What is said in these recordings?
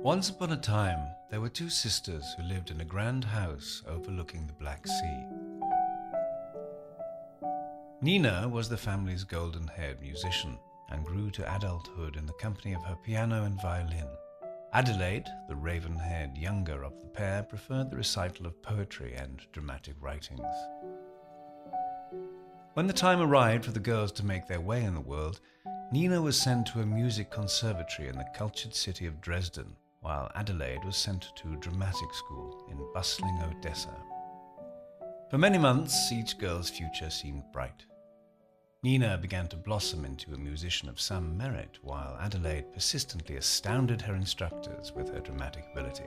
Once upon a time, there were two sisters who lived in a grand house overlooking the Black Sea. Nina was the family's golden-haired musician and grew to adulthood in the company of her piano and violin. Adelaide, the raven-haired younger of the pair, preferred the recital of poetry and dramatic writings. When the time arrived for the girls to make their way in the world, Nina was sent to a music conservatory in the cultured city of Dresden, while Adelaide was sent to dramatic school in bustling Odessa. For many months, each girl's future seemed bright. Nina began to blossom into a musician of some merit, while Adelaide persistently astounded her instructors with her dramatic ability.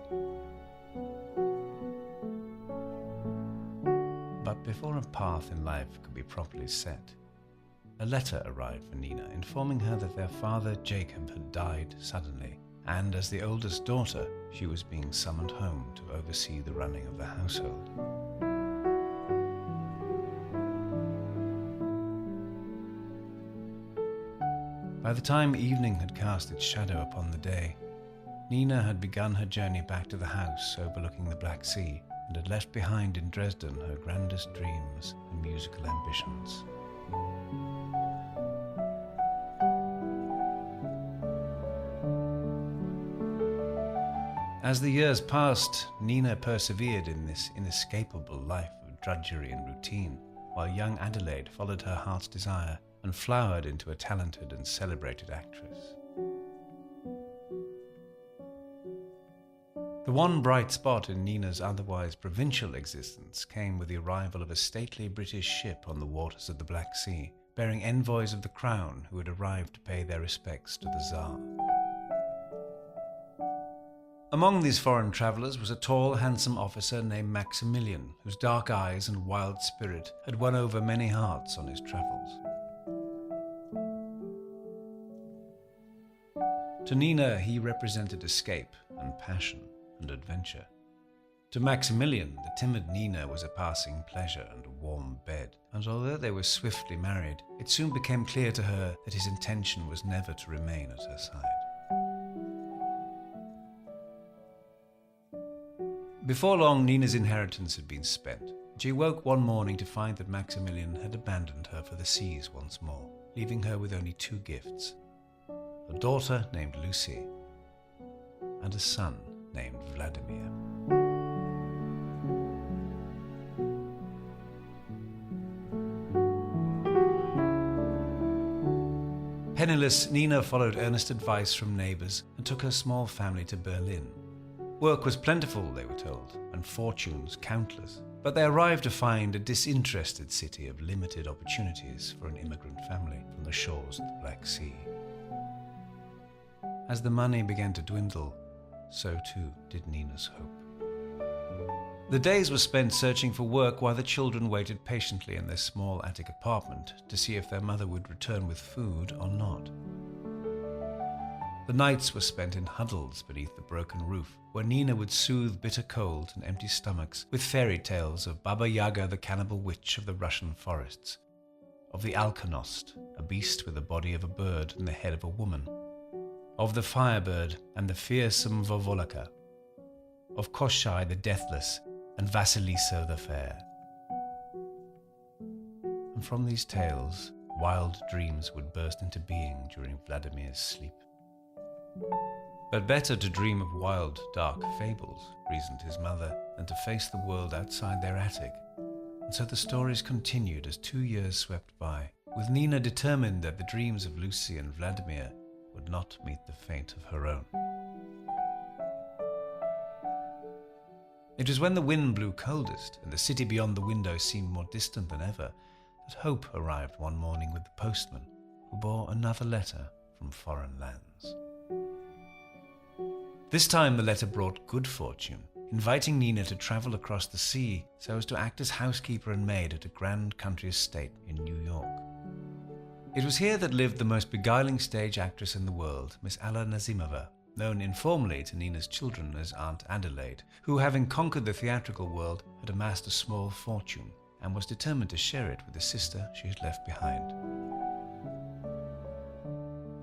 But before a path in life could be properly set, a letter arrived for Nina informing her that their father Jacob had died suddenly, and as the oldest daughter, she was being summoned home to oversee the running of the household. By the time evening had cast its shadow upon the day, Nina had begun her journey back to the house overlooking the Black Sea and had left behind in Dresden her grandest dreams and musical ambitions. As the years passed, Nina persevered in this inescapable life of drudgery and routine, while young Adelaide followed her heart's desire and flowered into a talented and celebrated actress. The one bright spot in Nina's otherwise provincial existence came with the arrival of a stately British ship on the waters of the Black Sea, bearing envoys of the Crown who had arrived to pay their respects to the Tsar. Among these foreign travellers was a tall, handsome officer named Maximilian, whose dark eyes and wild spirit had won over many hearts on his travels. To Nina, he represented escape and passion and adventure. To Maximilian, the timid Nina was a passing pleasure and a warm bed, and although they were swiftly married, it soon became clear to her that his intention was never to remain at her side. Before long, Nina's inheritance had been spent. She woke one morning to find that Maximilian had abandoned her for the seas once more, leaving her with only two gifts: a daughter named Lucy and a son named Vladimir. Penniless, Nina followed earnest advice from neighbours and took her small family to Berlin. Work was plentiful, they were told, and fortunes countless, but they arrived to find a disinterested city of limited opportunities for an immigrant family from the shores of the Black Sea. As the money began to dwindle, so too did Nina's hope. The days were spent searching for work while the children waited patiently in their small attic apartment to see if their mother would return with food or not. The nights were spent in huddles beneath the broken roof, where Nina would soothe bitter cold and empty stomachs with fairy tales of Baba Yaga, the cannibal witch of the Russian forests, of the alkonost, a beast with the body of a bird and the head of a woman, of the firebird and the fearsome Vovolaka, of Koshai the deathless and Vasilisa the fair. And from these tales, wild dreams would burst into being during Vladimir's sleep. But better to dream of wild, dark fables, reasoned his mother, than to face the world outside their attic. And so the stories continued as 2 years swept by, with Nina determined that the dreams of Lucy and Vladimir would not meet the fate of her own. It was when the wind blew coldest and the city beyond the window seemed more distant than ever that hope arrived one morning with the postman, who bore another letter from foreign lands. This time the letter brought good fortune, inviting Nina to travel across the sea so as to act as housekeeper and maid at a grand country estate in New York. It was here that lived the most beguiling stage actress in the world, Miss Alla Nazimova, known informally to Nina's children as Aunt Adelaide, who, having conquered the theatrical world, had amassed a small fortune and was determined to share it with the sister she had left behind.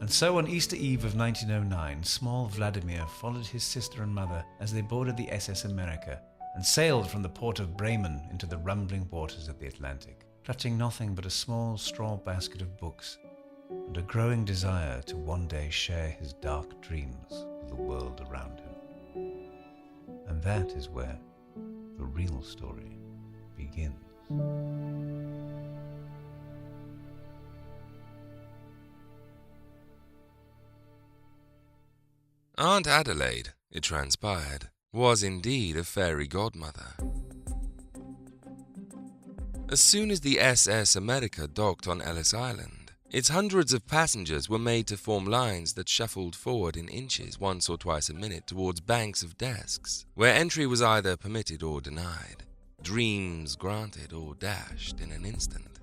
And so on Easter Eve of 1909, small Vladimir followed his sister and mother as they boarded the SS America and sailed from the port of Bremen into the rumbling waters of the Atlantic, clutching nothing but a small straw basket of books and a growing desire to one day share his dark dreams with the world around him. And that is where the real story begins. Aunt Adelaide, it transpired, was indeed a fairy godmother. As soon as the SS America docked on Ellis Island, its hundreds of passengers were made to form lines that shuffled forward in inches once or twice a minute towards banks of desks, where entry was either permitted or denied, dreams granted or dashed in an instant.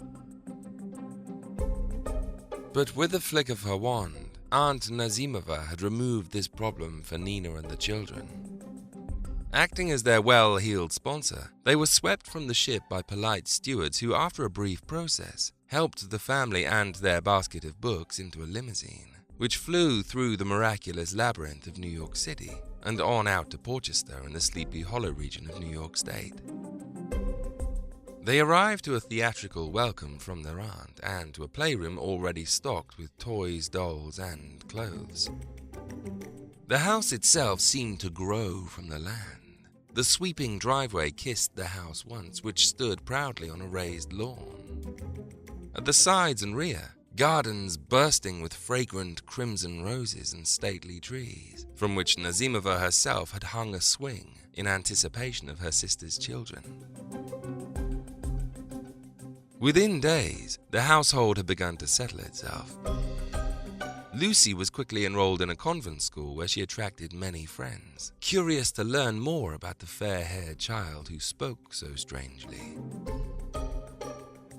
But with a flick of her wand, Aunt Nazimova had removed this problem for Nina and the children. Acting as their well-heeled sponsor, they were swept from the ship by polite stewards who, after a brief process, helped the family and their basket of books into a limousine, which flew through the miraculous labyrinth of New York City and on out to Portchester in the Sleepy Hollow region of New York State. They arrived to a theatrical welcome from their aunt and to a playroom already stocked with toys, dolls, and clothes. The house itself seemed to grow from the land. The sweeping driveway kissed the house once, which stood proudly on a raised lawn. At the sides and rear, gardens bursting with fragrant crimson roses and stately trees, from which Nazimova herself had hung a swing in anticipation of her sister's children. Within days, the household had begun to settle itself. Lucy was quickly enrolled in a convent school where she attracted many friends, curious to learn more about the fair-haired child who spoke so strangely.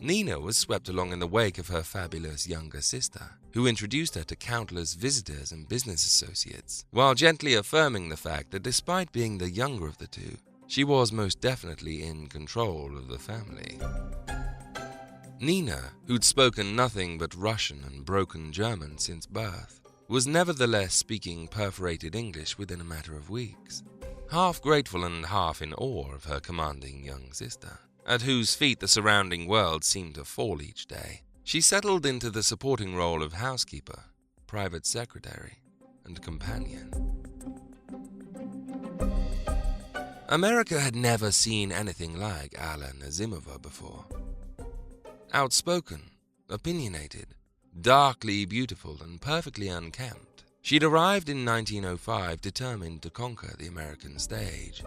Nina was swept along in the wake of her fabulous younger sister, who introduced her to countless visitors and business associates, while gently affirming the fact that despite being the younger of the two, she was most definitely in control of the family. Nina, who'd spoken nothing but Russian and broken German since birth, was nevertheless speaking perforated English within a matter of weeks, half grateful and half in awe of her commanding young sister, at whose feet the surrounding world seemed to fall each day. She settled into the supporting role of housekeeper, private secretary, and companion. America had never seen anything like Alla Nazimova before. Outspoken, opinionated, darkly beautiful, and perfectly unkempt, she'd arrived in 1905 determined to conquer the American stage.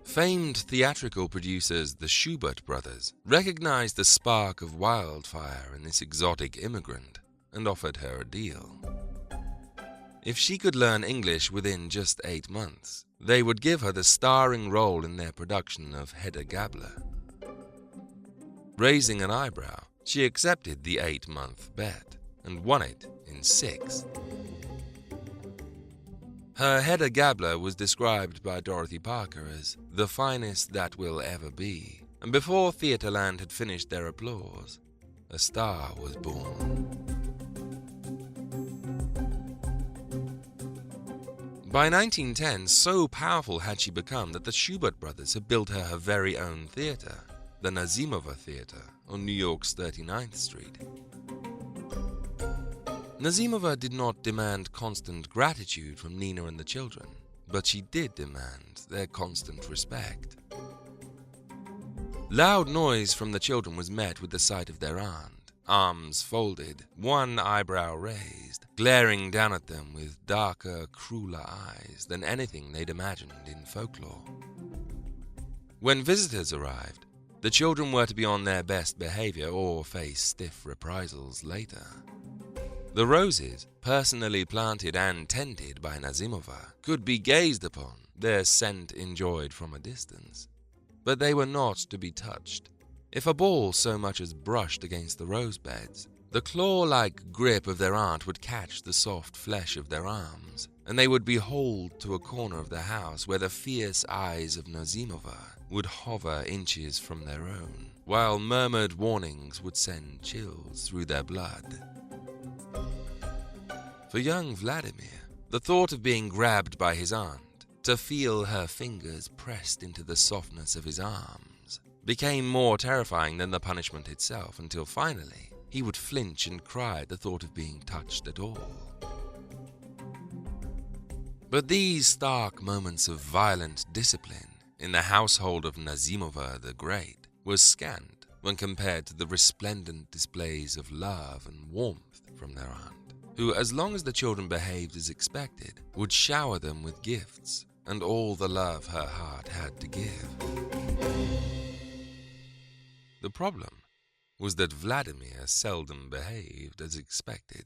Famed theatrical producers, the Schubert brothers, recognized the spark of wildfire in this exotic immigrant and offered her a deal. If she could learn English within just 8 months, they would give her the starring role in their production of Hedda Gabler. Raising an eyebrow, she accepted the 8-month bet and won it in 6. Her Hedda Gabler was described by Dorothy Parker as the finest that will ever be, and before Theatreland had finished their applause, a star was born. By 1910, so powerful had she become that the Schubert brothers had built her very own theater, the Nazimova Theater on New York's 39th Street. Nazimova did not demand constant gratitude from Nina and the children, but she did demand their constant respect. Loud noise from the children was met with the sight of their aunt, arms folded, one eyebrow raised, glaring down at them with darker, crueler eyes than anything they'd imagined in folklore. When visitors arrived, the children were to be on their best behavior or face stiff reprisals later. The roses, personally planted and tended by Nazimova, could be gazed upon, their scent enjoyed from a distance. But they were not to be touched. If a ball so much as brushed against the rose beds, the claw-like grip of their aunt would catch the soft flesh of their arms, and they would be hauled to a corner of the house where the fierce eyes of Nazimova would hover inches from their own, while murmured warnings would send chills through their blood. For young Vladimir, the thought of being grabbed by his aunt, to feel her fingers pressed into the softness of his arms, became more terrifying than the punishment itself, until finally he would flinch and cry at the thought of being touched at all. But these stark moments of violent discipline in the household of Nazimova the Great was scant when compared to the resplendent displays of love and warmth from their aunt, who, as long as the children behaved as expected, would shower them with gifts and all the love her heart had to give. The problem was that Vladimir seldom behaved as expected.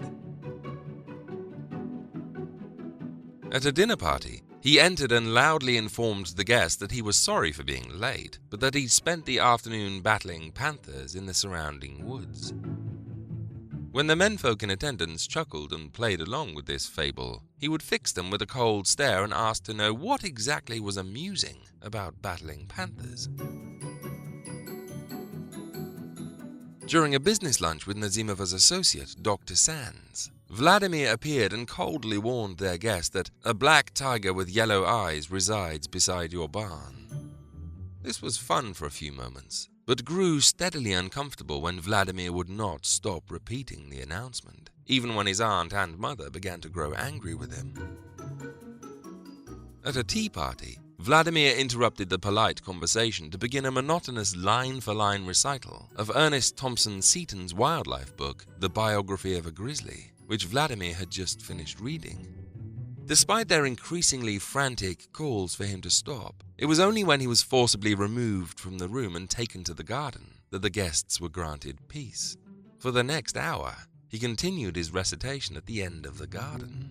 At a dinner party, he entered and loudly informed the guests that he was sorry for being late, but that he'd spent the afternoon battling panthers in the surrounding woods. When the menfolk in attendance chuckled and played along with this fable, he would fix them with a cold stare and ask to know what exactly was amusing about battling panthers. During a business lunch with Nazimova's associate, Dr. Sands, Vladimir appeared and coldly warned their guest that a black tiger with yellow eyes resides beside your barn. This was fun for a few moments, but grew steadily uncomfortable when Vladimir would not stop repeating the announcement, even when his aunt and mother began to grow angry with him. At a tea party, Vladimir interrupted the polite conversation to begin a monotonous line-for-line recital of Ernest Thompson Seton's wildlife book, The Biography of a Grizzly, which Vladimir had just finished reading. Despite their increasingly frantic calls for him to stop, it was only when he was forcibly removed from the room and taken to the garden that the guests were granted peace. For the next hour, he continued his recitation at the end of the garden.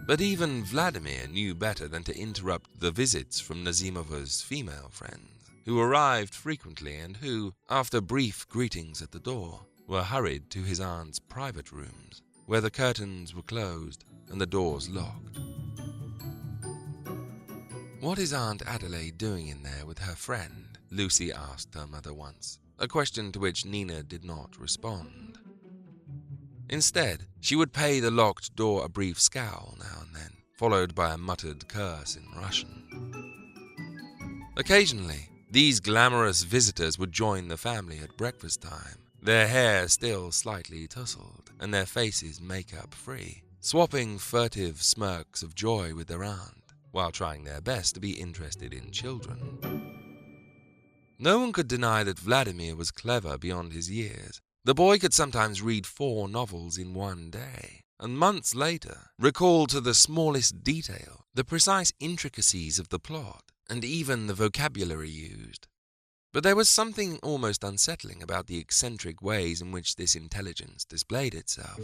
But even Vladimir knew better than to interrupt the visits from Nazimova's female friends, who arrived frequently and who, after brief greetings at the door, were hurried to his aunt's private rooms, where the curtains were closed and the doors locked. "What is Aunt Adelaide doing in there with her friend?" Lucy asked her mother once, a question to which Nina did not respond. Instead, she would pay the locked door a brief scowl now and then, followed by a muttered curse in Russian. Occasionally, these glamorous visitors would join the family at breakfast time, their hair still slightly tousled and their faces makeup-free, swapping furtive smirks of joy with their aunt, while trying their best to be interested in children. No one could deny that Vladimir was clever beyond his years. The boy could sometimes read 4 novels in one day, and months later recall to the smallest detail the precise intricacies of the plot, and even the vocabulary used. But there was something almost unsettling about the eccentric ways in which this intelligence displayed itself.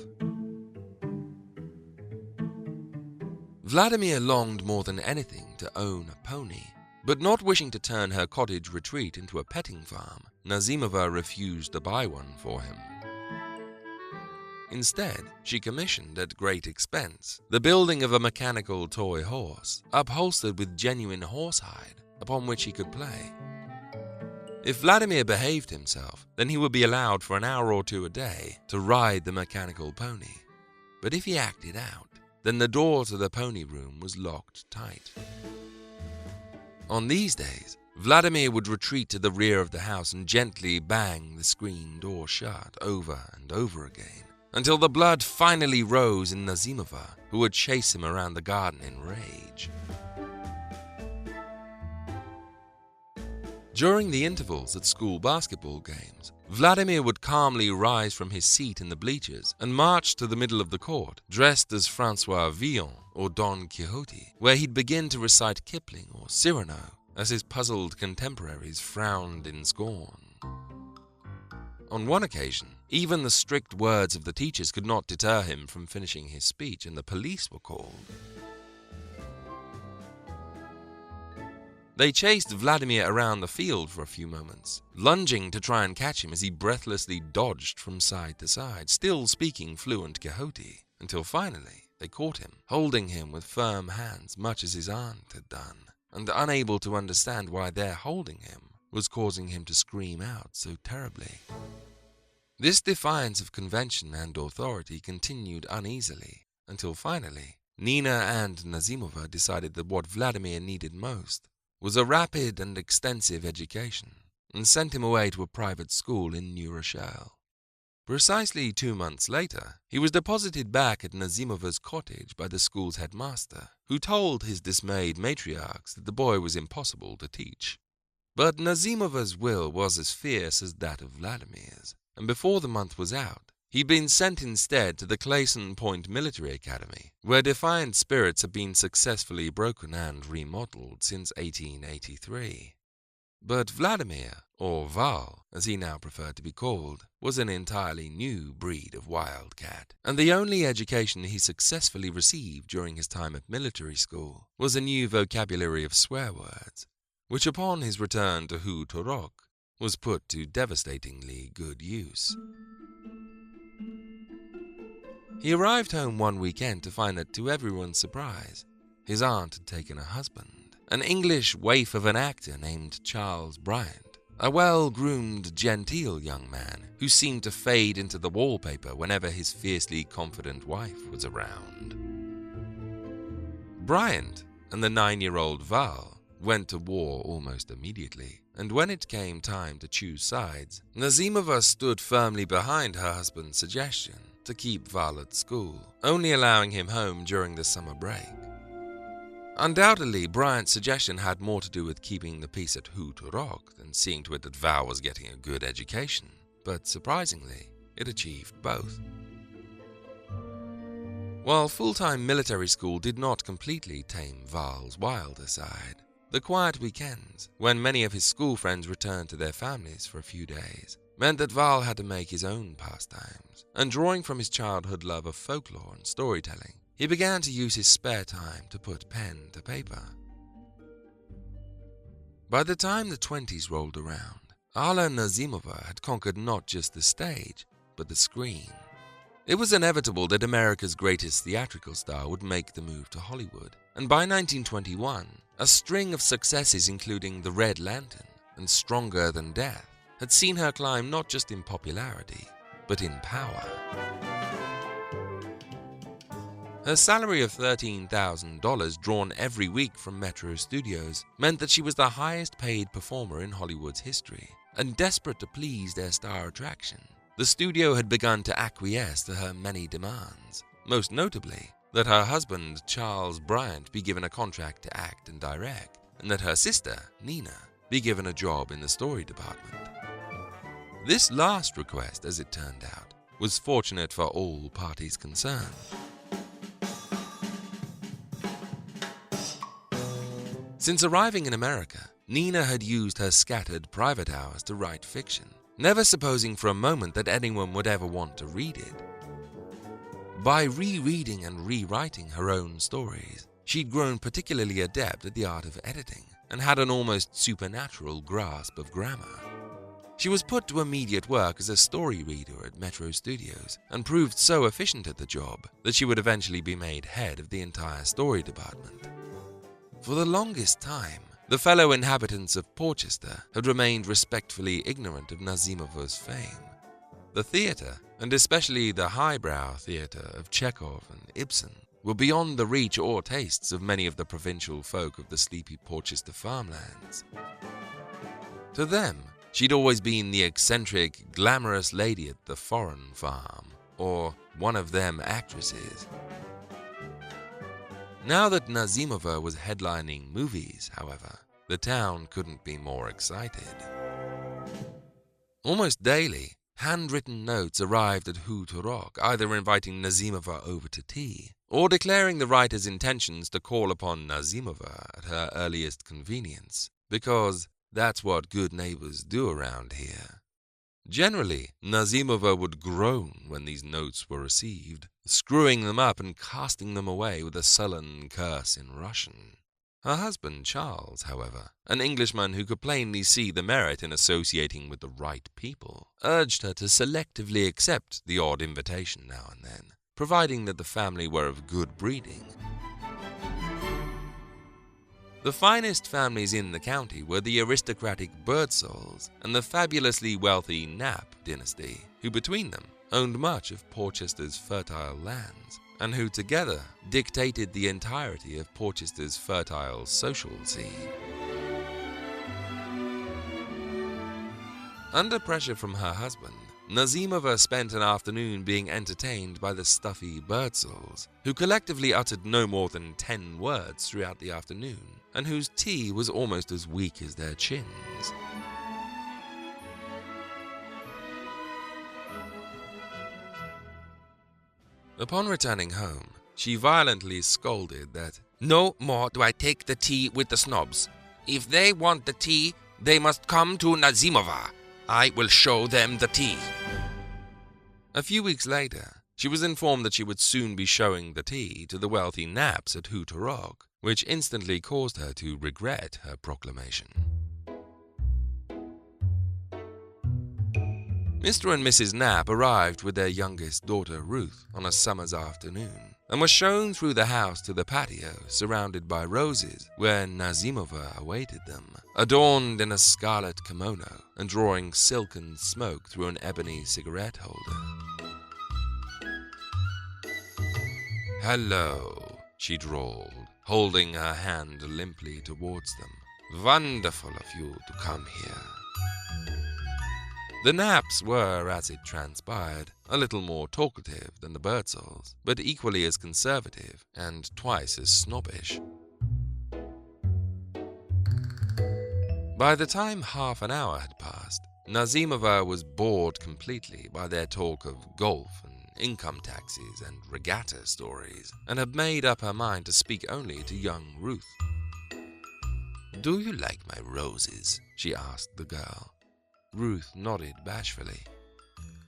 Vladimir longed more than anything to own a pony, but not wishing to turn her cottage retreat into a petting farm, Nazimova refused to buy one for him. Instead, she commissioned at great expense the building of a mechanical toy horse, upholstered with genuine horsehide, upon which he could play. If Vladimir behaved himself, then he would be allowed for an hour or 2 a day to ride the mechanical pony. But if he acted out, then the door to the pony room was locked tight. On these days, Vladimir would retreat to the rear of the house and gently bang the screen door shut over and over again, until the blood finally rose in Nazimova, who would chase him around the garden in rage. During the intervals at school basketball games, Vladimir would calmly rise from his seat in the bleachers and march to the middle of the court, dressed as Francois Villon or Don Quixote, where he'd begin to recite Kipling or Cyrano, as his puzzled contemporaries frowned in scorn. On one occasion, even the strict words of the teachers could not deter him from finishing his speech, and the police were called. They chased Vladimir around the field for a few moments, lunging to try and catch him as he breathlessly dodged from side to side, still speaking fluent Quixote, until finally they caught him, holding him with firm hands much as his aunt had done, and unable to understand why their holding him was causing him to scream out so terribly. This defiance of convention and authority continued uneasily, until finally, Nina and Nazimova decided that what Vladimir needed most was a rapid and extensive education, and sent him away to a private school in New Rochelle. Precisely 2 months later, he was deposited back at Nazimova's cottage by the school's headmaster, who told his dismayed matriarchs that the boy was impossible to teach. But Nazimova's will was as fierce as that of Vladimir's, and before the month was out, he'd been sent instead to the Clayson Point Military Academy, where defiant spirits had been successfully broken and remodeled since 1883. But Vladimir, or Val, as he now preferred to be called, was an entirely new breed of wildcat, and the only education he successfully received during his time at military school was a new vocabulary of swear words, which upon his return to Hutorok was put to devastatingly good use. He arrived home one weekend to find that, to everyone's surprise, his aunt had taken a husband, an English waif of an actor named Charles Bryant, a well-groomed, genteel young man who seemed to fade into the wallpaper whenever his fiercely confident wife was around. Bryant and the 9-year-old Val went to war almost immediately, and when it came time to choose sides, Nazimova stood firmly behind her husband's suggestion to keep Val at school, only allowing him home during the summer break. Undoubtedly, Bryant's suggestion had more to do with keeping the peace at Hutorok than seeing to it that Val was getting a good education, but surprisingly, it achieved both. While full-time military school did not completely tame Val's wilder side, the quiet weekends, when many of his school friends returned to their families for a few days, meant that Val had to make his own pastimes, and drawing from his childhood love of folklore and storytelling, he began to use his spare time to put pen to paper. By the time the 20s rolled around, Alla Nazimova had conquered not just the stage, but the screen. It was inevitable that America's greatest theatrical star would make the move to Hollywood, and by 1921, a string of successes including The Red Lantern and Stronger Than Death had seen her climb not just in popularity, but in power. Her salary of $13,000 drawn every week from Metro Studios meant that she was the highest paid performer in Hollywood's history, and desperate to please their star attraction, the studio had begun to acquiesce to her many demands, most notably that her husband, Charles Bryant, be given a contract to act and direct, and that her sister, Nina, be given a job in the story department. This last request, as it turned out, was fortunate for all parties concerned. Since arriving in America, Nina had used her scattered private hours to write fiction, never supposing for a moment that anyone would ever want to read it. By rereading and rewriting her own stories, she'd grown particularly adept at the art of editing and had an almost supernatural grasp of grammar. She was put to immediate work as a story reader at Metro Studios and proved so efficient at the job that she would eventually be made head of the entire story department. For the longest time, the fellow inhabitants of Porchester had remained respectfully ignorant of Nazimova's fame. The theatre, and especially the highbrow theatre of Chekhov and Ibsen, were beyond the reach or tastes of many of the provincial folk of the sleepy Porchester farmlands. To them, she'd always been the eccentric, glamorous lady at the foreign farm, or one of them actresses. Now that Nazimova was headlining movies, however, the town couldn't be more excited. Almost daily, handwritten notes arrived at Hutorok, either inviting Nazimova over to tea, or declaring the writer's intentions to call upon Nazimova at her earliest convenience, because that's what good neighbors do around here. Generally, Nazimova would groan when these notes were received, screwing them up and casting them away with a sullen curse in Russian. Her husband, Charles, however, an Englishman who could plainly see the merit in associating with the right people, urged her to selectively accept the odd invitation now and then, providing that the family were of good breeding. The finest families in the county were the aristocratic Birdsouls and the fabulously wealthy Knapp dynasty, who between them owned much of Porchester's fertile lands, and who together dictated the entirety of Porchester's fertile social scene. Under pressure from her husband, Nazimova spent an afternoon being entertained by the stuffy Birdsouls, who collectively uttered no more than 10 words throughout the afternoon, and whose tea was almost as weak as their chins. Upon returning home, she violently scolded that no more do I take the tea with the snobs. If they want the tea, they must come to Nazimova. I will show them the tea. A few weeks later, she was informed that she would soon be showing the tea to the wealthy Knapps at Hooterog, which instantly caused her to regret her proclamation. Mr. and Mrs. Knapp arrived with their youngest daughter Ruth on a summer's afternoon, and were shown through the house to the patio surrounded by roses, where Nazimova awaited them, adorned in a scarlet kimono and drawing silken smoke through an ebony cigarette holder. "Hello," she drawled, holding her hand limply towards them. "Wonderful of you to come here." The Knapps were, as it transpired, a little more talkative than the Birdsouls, but equally as conservative and twice as snobbish. By the time half an hour had passed, Nazimova was bored completely by their talk of golf and income taxes and regatta stories, and had made up her mind to speak only to young Ruth. "Do you like my roses?" she asked the girl. Ruth nodded bashfully.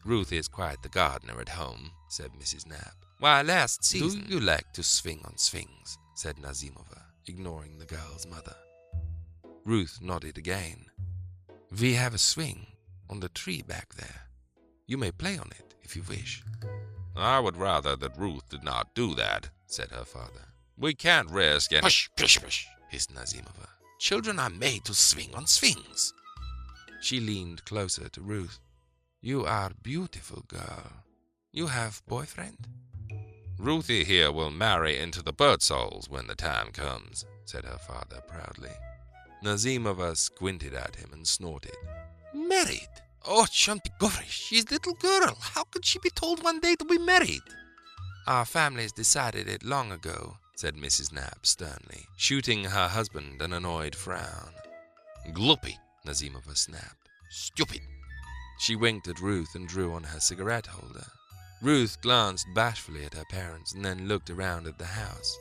"Ruth is quite the gardener at home," said Mrs. Knapp. "Why, last season—" "Do you like to swing on swings?" said Nazimova, ignoring the girl's mother. Ruth nodded again. "We have a swing on the tree back there. You may play on it if you wish." "I would rather that Ruth did not do that," said her father. "We can't risk any—" "Push, push, push," hissed Nazimova. "Children are made to swing on swings." She leaned closer to Ruth. "You are beautiful, girl. You have boyfriend?" "Ruthie here will marry into the Birdsouls when the time comes," said her father proudly. Nazimova squinted at him and snorted. "Married? Oh, Chantigorish, she's a little girl. How could she be told one day to be married?" "Our families decided it long ago," said Mrs. Knapp sternly, shooting her husband an annoyed frown. "Gloopy," Nazimova snapped. "Stupid." She winked at Ruth and drew on her cigarette holder. Ruth glanced bashfully at her parents and then looked around at the house.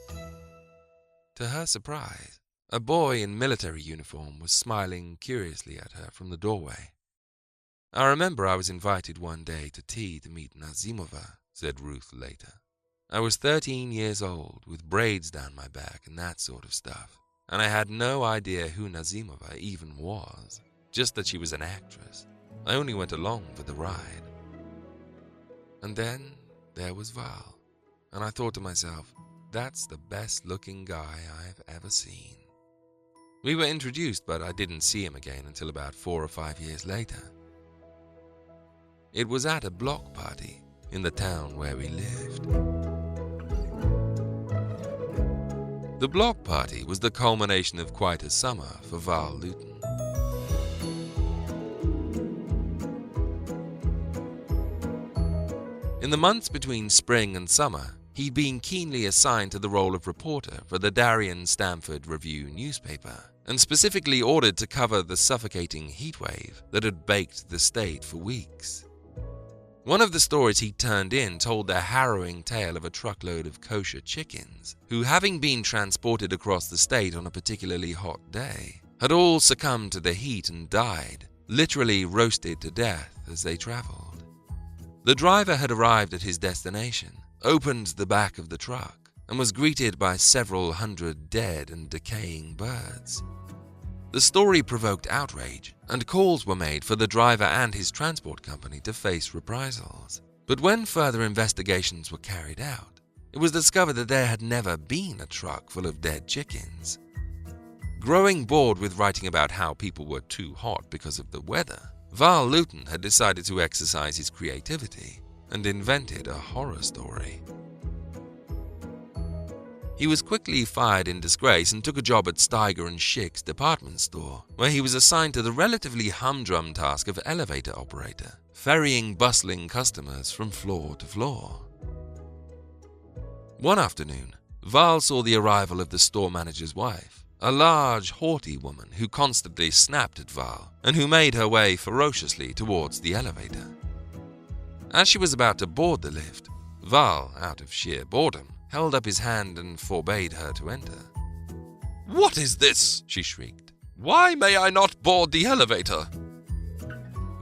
To her surprise, a boy in military uniform was smiling curiously at her from the doorway. "I remember I was invited one day to tea to meet Nazimova," said Ruth later. "I was 13 years old, with braids down my back and that sort of stuff, and I had no idea who Nazimova even was, just that she was an actress. I only went along for the ride. And then there was Val, and I thought to myself, that's the best-looking guy I've ever seen." We were introduced, but I didn't see him again until about 4 or 5 years later. It was at a block party in the town where we lived. The block party was the culmination of quite a summer for Val Lewton. In the months between spring and summer, he'd been keenly assigned to the role of reporter for the Darien Stamford Review newspaper, and specifically ordered to cover the suffocating heatwave that had baked the state for weeks. One of the stories he turned in told the harrowing tale of a truckload of kosher chickens, who, having been transported across the state on a particularly hot day, had all succumbed to the heat and died, literally roasted to death as they traveled. The driver had arrived at his destination, opened the back of the truck, and was greeted by several hundred dead and decaying birds. The story provoked outrage, and calls were made for the driver and his transport company to face reprisals. But when further investigations were carried out, it was discovered that there had never been a truck full of dead chickens. Growing bored with writing about how people were too hot because of the weather, Val Lewton had decided to exercise his creativity and invented a horror story. He was quickly fired in disgrace and took a job at Steiger & Schick's department store, where he was assigned to the relatively humdrum task of elevator operator, ferrying bustling customers from floor to floor. One afternoon, Val saw the arrival of the store manager's wife, a large, haughty woman who constantly snapped at Val and who made her way ferociously towards the elevator. As she was about to board the lift, Val, out of sheer boredom, held up his hand and forbade her to enter. "What is this?" she shrieked. "Why may I not board the elevator?"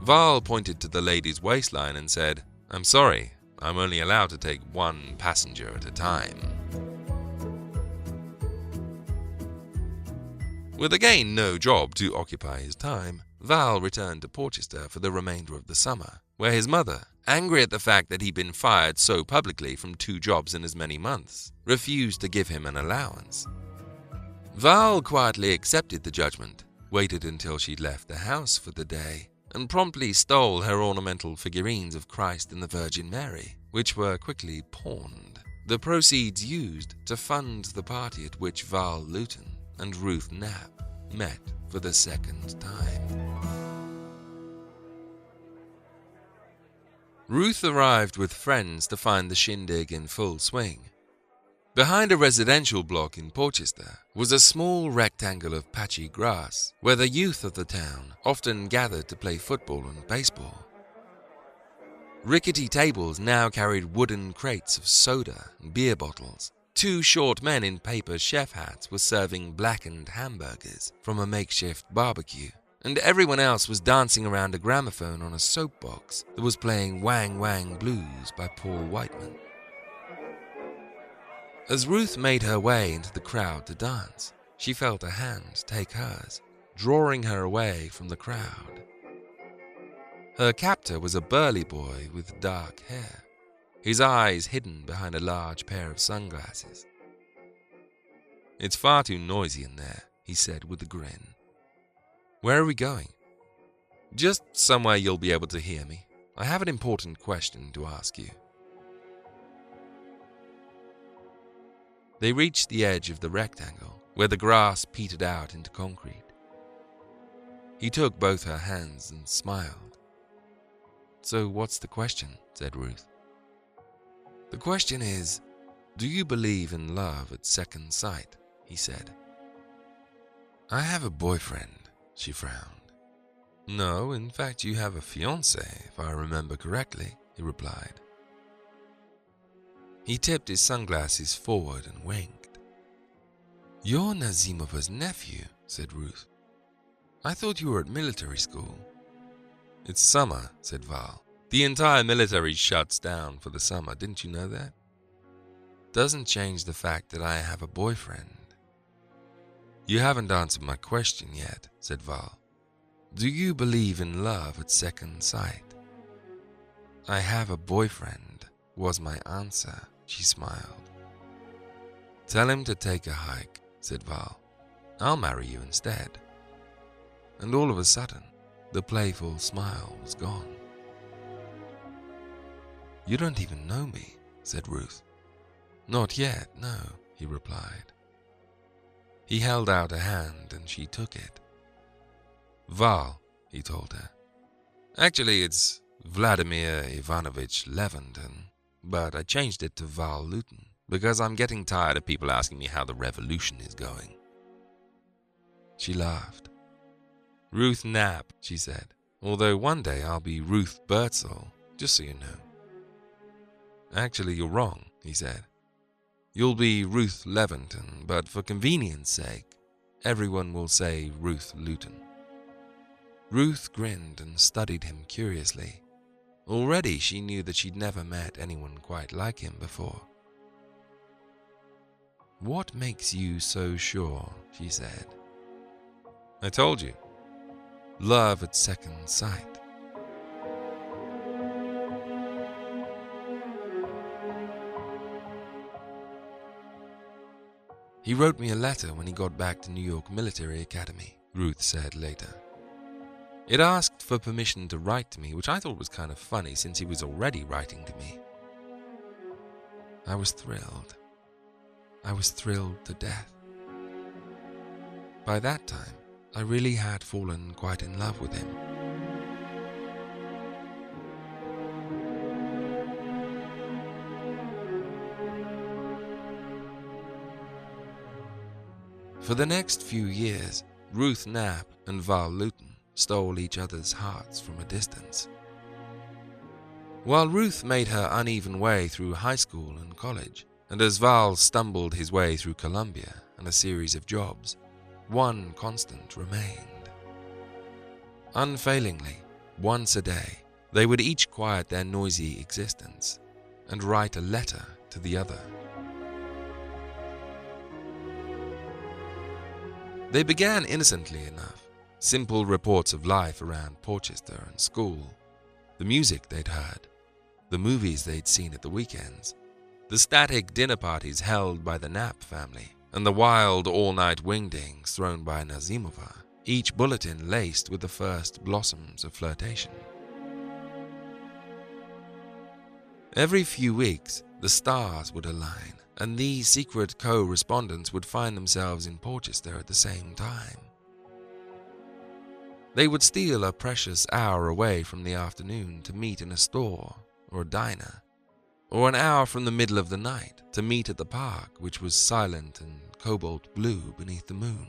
Val pointed to the lady's waistline and said, "I'm sorry, I'm only allowed to take one passenger at a time." With again no job to occupy his time, Val returned to Porchester for the remainder of the summer, where his mother, angry at the fact that he'd been fired so publicly from 2 jobs in as many months, refused to give him an allowance. Val quietly accepted the judgment, waited until she'd left the house for the day, and promptly stole her ornamental figurines of Christ and the Virgin Mary, which were quickly pawned, the proceeds used to fund the party at which Val Lewton and Ruth Knapp met for the second time. Ruth arrived with friends to find the shindig in full swing. Behind a residential block in Porchester was a small rectangle of patchy grass where the youth of the town often gathered to play football and baseball. Rickety tables now carried wooden crates of soda and beer bottles. 2 short men in paper chef hats were serving blackened hamburgers from a makeshift barbecue, and everyone else was dancing around a gramophone on a soapbox that was playing Wang Wang Blues by Paul Whiteman. As Ruth made her way into the crowd to dance, she felt a hand take hers, drawing her away from the crowd. Her captor was a burly boy with dark hair, his eyes hidden behind a large pair of sunglasses. "It's far too noisy in there," he said with a grin. "Where are we going?" "Just somewhere you'll be able to hear me. I have an important question to ask you." They reached the edge of the rectangle, where the grass petered out into concrete. He took both her hands and smiled. "So what's the question?" said Ruth. "The question is, do you believe in love at second sight?" he said. "I have a boyfriend," she frowned. "No, in fact you have a fiancé, if I remember correctly," he replied. He tipped his sunglasses forward and winked. "You're Nazimova's nephew," said Ruth. "I thought you were at military school." "It's summer," said Val. "The entire military shuts down for the summer, didn't you know that?" "Doesn't change the fact that I have a boyfriend." "You haven't answered my question yet," said Val. "Do you believe in love at second sight?" "I have a boyfriend," was my answer. She smiled. "Tell him to take a hike," said Val. "I'll marry you instead." And all of a sudden, the playful smile was gone. "You don't even know me," said Ruth. "Not yet, no," he replied. He held out a hand and she took it. "Val," he told her. "Actually, it's Vladimir Ivanovich Leventon, but I changed it to Val Lewton because I'm getting tired of people asking me how the revolution is going." She laughed. "Ruth Knapp," she said, "although one day I'll be Ruth Birdsall, just so you know." "Actually, you're wrong," he said. "You'll be Ruth Leventon, but for convenience sake, everyone will say Ruth Lewton." Ruth grinned and studied him curiously. Already she knew that she'd never met anyone quite like him before. "What makes you so sure?" she said. "I told you. Love at second sight." He wrote me a letter when he got back to New York Military Academy, Ruth said later. It asked for permission to write to me, which I thought was kind of funny since he was already writing to me. I was thrilled. I was thrilled to death. By that time, I really had fallen quite in love with him. For the next few years, Ruth Knapp and Val Lewton stole each other's hearts from a distance. While Ruth made her uneven way through high school and college, and as Val stumbled his way through Columbia and a series of jobs, one constant remained. Unfailingly, once a day, they would each quiet their noisy existence and write a letter to the other. They began innocently enough, simple reports of life around Portchester and school, the music they'd heard, the movies they'd seen at the weekends, the static dinner parties held by the Knapp family, and the wild all-night wingdings thrown by Nazimova, each bulletin laced with the first blossoms of flirtation. Every few weeks, the stars would align, and these secret co-respondents would find themselves in Portchester at the same time. They would steal a precious hour away from the afternoon to meet in a store or a diner, or an hour from the middle of the night to meet at the park, which was silent and cobalt blue beneath the moon.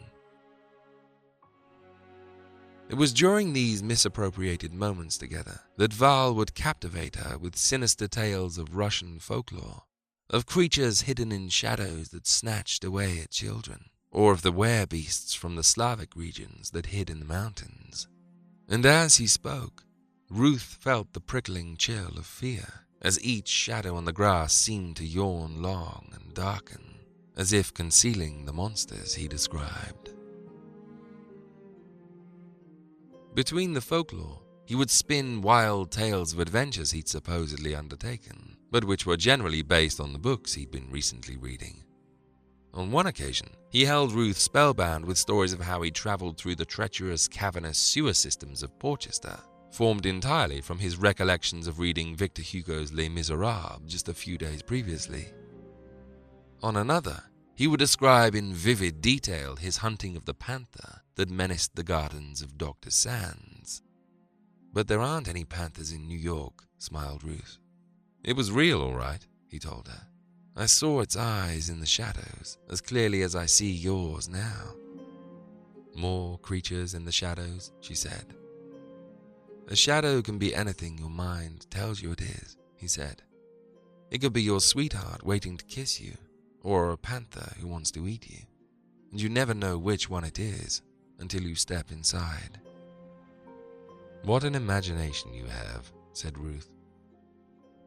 It was during these misappropriated moments together that Val would captivate her with sinister tales of Russian folklore, of creatures hidden in shadows that snatched away at children, or of the were-beasts from the Slavic regions that hid in the mountains. And as he spoke, Ruth felt the prickling chill of fear, as each shadow on the grass seemed to yawn long and darken, as if concealing the monsters he described. Between the folklore, he would spin wild tales of adventures he'd supposedly undertaken, but which were generally based on the books he'd been recently reading. On one occasion, he held Ruth spellbound with stories of how he traveled through the treacherous, cavernous sewer systems of Portchester, formed entirely from his recollections of reading Victor Hugo's Les Miserables just a few days previously. On another, he would describe in vivid detail his hunting of the panther that menaced the gardens of Dr. Sands. "But there aren't any panthers in New York," smiled Ruth. "It was real, all right," he told her. "I saw its eyes in the shadows, as clearly as I see yours now." "More creatures in the shadows," she said. "A shadow can be anything your mind tells you it is," he said. "It could be your sweetheart waiting to kiss you, or a panther who wants to eat you, and you never know which one it is until you step inside." "What an imagination you have," said Ruth.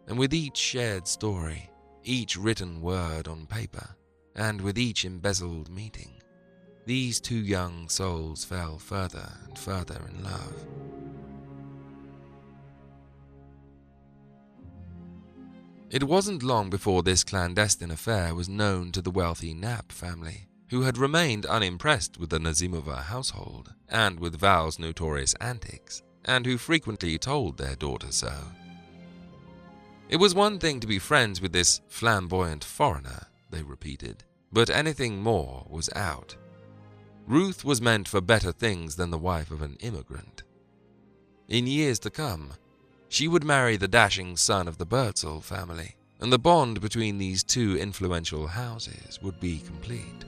And with each shared story, each written word on paper, and with each embezzled meeting, these two young souls fell further and further in love. It wasn't long before this clandestine affair was known to the wealthy Knapp family, who had remained unimpressed with the Nazimova household and with Val's notorious antics, and who frequently told their daughter so. It was one thing to be friends with this flamboyant foreigner, they repeated, but anything more was out. Ruth was meant for better things than the wife of an immigrant. In years to come, she would marry the dashing son of the Bertzel family, and the bond between these two influential houses would be complete.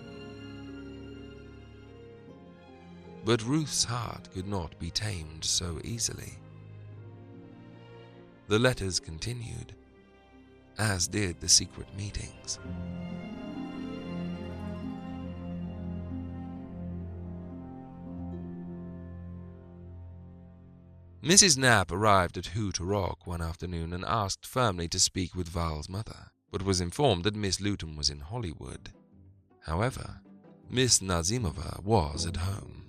But Ruth's heart could not be tamed so easily. The letters continued, as did the secret meetings. Mrs. Knapp arrived at Hoot Rock one afternoon and asked firmly to speak with Val's mother, but was informed that Miss Lewton was in Hollywood. However, Miss Nazimova was at home.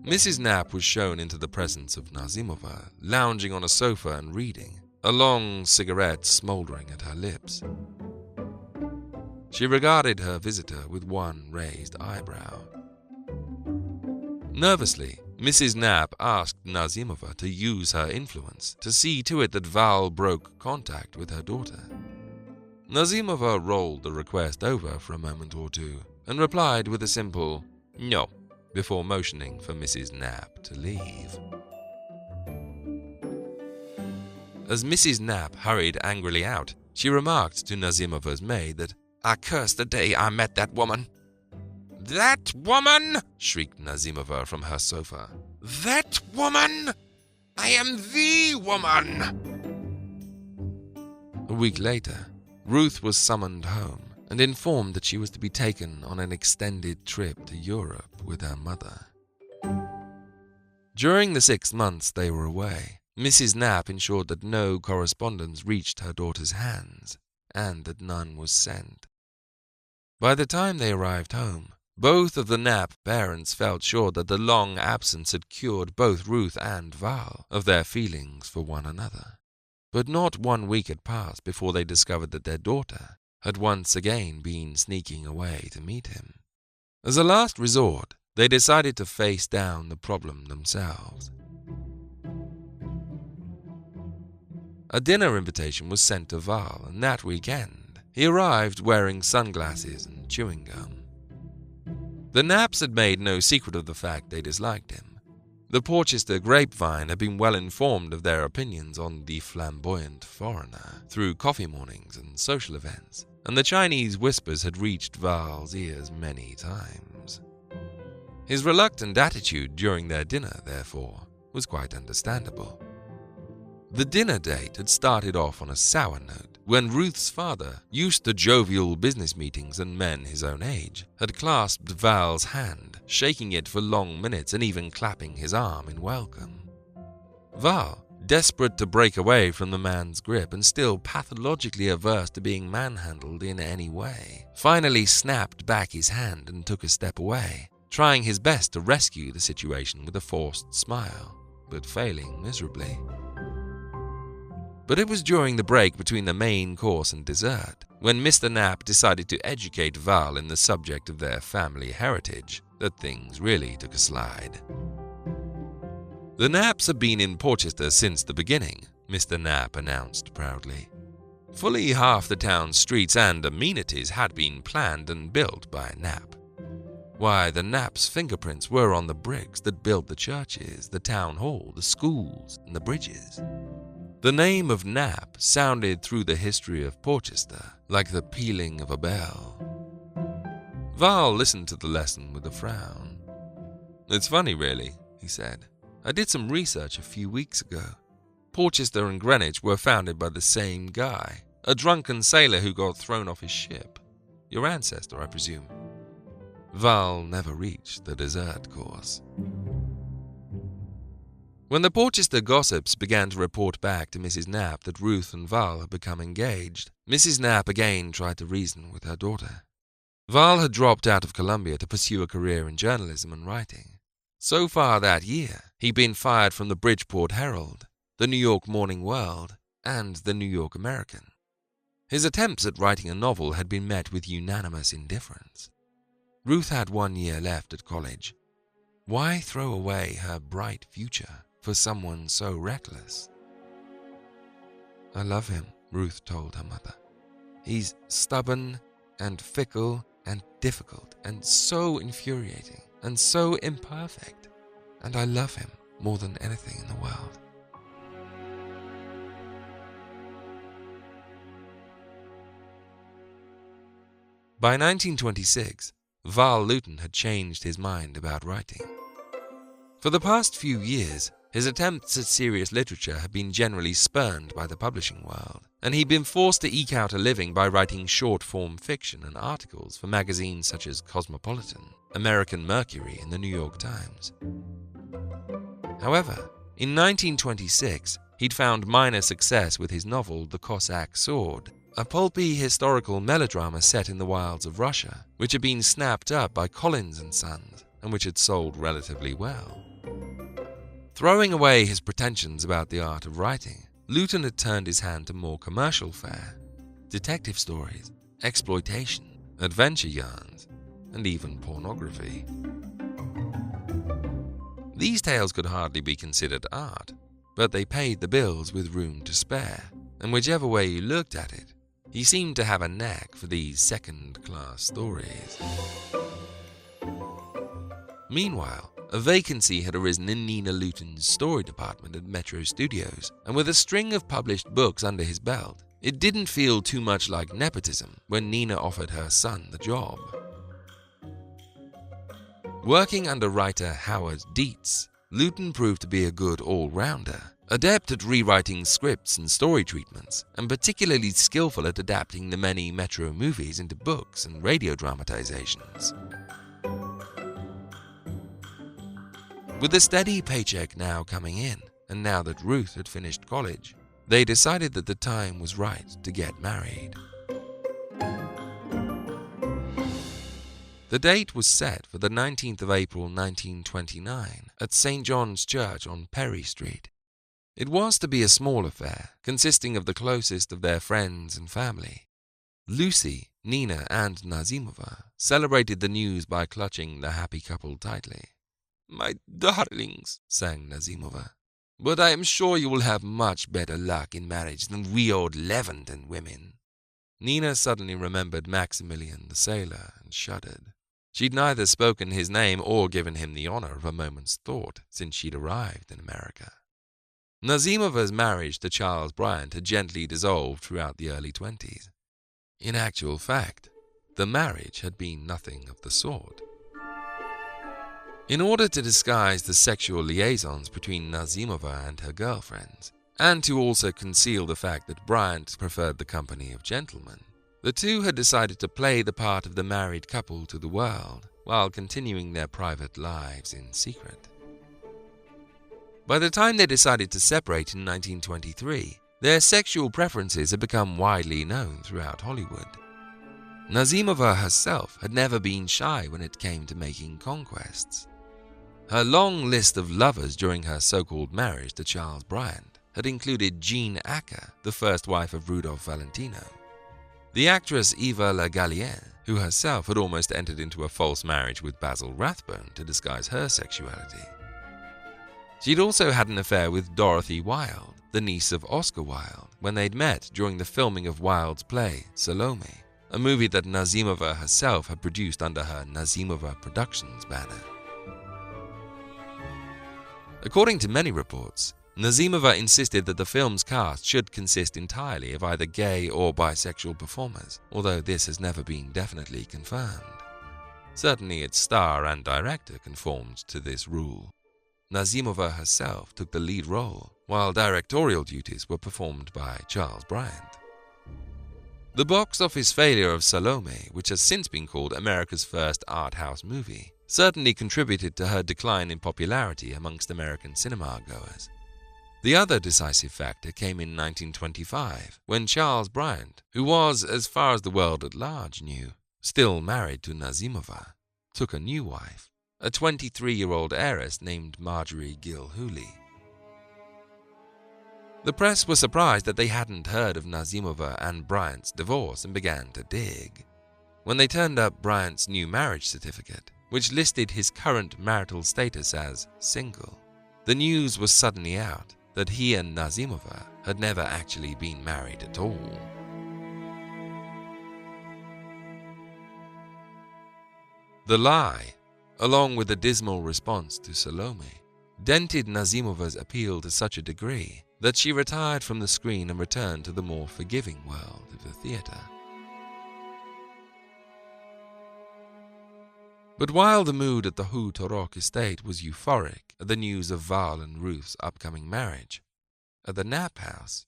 Mrs. Knapp was shown into the presence of Nazimova, lounging on a sofa and reading, a long cigarette smoldering at her lips. She regarded her visitor with one raised eyebrow. Nervously, Mrs. Knapp asked Nazimova to use her influence to see to it that Val broke contact with her daughter. Nazimova rolled the request over for a moment or two and replied with a simple "no" before motioning for Mrs. Knapp to leave. As Mrs. Knapp hurried angrily out, she remarked to Nazimova's maid that "I curse the day I met that woman." "That woman!" shrieked Nazimova from her sofa. "That woman! I am the woman!" A week later, Ruth was summoned home and informed that she was to be taken on an extended trip to Europe with her mother. During the 6 months they were away, Mrs. Knapp ensured that no correspondence reached her daughter's hands and that none was sent. By the time they arrived home, both of the Knapp parents felt sure that the long absence had cured both Ruth and Val of their feelings for one another. But not 1 week had passed before they discovered that their daughter had once again been sneaking away to meet him. As a last resort, they decided to face down the problem themselves. A dinner invitation was sent to Val, and that weekend he arrived wearing sunglasses and chewing gum. The Knapps had made no secret of the fact they disliked him. The Porchester grapevine had been well informed of their opinions on the flamboyant foreigner through coffee mornings and social events, and the Chinese whispers had reached Val's ears many times. His reluctant attitude during their dinner, therefore, was quite understandable. The dinner date had started off on a sour note when Ruth's father, used to jovial business meetings and men his own age, had clasped Val's hand, shaking it for long minutes and even clapping his arm in welcome. Val, desperate to break away from the man's grip and still pathologically averse to being manhandled in any way, finally snapped back his hand and took a step away, trying his best to rescue the situation with a forced smile, but failing miserably. But it was during the break between the main course and dessert, when Mr. Knapp decided to educate Val in the subject of their family heritage, that things really took a slide. The Knapps had been in Porchester since the beginning, Mr. Knapp announced proudly. Fully half the town's streets and amenities had been planned and built by Knapp. Why, the Knapps' fingerprints were on the bricks that built the churches, the town hall, the schools, and the bridges. The name of Knapp sounded through the history of Porchester like the pealing of a bell. Val listened to the lesson with a frown. "It's funny, really," he said. "I did some research a few weeks ago. Porchester and Greenwich were founded by the same guy, a drunken sailor who got thrown off his ship. Your ancestor, I presume." Val never reached the dessert course. When the Porchester gossips began to report back to Mrs. Knapp that Ruth and Val had become engaged, Mrs. Knapp again tried to reason with her daughter. Val had dropped out of Columbia to pursue a career in journalism and writing. So far that year, he'd been fired from the Bridgeport Herald, the New York Morning World, and the New York American. His attempts at writing a novel had been met with unanimous indifference. Ruth had 1 year left at college. Why throw away her bright future for someone so reckless? "I love him," Ruth told her mother. "He's stubborn and fickle and difficult and so infuriating and so imperfect, and I love him more than anything in the world." By 1926, Val Lewton had changed his mind about writing. For the past few years, his attempts at serious literature had been generally spurned by the publishing world, and he'd been forced to eke out a living by writing short-form fiction and articles for magazines such as Cosmopolitan, American Mercury, and the New York Times. However, in 1926, he'd found minor success with his novel The Cossack Sword, a pulpy historical melodrama set in the wilds of Russia, which had been snapped up by Collins & Sons, and which had sold relatively well. Throwing away his pretensions about the art of writing, Lewton had turned his hand to more commercial fare, detective stories, exploitation, adventure yarns, and even pornography. These tales could hardly be considered art, but they paid the bills with room to spare, and whichever way you looked at it, he seemed to have a knack for these second-class stories. Meanwhile, a vacancy had arisen in Nina Lewton's story department at Metro Studios, and with a string of published books under his belt, it didn't feel too much like nepotism when Nina offered her son the job. Working under writer Howard Dietz, Lewton proved to be a good all-rounder, adept at rewriting scripts and story treatments, and particularly skillful at adapting the many Metro movies into books and radio dramatizations. With a steady paycheck now coming in, and now that Ruth had finished college, they decided that the time was right to get married. The date was set for the 19th of April 1929 at St. John's Church on Perry Street. It was to be a small affair, consisting of the closest of their friends and family. Lucy, Nina, and Nazimova celebrated the news by clutching the happy couple tightly. "My darlings," sang Nazimova, "but I am sure you will have much better luck in marriage than we old Levanton women." Nina suddenly remembered Maximilian the sailor and shuddered. She'd neither spoken his name or given him the honor of a moment's thought since she'd arrived in America. Nazimova's marriage to Charles Bryant had gently dissolved throughout the early 20s. In actual fact, the marriage had been nothing of the sort. In order to disguise the sexual liaisons between Nazimova and her girlfriends, and to also conceal the fact that Bryant preferred the company of gentlemen, the two had decided to play the part of the married couple to the world, while continuing their private lives in secret. By the time they decided to separate in 1923, their sexual preferences had become widely known throughout Hollywood. Nazimova herself had never been shy when it came to making conquests. Her long list of lovers during her so-called marriage to Charles Bryant had included Jean Acker, the first wife of Rudolph Valentino, the actress Eva Le Gallienne, who herself had almost entered into a false marriage with Basil Rathbone to disguise her sexuality. She'd also had an affair with Dorothy Wilde, the niece of Oscar Wilde, when they'd met during the filming of Wilde's play Salome, a movie that Nazimova herself had produced under her Nazimova Productions banner. According to many reports, Nazimova insisted that the film's cast should consist entirely of either gay or bisexual performers, although this has never been definitely confirmed. Certainly its star and director conformed to this rule. Nazimova herself took the lead role, while directorial duties were performed by Charles Bryant. The box office failure of Salome, which has since been called America's first art house movie, certainly contributed to her decline in popularity amongst American cinema-goers. The other decisive factor came in 1925, when Charles Bryant, who was, as far as the world at large knew, still married to Nazimova, took a new wife, a 23-year-old heiress named Marjorie Gilhooly. The press were surprised that they hadn't heard of Nazimova and Bryant's divorce and began to dig. When they turned up Bryant's new marriage certificate, which listed his current marital status as single, the news was suddenly out that he and Nazimova had never actually been married at all. The lie, along with the dismal response to Salome, dented Nazimova's appeal to such a degree that she retired from the screen and returned to the more forgiving world of the theatre. But while the mood at the Hu-Torok estate was euphoric at the news of Val and Ruth's upcoming marriage, at the Knapp house,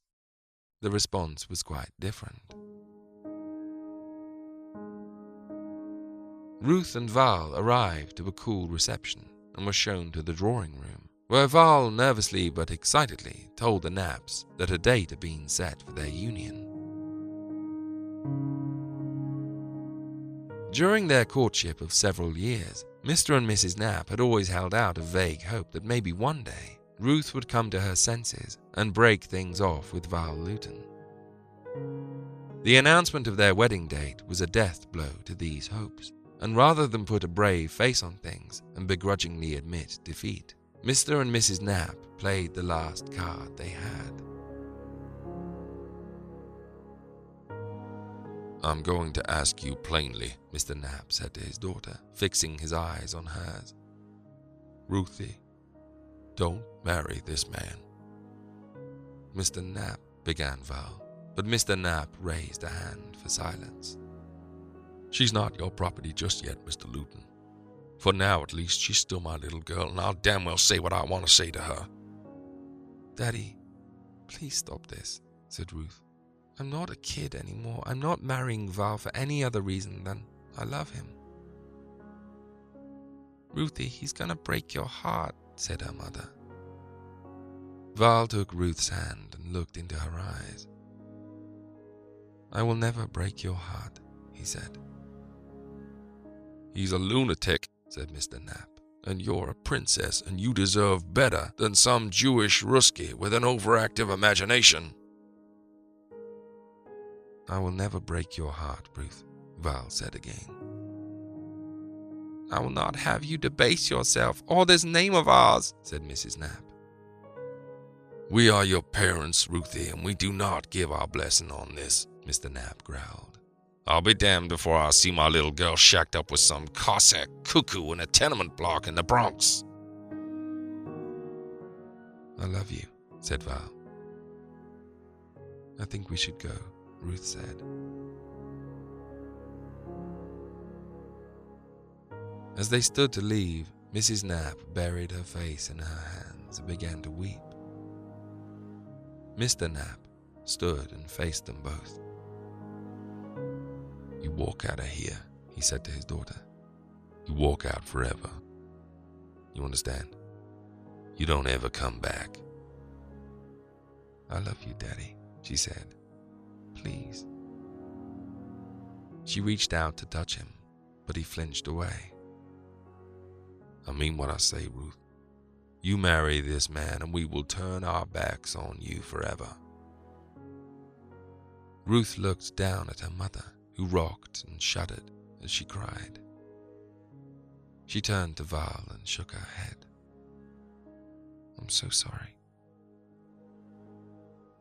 the response was quite different. Ruth and Val arrived to a cool reception and were shown to the drawing room, where Val nervously but excitedly told the Knapps that a date had been set for their union. During their courtship of several years, Mr. and Mrs. Knapp had always held out a vague hope that maybe one day Ruth would come to her senses and break things off with Val Lewton. The announcement of their wedding date was a death blow to these hopes, and rather than put a brave face on things and begrudgingly admit defeat, Mr. and Mrs. Knapp played the last card they had. "I'm going to ask you plainly," Mr. Knapp said to his daughter, fixing his eyes on hers. "Ruthie, don't marry this man." "Mr. Knapp," began Val, but Mr. Knapp raised a hand for silence. "She's not your property just yet, Mr. Lewton. For now, at least, she's still my little girl, and I'll damn well say what I want to say to her." "Daddy, please stop this," said Ruth. "I'm not a kid anymore. I'm not marrying Val for any other reason than I love him." "Ruthie, he's gonna break your heart," said her mother. Val took Ruth's hand and looked into her eyes. "I will never break your heart," he said. "He's a lunatic," said Mr. Knapp, "and you're a princess, and you deserve better than some Jewish Ruski with an overactive imagination." "I will never break your heart, Ruth," Val said again. "I will not have you debase yourself or this name of ours," said Mrs. Knapp. "We are your parents, Ruthie, and we do not give our blessing on this," Mr. Knapp growled. "I'll be damned before I see my little girl shacked up with some Cossack cuckoo in a tenement block in the Bronx." "I love you," said Val. "I think we should go," Ruth said. As they stood to leave, Mrs. Knapp buried her face in her hands and began to weep. Mr. Knapp stood and faced them both. "You walk out of here," he said to his daughter. "You walk out forever. You understand? You don't ever come back." "I love you, Daddy," she said. "Please." She reached out to touch him, but he flinched away. "I mean what I say, Ruth. You marry this man and we will turn our backs on you forever." Ruth looked down at her mother, who rocked and shuddered as she cried. She turned to Val and shook her head. "I'm so sorry."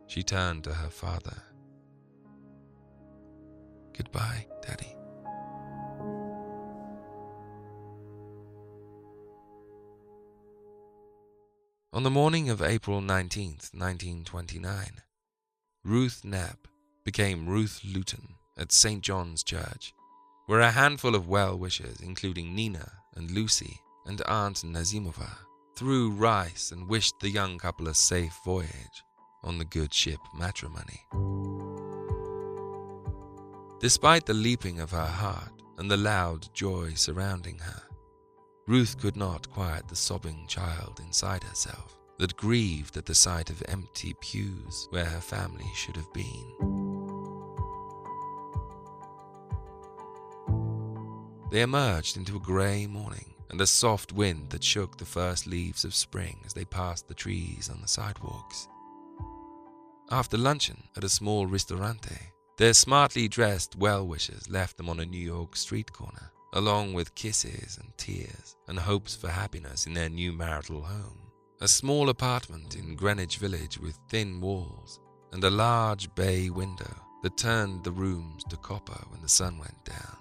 She turned to her father. "Goodbye, Daddy." On the morning of April 19th, 1929, Ruth Knapp became Ruth Lewton at St. John's Church, where a handful of well-wishers, including Nina and Lucy and Aunt Nazimova, threw rice and wished the young couple a safe voyage on the good ship Matrimony. Despite the leaping of her heart and the loud joy surrounding her, Ruth could not quiet the sobbing child inside herself that grieved at the sight of empty pews where her family should have been. They emerged into a grey morning and a soft wind that shook the first leaves of spring as they passed the trees on the sidewalks. After luncheon at a small ristorante, their smartly dressed well-wishers left them on a New York street corner, along with kisses and tears and hopes for happiness in their new marital home, a small apartment in Greenwich Village with thin walls and a large bay window that turned the rooms to copper when the sun went down.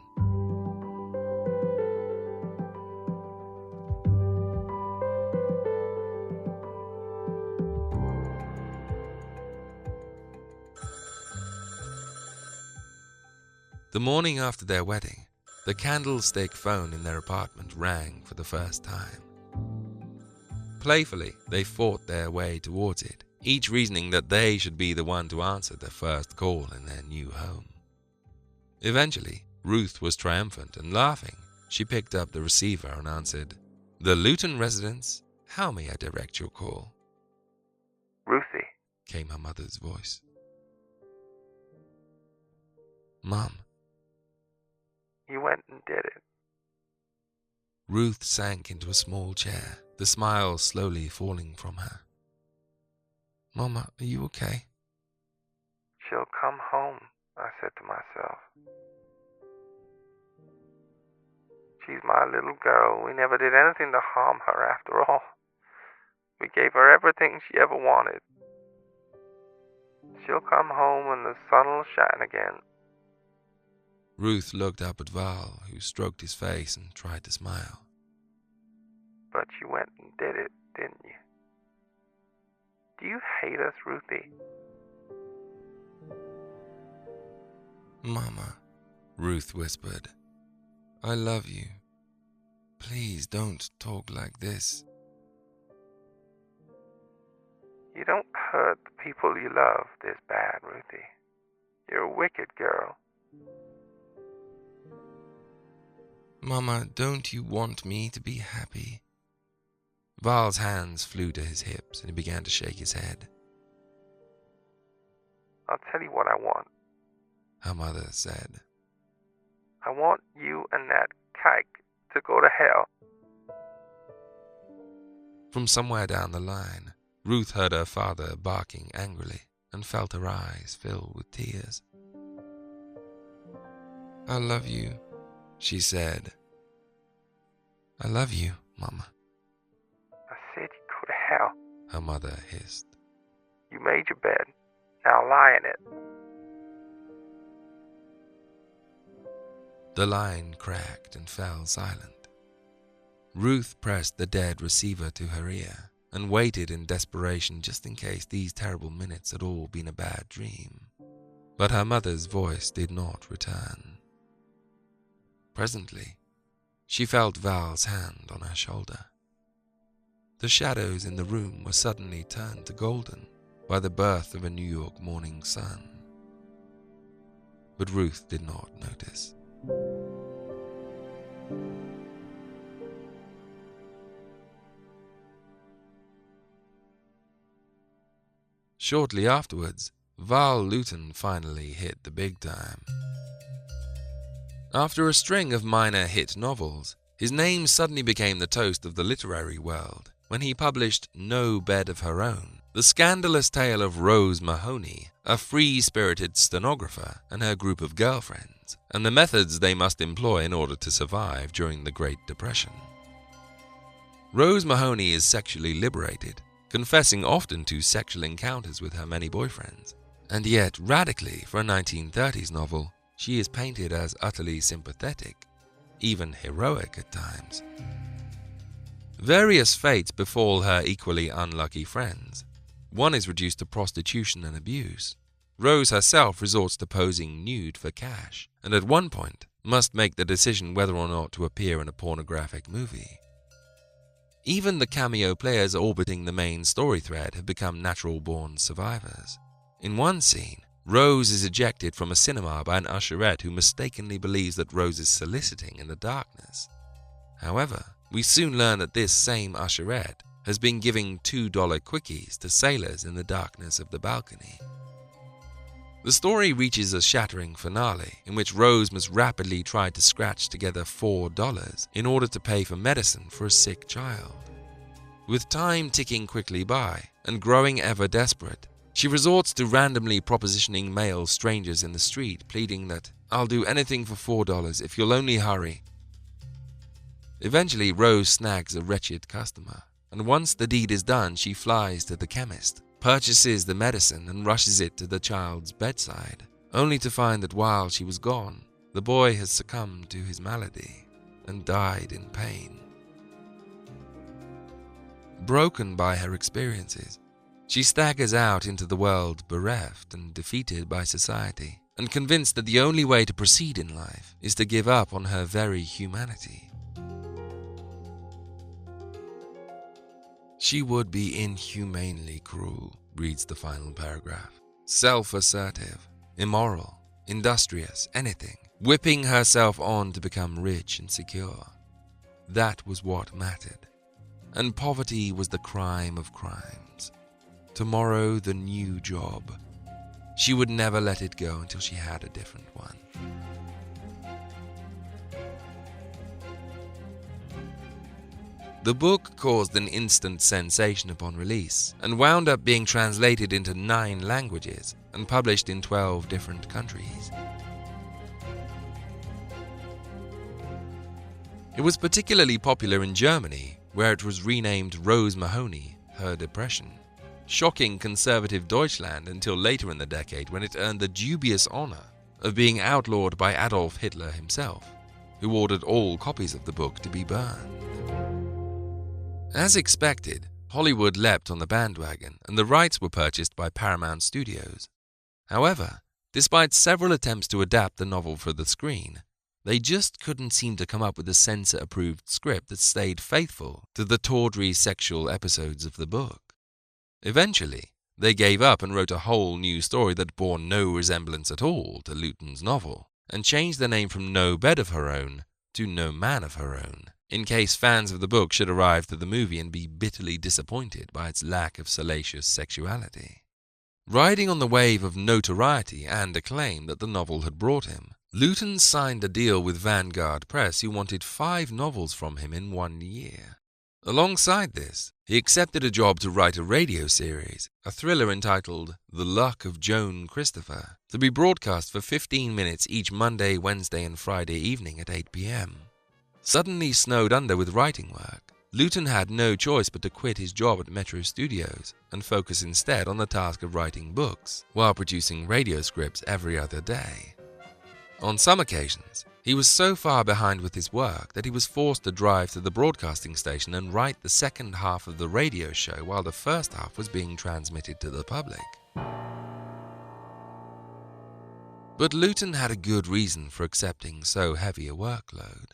The morning after their wedding, the candlestick phone in their apartment rang for the first time. Playfully, they fought their way towards it, each reasoning that they should be the one to answer the first call in their new home. Eventually, Ruth was triumphant and laughing. She picked up the receiver and answered, "The Lewton residence, how may I direct your call?" "Ruthie," came her mother's voice. "Mom." "You went and did it." Ruth sank into a small chair, the smile slowly falling from her. "Mama, are you okay?" "She'll come home," I said to myself. She's my little girl. We never did anything to harm her after all. We gave her everything she ever wanted. She'll come home and the sun'll shine again. Ruth looked up at Val, who stroked his face and tried to smile. But you went and did it, didn't you? Do you hate us, Ruthie? Mama, Ruth whispered, I love you. Please don't talk like this. You don't hurt the people you love this bad, Ruthie. You're a wicked girl. Mama, don't you want me to be happy? Val's hands flew to his hips and he began to shake his head. I'll tell you what I want. Her mother said. I want you and that kike to go to hell. From somewhere down the line, Ruth heard her father barking angrily and felt her eyes fill with tears. I love you, she said. I love you, Mama. I said you go to hell. Her mother hissed. You made your bed. Now lie in it. The line cracked and fell silent. Ruth pressed the dead receiver to her ear and waited in desperation just in case these terrible minutes had all been a bad dream. But her mother's voice did not return. Presently, she felt Val's hand on her shoulder. The shadows in the room were suddenly turned to golden by the birth of a New York morning sun. But Ruth did not notice. Shortly afterwards, Val Lewton finally hit the big time. After a string of minor hit novels, his name suddenly became the toast of the literary world when he published No Bed of Her Own, the scandalous tale of Rose Mahoney, a free-spirited stenographer and her group of girlfriends, and the methods they must employ in order to survive during the Great Depression. Rose Mahoney is sexually liberated, confessing often to sexual encounters with her many boyfriends, and yet radically for a 1930s novel, she is painted as utterly sympathetic, even heroic at times. Various fates befall her equally unlucky friends. One is reduced to prostitution and abuse. Rose herself resorts to posing nude for cash, and at one point must make the decision whether or not to appear in a pornographic movie. Even the cameo players orbiting the main story thread have become natural-born survivors. In one scene, Rose is ejected from a cinema by an usherette who mistakenly believes that Rose is soliciting in the darkness. However, we soon learn that this same usherette has been giving $2 quickies to sailors in the darkness of the balcony. The story reaches a shattering finale in which Rose must rapidly try to scratch together $4 in order to pay for medicine for a sick child. With time ticking quickly by and growing ever desperate, she resorts to randomly propositioning male strangers in the street, pleading that, "I'll do anything for $4 if you'll only hurry." Eventually, Rose snags a wretched customer, and once the deed is done, she flies to the chemist, purchases the medicine and rushes it to the child's bedside, only to find that while she was gone, the boy has succumbed to his malady and died in pain. Broken by her experiences, she staggers out into the world bereft and defeated by society, and convinced that the only way to proceed in life is to give up on her very humanity. She would be inhumanely cruel, reads the final paragraph. Self-assertive, immoral, industrious, anything, whipping herself on to become rich and secure. That was what mattered. And poverty was the crime of crimes. Tomorrow, the new job. She would never let it go until she had a different one. The book caused an instant sensation upon release and wound up being translated into 9 languages and published in 12 different countries. It was particularly popular in Germany, where it was renamed Rose Mahoney, Her Depression, shocking conservative Deutschland until later in the decade when it earned the dubious honor of being outlawed by Adolf Hitler himself, who ordered all copies of the book to be burned. As expected, Hollywood leapt on the bandwagon and the rights were purchased by Paramount Studios. However, despite several attempts to adapt the novel for the screen, they just couldn't seem to come up with a censor-approved script that stayed faithful to the tawdry sexual episodes of the book. Eventually, they gave up and wrote a whole new story that bore no resemblance at all to Lewton's novel, and changed the name from No Bed of Her Own to No Man of Her Own, in case fans of the book should arrive to the movie and be bitterly disappointed by its lack of salacious sexuality. Riding on the wave of notoriety and acclaim that the novel had brought him, Lewton signed a deal with Vanguard Press, who wanted 5 novels from him in 1 year. Alongside this, he accepted a job to write a radio series, a thriller entitled The Luck of Joan Christopher, to be broadcast for 15 minutes each Monday, Wednesday and Friday evening at 8 p.m. Suddenly snowed under with writing work, Lewton had no choice but to quit his job at Metro Studios and focus instead on the task of writing books, while producing radio scripts every other day. On some occasions, he was so far behind with his work that he was forced to drive to the broadcasting station and write the second half of the radio show while the first half was being transmitted to the public. But Lewton had a good reason for accepting so heavy a workload.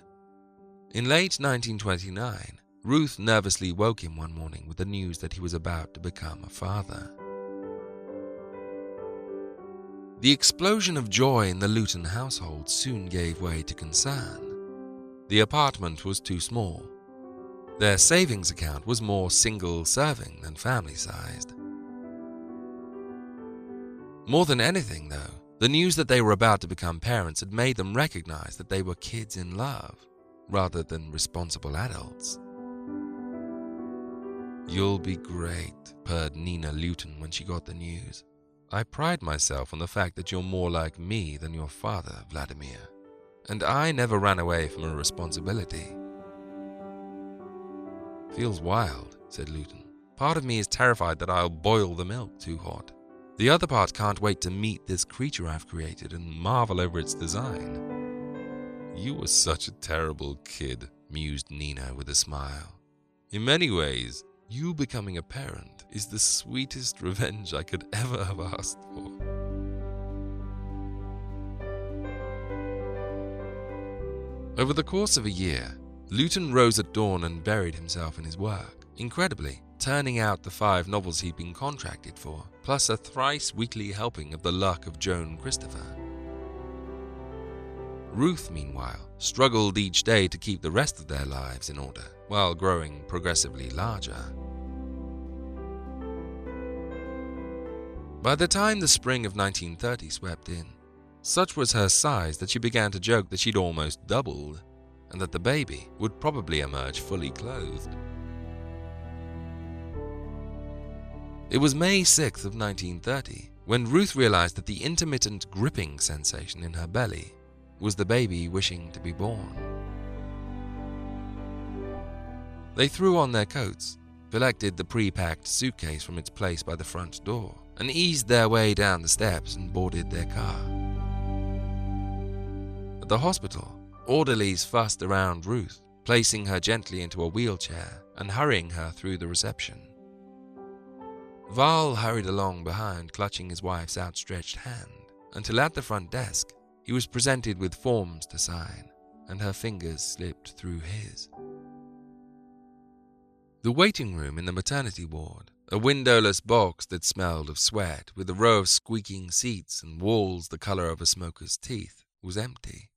In late 1929, Ruth nervously woke him one morning with the news that he was about to become a father. The explosion of joy in the Lewton household soon gave way to concern. The apartment was too small. Their savings account was more single-serving than family-sized. More than anything, though, the news that they were about to become parents had made them recognize that they were kids in love, rather than responsible adults. "You'll be great," purred Nina Lewton when she got the news. "I pride myself on the fact that you're more like me than your father, Vladimir. And I never ran away from a responsibility." "Feels wild," said Lewton. "Part of me is terrified that I'll boil the milk too hot. The other part can't wait to meet this creature I've created and marvel over its design." "You were such a terrible kid," mused Nina with a smile. "In many ways, you becoming a parent is the sweetest revenge I could ever have asked for." Over the course of a year, Lewton rose at dawn and buried himself in his work, incredibly turning out the 5 novels he'd been contracted for, plus a thrice-weekly helping of The Luck of Joan Christopher. Ruth, meanwhile, struggled each day to keep the rest of their lives in order, while growing progressively larger. By the time the spring of 1930 swept in, such was her size that she began to joke that she'd almost doubled, and that the baby would probably emerge fully clothed. It was May 6th of 1930 when Ruth realized that the intermittent gripping sensation in her belly was the baby wishing to be born. They threw on their coats, collected the pre-packed suitcase from its place by the front door, and eased their way down the steps and boarded their car. At the hospital, orderlies fussed around Ruth, placing her gently into a wheelchair and hurrying her through the reception. Val hurried along behind, clutching his wife's outstretched hand, until at the front desk, he was presented with forms to sign, and her fingers slipped through his. The waiting room in the maternity ward, a windowless box that smelled of sweat, with a row of squeaking seats and walls the color of a smoker's teeth, was empty.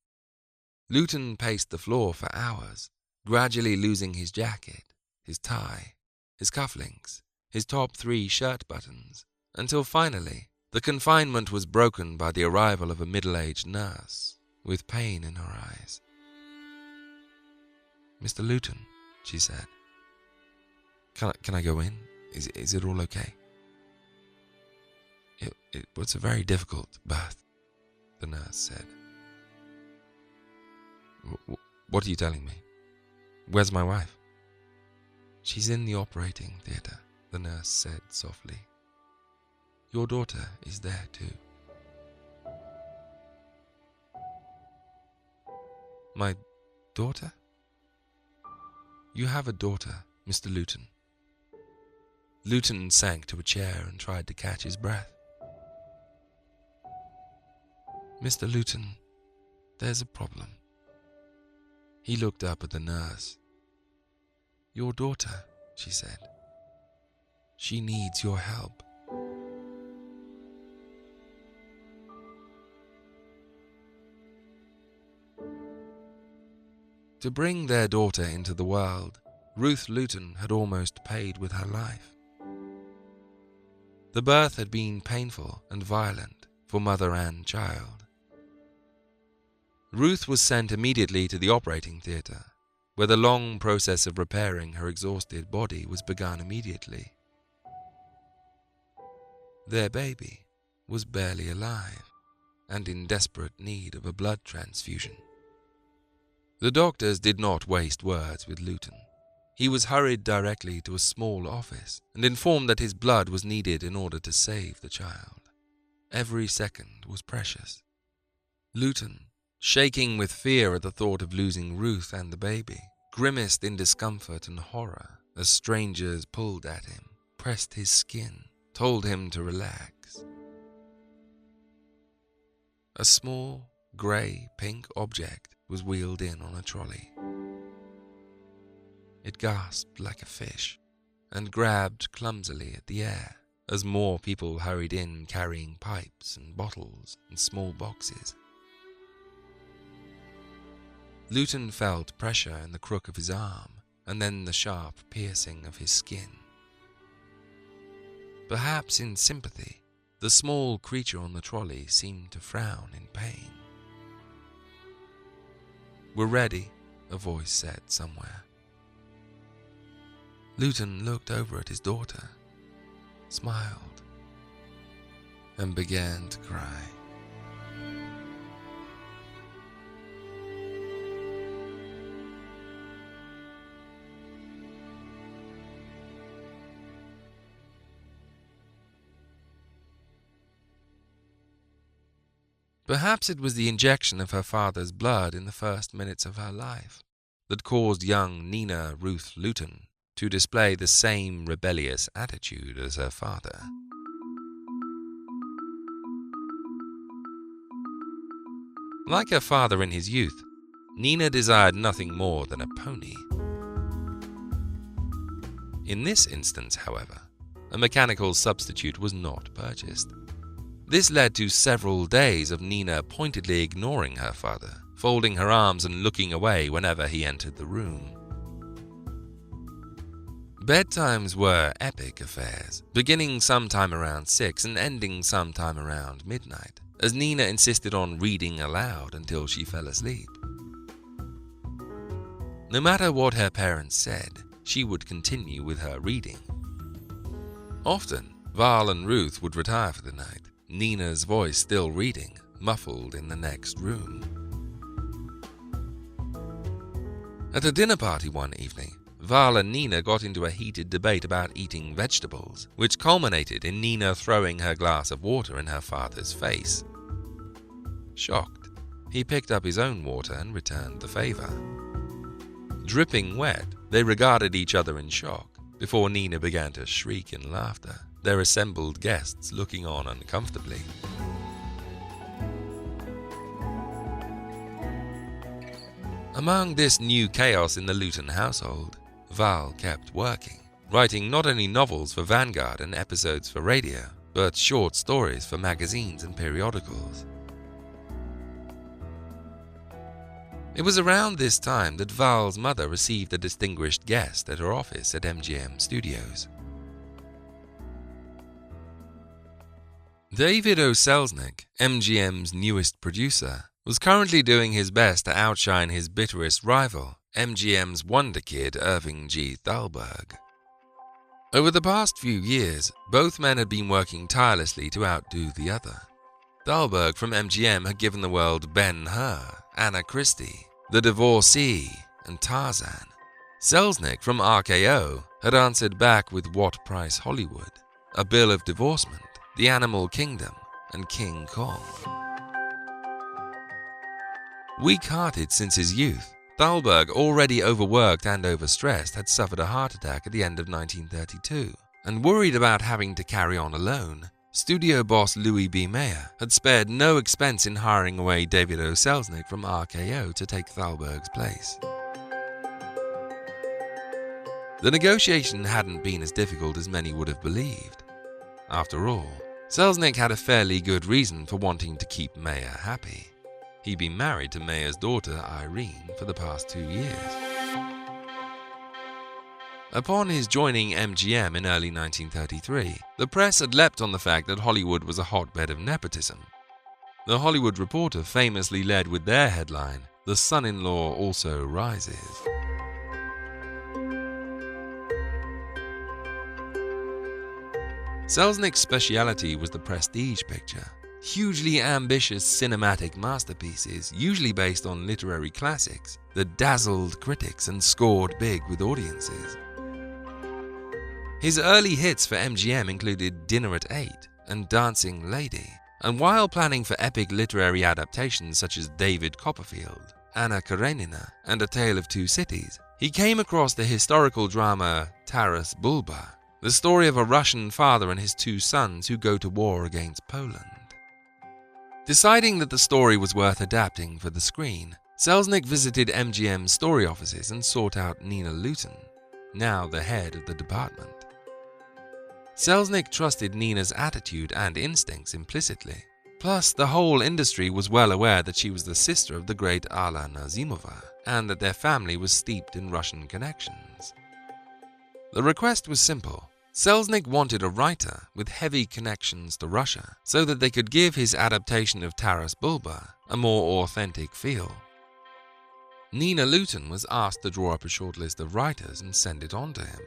Lewton paced the floor for hours, gradually losing his jacket, his tie, his cufflinks, his top 3 shirt buttons, until finally the confinement was broken by the arrival of a middle-aged nurse, with pain in her eyes. "Mr. Lewton," she said, Can I go in? Is it all okay? It was a very difficult birth, the nurse said. What are you telling me? Where's my wife? She's in the operating theatre, the nurse said softly. Your daughter is there too. My daughter? You have a daughter, Mr. Lewton. Lewton sank to a chair and tried to catch his breath. Mr. Lewton, there's a problem. He looked up at the nurse. Your daughter, she said. She needs your help. To bring their daughter into the world, Ruth Lewton had almost paid with her life. The birth had been painful and violent for mother and child. Ruth was sent immediately to the operating theatre, where the long process of repairing her exhausted body was begun immediately. Their baby was barely alive and in desperate need of a blood transfusion. The doctors did not waste words with Lewton. He was hurried directly to a small office and informed that his blood was needed in order to save the child. Every second was precious. Lewton, shaking with fear at the thought of losing Ruth and the baby, grimaced in discomfort and horror as strangers pulled at him, pressed his skin, told him to relax. A small, grey-pink object was wheeled in on a trolley. It gasped like a fish and grabbed clumsily at the air as more people hurried in carrying pipes and bottles and small boxes. Lewton felt pressure in the crook of his arm and then the sharp piercing of his skin. Perhaps in sympathy, the small creature on the trolley seemed to frown in pain. We're ready, a voice said somewhere. Lewton looked over at his daughter, smiled, and began to cry. Perhaps it was the injection of her father's blood in the first minutes of her life that caused young Nina Ruth Lewton to display the same rebellious attitude as her father. Like her father in his youth, Nina desired nothing more than a pony. In this instance, however, a mechanical substitute was not purchased. This led to several days of Nina pointedly ignoring her father, folding her arms and looking away whenever he entered the room. Bedtimes were epic affairs, beginning sometime around 6 and ending sometime around midnight, as Nina insisted on reading aloud until she fell asleep. No matter what her parents said, she would continue with her reading. Often, Val and Ruth would retire for the night, Nina's voice still reading, muffled in the next room. At a dinner party one evening, Val and Nina got into a heated debate about eating vegetables, which culminated in Nina throwing her glass of water in her father's face. Shocked, he picked up his own water and returned the favor. Dripping wet, they regarded each other in shock before Nina began to shriek in laughter, their assembled guests looking on uncomfortably. Among this new chaos in the Lewton household, Val kept working, writing not only novels for Vanguard and episodes for radio, but short stories for magazines and periodicals. It was around this time that Val's mother received a distinguished guest at her office at MGM Studios. David O. Selznick, MGM's newest producer, was currently doing his best to outshine his bitterest rival, MGM's wonder kid Irving G. Thalberg. Over the past few years, both men had been working tirelessly to outdo the other. Thalberg from MGM had given the world Ben-Hur, Anna Christie, The Divorcee, and Tarzan. Selznick from RKO had answered back with What Price Hollywood, A Bill of Divorcement, The Animal Kingdom, and King Kong. Weak-hearted since his youth, Thalberg, already overworked and overstressed, had suffered a heart attack at the end of 1932, and worried about having to carry on alone, studio boss Louis B. Mayer had spared no expense in hiring away David O. Selznick from RKO to take Thalberg's place. The negotiation hadn't been as difficult as many would have believed. After all, Selznick had a fairly good reason for wanting to keep Mayer happy. He'd been married to Mayer's daughter, Irene, for the past 2 years. Upon his joining MGM in early 1933, the press had leapt on the fact that Hollywood was a hotbed of nepotism. The Hollywood Reporter famously led with their headline, "The Son-in-Law Also Rises." Selznick's speciality was the prestige picture. Hugely ambitious cinematic masterpieces, usually based on literary classics, that dazzled critics and scored big with audiences. His early hits for MGM included Dinner at 8 and Dancing Lady, and while planning for epic literary adaptations such as David Copperfield, Anna Karenina, and A Tale of Two Cities, he came across the historical drama Taras Bulba, the story of a Russian father and his 2 sons who go to war against Poland. Deciding that the story was worth adapting for the screen, Selznick visited MGM's story offices and sought out Nina Lewton, now the head of the department. Selznick trusted Nina's attitude and instincts implicitly. Plus, the whole industry was well aware that she was the sister of the great Alla Nazimova, and that their family was steeped in Russian connections. The request was simple. Selznick wanted a writer with heavy connections to Russia so that they could give his adaptation of Taras Bulba a more authentic feel. Nina Lewton was asked to draw up a short list of writers and send it on to him.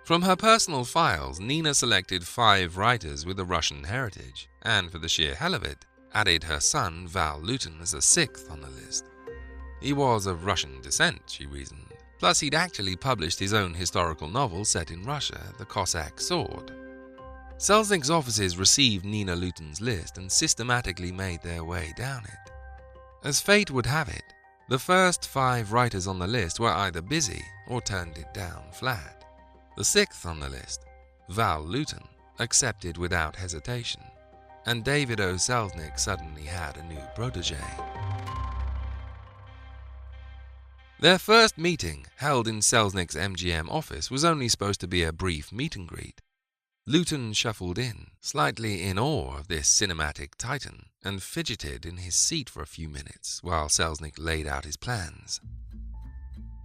From her personal files, Nina selected 5 writers with a Russian heritage, and for the sheer hell of it, added her son Val Lewton as a 6th on the list. He was of Russian descent, she reasoned. Plus, he'd actually published his own historical novel set in Russia, The Cossack Sword. Selznick's offices received Nina Lewton's list and systematically made their way down it. As fate would have it, the first 5 writers on the list were either busy or turned it down flat. The 6th on the list, Val Lewton, accepted without hesitation, and David O. Selznick suddenly had a new protege. Their first meeting, held in Selznick's MGM office, was only supposed to be a brief meet and greet. Lewton shuffled in, slightly in awe of this cinematic titan, and fidgeted in his seat for a few minutes while Selznick laid out his plans.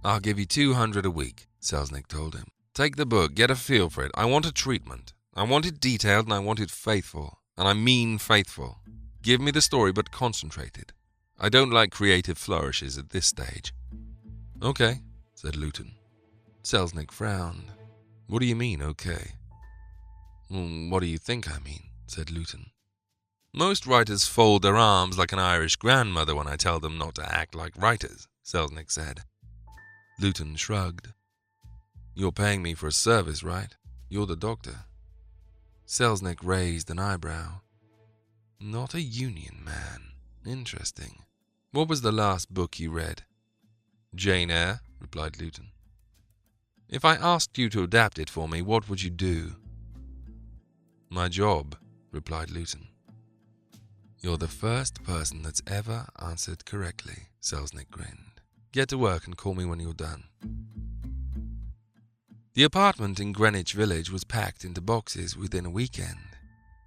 "I'll give you $200 a week," Selznick told him. "Take the book, get a feel for it. I want a treatment. I want it detailed and I want it faithful. And I mean faithful. Give me the story, but concentrated. I don't like creative flourishes at this stage." "Okay," said Lewton. Selznick frowned. "What do you mean, okay?" "What do you think I mean?" said Lewton. "Most writers fold their arms like an Irish grandmother when I tell them not to act like writers," Selznick said. Lewton shrugged. "You're paying me for a service, right? You're the doctor." Selznick raised an eyebrow. "Not a union man. Interesting. What was the last book you read?" "Jane Eyre," replied Lewton. "If I asked you to adapt it for me, what would you do?" "My job," replied Lewton. "You're the first person that's ever answered correctly," Selznick grinned. "Get to work and call me when you're done." The apartment in Greenwich Village was packed into boxes within a weekend.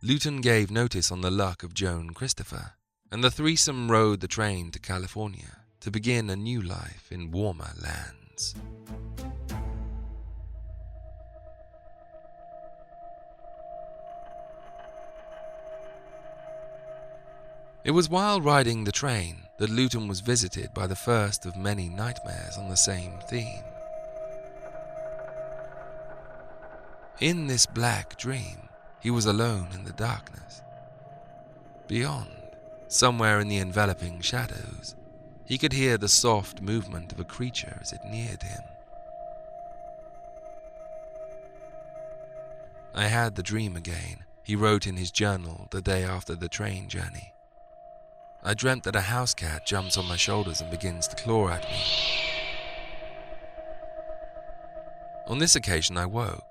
Lewton gave notice on the luck of Joan Christopher, and the threesome rode the train to California to begin a new life in warmer lands. It was while riding the train that Lewton was visited by the first of many nightmares on the same theme. In this black dream, he was alone in the darkness. Beyond, somewhere in the enveloping shadows, he could hear the soft movement of a creature as it neared him. I had the dream again, he wrote in his journal the day after the train journey. I dreamt that a house cat jumps on my shoulders and begins to claw at me. On this occasion I woke.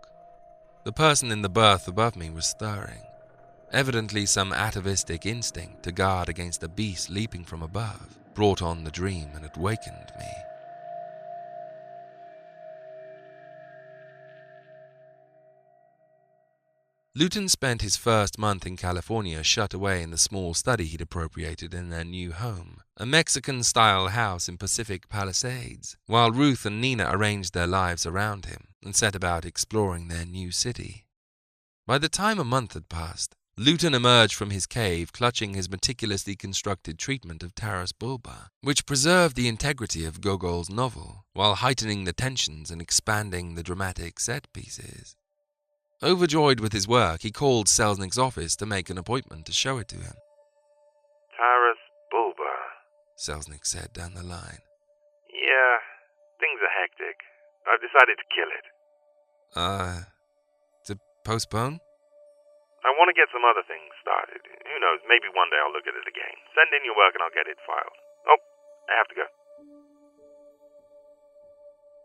The person in the berth above me was stirring, evidently some atavistic instinct to guard against a beast leaping from above brought on the dream and had wakened me. Lewton spent his first month in California shut away in the small study he'd appropriated in their new home, a Mexican-style house in Pacific Palisades, while Ruth and Nina arranged their lives around him and set about exploring their new city. By the time a month had passed, Lewton emerged from his cave clutching his meticulously constructed treatment of Taras Bulba, which preserved the integrity of Gogol's novel while heightening the tensions and expanding the dramatic set pieces. Overjoyed with his work, he called Selznick's office to make an appointment to show it to him. Taras Bulba, Selznick said down the line. Yeah, things are hectic. I've decided to kill it. To postpone? I want to get some other things started. Who knows, maybe one day I'll look at it again. Send in your work and I'll get it filed. Oh, I have to go.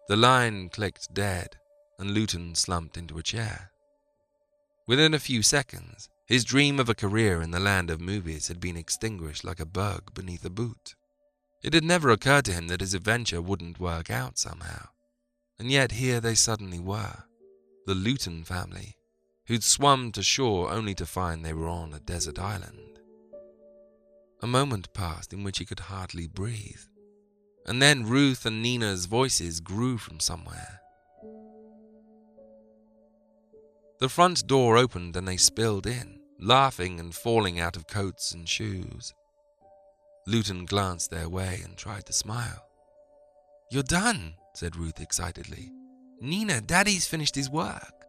The line clicked dead, and Lewton slumped into a chair. Within a few seconds, his dream of a career in the land of movies had been extinguished like a bug beneath a boot. It had never occurred to him that his adventure wouldn't work out somehow. And yet here they suddenly were, the Lewton family, who'd swum to shore only to find they were on a desert island. A moment passed in which he could hardly breathe, and then Ruth and Nina's voices grew from somewhere. The front door opened and they spilled in, laughing and falling out of coats and shoes. Lewton glanced their way and tried to smile. "You're done," said Ruth excitedly. "Nina, Daddy's finished his work."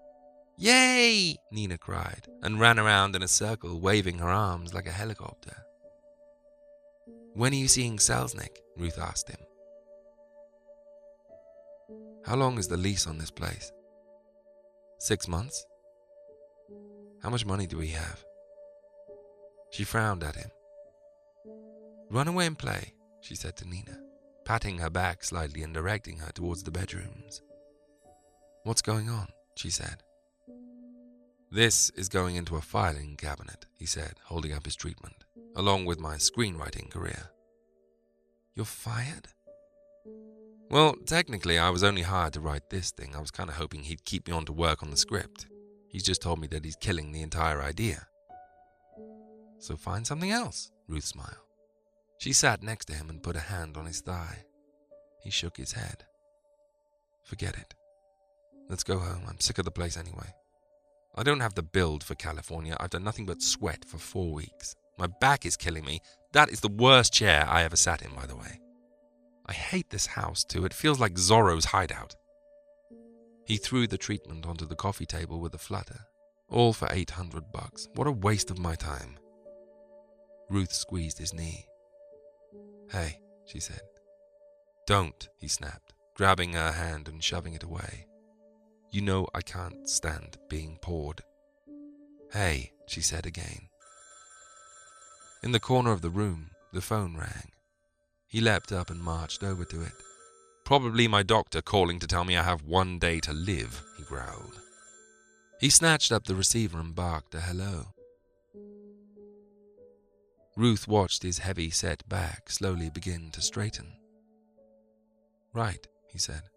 "Yay!" Nina cried, and ran around in a circle, waving her arms like a helicopter. "When are you seeing Selznick?" Ruth asked him. "How long is the lease on this place?" 6 months. "How much money do we have?" She frowned at him. "Run away and play," she said to Nina, patting her back slightly and directing her towards the bedrooms. "What's going on?" she said. "This is going into a filing cabinet," he said, holding up his treatment, "along with my screenwriting career." "You're fired?" "Well, technically I was only hired to write this thing. I was kind of hoping he'd keep me on to work on the script. He's just told me that he's killing the entire idea." "So find something else," Ruth smiled. She sat next to him and put a hand on his thigh. He shook his head. "Forget it. Let's go home. I'm sick of the place anyway. I don't have the build for California. I've done nothing but sweat for 4 weeks. My back is killing me. That is the worst chair I ever sat in, by the way. I hate this house, too. It feels like Zorro's hideout." He threw the treatment onto the coffee table with a flutter. "All for $800. What a waste of my time." Ruth squeezed his knee. "Hey," she said. "Don't," he snapped, grabbing her hand and shoving it away. "You know I can't stand being poured." "Hey," she said again. In the corner of the room, the phone rang. He leapt up and marched over to it. "Probably my doctor calling to tell me I have 1 day to live," he growled. He snatched up the receiver and barked a hello. Ruth watched his heavy-set back slowly begin to straighten. "Right," he said.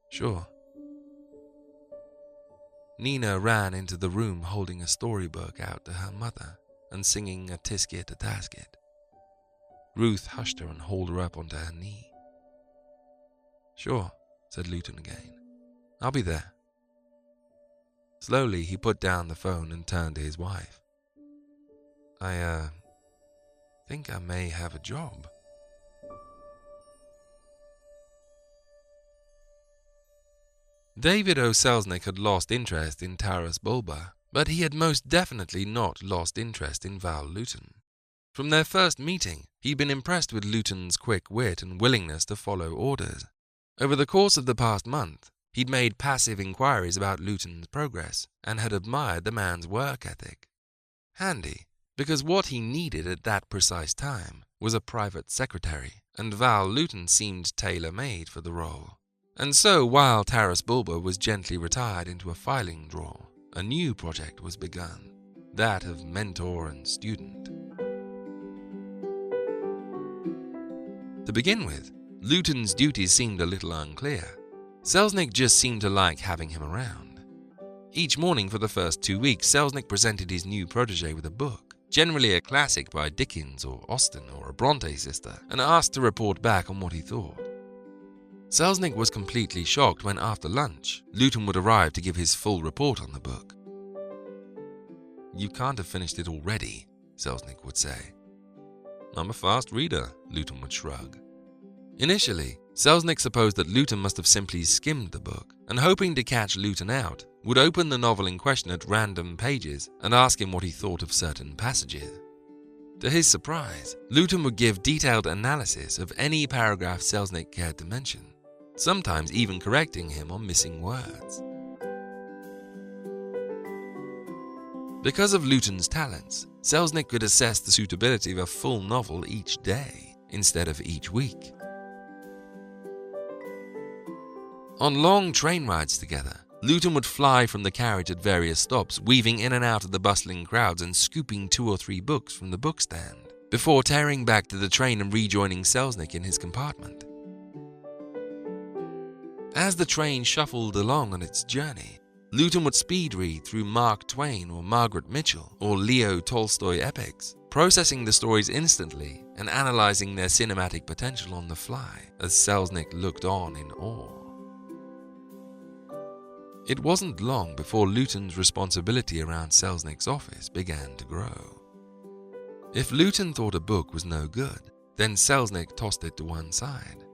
"Sure." Nina ran into the room holding a storybook out to her mother and singing a tisket a tasket. Ruth hushed her and hauled her up onto her knee. "Sure," said Lewton again. "I'll be there." Slowly, he put down the phone and turned to his wife. I think I may have a job." David O. Selznick had lost interest in Taras Bulba, but he had most definitely not lost interest in Val Lewton. From their first meeting, he'd been impressed with Lewton's quick wit and willingness to follow orders. Over the course of the past month, he'd made passive inquiries about Lewton's progress and had admired the man's work ethic. Handy, because what he needed at that precise time was a private secretary, and Val Lewton seemed tailor-made for the role. And so, while Taras Bulba was gently retired into a filing drawer, a new project was begun, that of mentor and student. To begin with, Lewton's duties seemed a little unclear. Selznick just seemed to like having him around. Each morning for the first 2 weeks, Selznick presented his new protege with a book, generally a classic by Dickens or Austen or a Bronte sister, and asked to report back on what he thought. Selznick was completely shocked when, after lunch, Lewton would arrive to give his full report on the book. "You can't have finished it already," Selznick would say. "I'm a fast reader," Lewton would shrug. Initially, Selznick supposed that Lewton must have simply skimmed the book, and hoping to catch Lewton out, would open the novel in question at random pages and ask him what he thought of certain passages. To his surprise, Lewton would give detailed analysis of any paragraph Selznick cared to mention, sometimes even correcting him on missing words. Because of Lewton's talents, Selznick could assess the suitability of a full novel each day instead of each week. On long train rides together, Lewton would fly from the carriage at various stops, weaving in and out of the bustling crowds and scooping 2 or 3 books from the bookstand, before tearing back to the train and rejoining Selznick in his compartment. As the train shuffled along on its journey, Lewton would speed read through Mark Twain or Margaret Mitchell or Leo Tolstoy epics, processing the stories instantly and analyzing their cinematic potential on the fly as Selznick looked on in awe. It wasn't long before Lewton's responsibility around Selznick's office began to grow. If Lewton thought a book was no good, then Selznick tossed it to one side.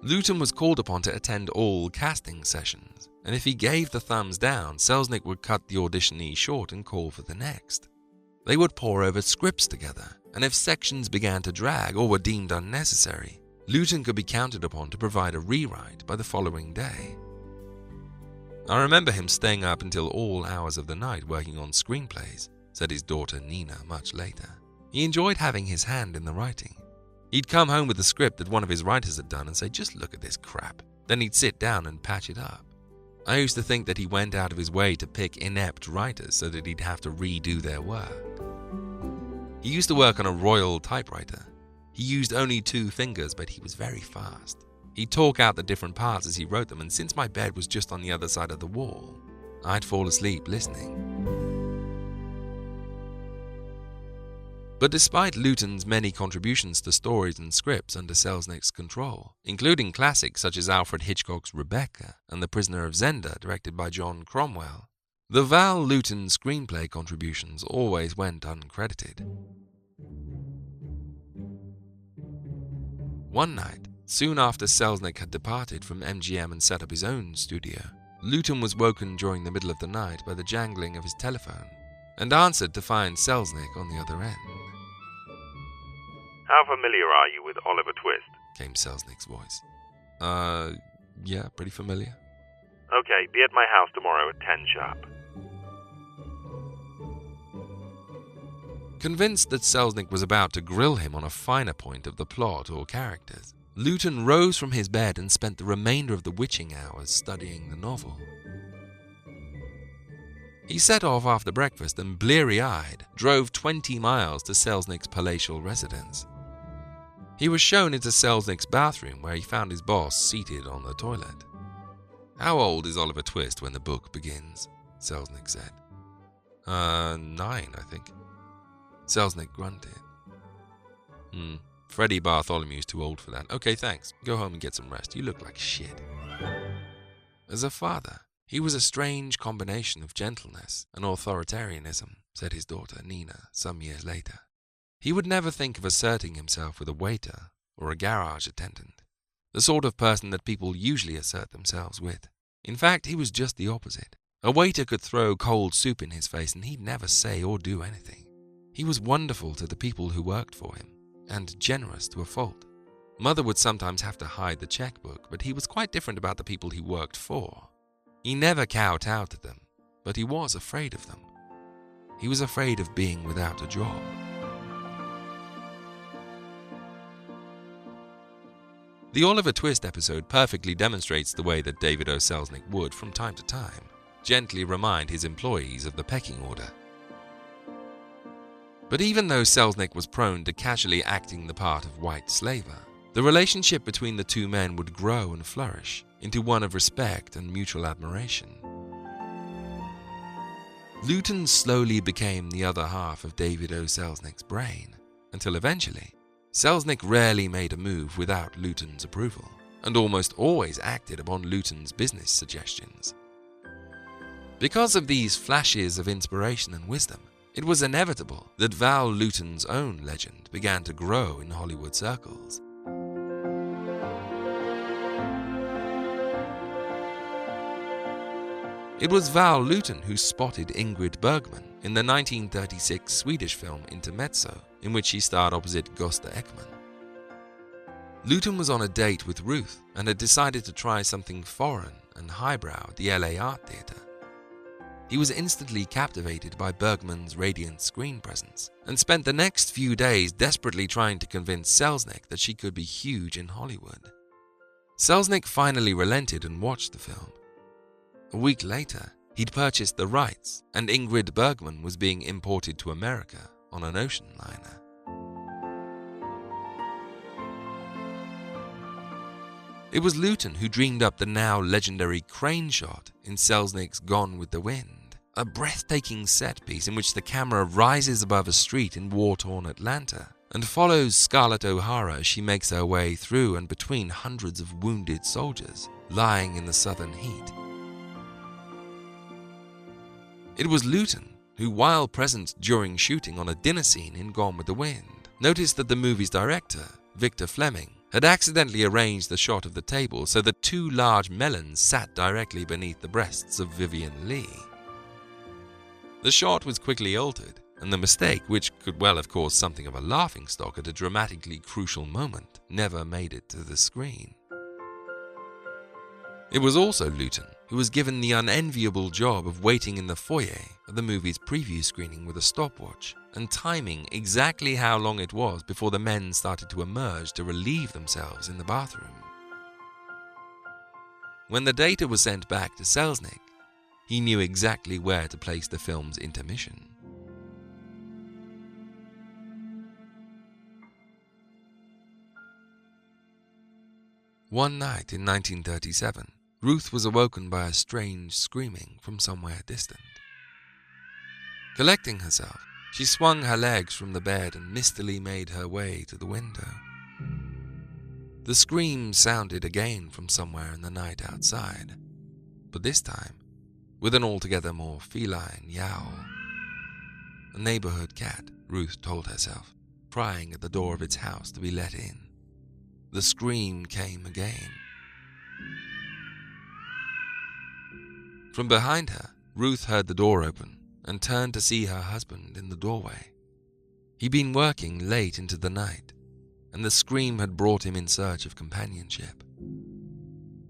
Lewton was called upon to attend all casting sessions, and if he gave the thumbs down, Selznick would cut the auditionee short and call for the next. They would pore over scripts together, and if sections began to drag or were deemed unnecessary, Lewton could be counted upon to provide a rewrite by the following day. "I remember him staying up until all hours of the night working on screenplays," said his daughter Nina much later. He enjoyed having his hand in the writing. He'd come home with the script that one of his writers had done and say, "Just look at this crap." Then he'd sit down and patch it up. I used to think that he went out of his way to pick inept writers so that he'd have to redo their work. He used to work on a Royal typewriter. He used only 2 fingers, but he was very fast. He'd talk out the different parts as he wrote them, and since my bed was just on the other side of the wall, I'd fall asleep listening. But despite Lewton's many contributions to stories and scripts under Selznick's control, including classics such as Alfred Hitchcock's Rebecca and The Prisoner of Zenda, directed by John Cromwell, the Val Lewton screenplay contributions always went uncredited. One night, soon after Selznick had departed from MGM and set up his own studio, Lewton was woken during the middle of the night by the jangling of his telephone and answered to find Selznick on the other end. "How familiar are you with Oliver Twist?" came Selznick's voice. Yeah, pretty familiar. "Okay, be at my house tomorrow at 10 sharp. Convinced that Selznick was about to grill him on a finer point of the plot or characters, Lewton rose from his bed and spent the remainder of the witching hours studying the novel. He set off after breakfast and, bleary-eyed, drove 20 miles to Selznick's palatial residence. He was shown into Selznick's bathroom, where he found his boss seated on the toilet. "How old is Oliver Twist when the book begins?" Selznick said. 9, I think." Selznick grunted. Freddie Bartholomew's too old for that. Okay, thanks. Go home and get some rest. You look like shit." As a father, he was a strange combination of gentleness and authoritarianism, said his daughter Nina some years later. He would never think of asserting himself with a waiter or a garage attendant, the sort of person that people usually assert themselves with. In fact, he was just the opposite. A waiter could throw cold soup in his face and he'd never say or do anything. He was wonderful to the people who worked for him, and generous to a fault. Mother would sometimes have to hide the checkbook, but he was quite different about the people he worked for. He never kowtowed to them, but he was afraid of them. He was afraid of being without a job. The Oliver Twist episode perfectly demonstrates the way that David O. Selznick would, from time to time, gently remind his employees of the pecking order. But even though Selznick was prone to casually acting the part of white slaver, the relationship between the two men would grow and flourish into one of respect and mutual admiration. Lewton slowly became the other half of David O. Selznick's brain, until eventually, Selznick rarely made a move without Lewton's approval, and almost always acted upon Lewton's business suggestions. Because of these flashes of inspiration and wisdom, it was inevitable that Val Lewton's own legend began to grow in Hollywood circles. It was Val Lewton who spotted Ingrid Bergman in the 1936 Swedish film Intermezzo, in which she starred opposite Gösta Ekman. Lewton was on a date with Ruth and had decided to try something foreign and highbrow at the LA Art Theatre. He was instantly captivated by Bergman's radiant screen presence and spent the next few days desperately trying to convince Selznick that she could be huge in Hollywood. Selznick finally relented and watched the film. A week later, he'd purchased the rights, and Ingrid Bergman was being imported to America on an ocean liner. It was Lewton who dreamed up the now legendary crane shot in Selznick's Gone with the Wind, a breathtaking set piece in which the camera rises above a street in war-torn Atlanta and follows Scarlett O'Hara as she makes her way through and between hundreds of wounded soldiers lying in the southern heat. It was Lewton who, while present during shooting on a dinner scene in Gone with the Wind, noticed that the movie's director, Victor Fleming, had accidentally arranged the shot of the table so that two large melons sat directly beneath the breasts of Vivian Leigh. The shot was quickly altered, and the mistake, which could well have caused something of a laughingstock at a dramatically crucial moment, never made it to the screen. It was also Lewton who was given the unenviable job of waiting in the foyer at the movie's preview screening with a stopwatch and timing exactly how long it was before the men started to emerge to relieve themselves in the bathroom. When the data was sent back to Selznick, he knew exactly where to place the film's intermission. One night in 1937, Ruth was awoken by a strange screaming from somewhere distant. Collecting herself, she swung her legs from the bed and mistily made her way to the window. The scream sounded again from somewhere in the night outside, but this time with an altogether more feline yowl. A neighborhood cat, Ruth told herself, prying at the door of its house to be let in. The scream came again. From behind her, Ruth heard the door open and turned to see her husband in the doorway. He'd been working late into the night, and the scream had brought him in search of companionship.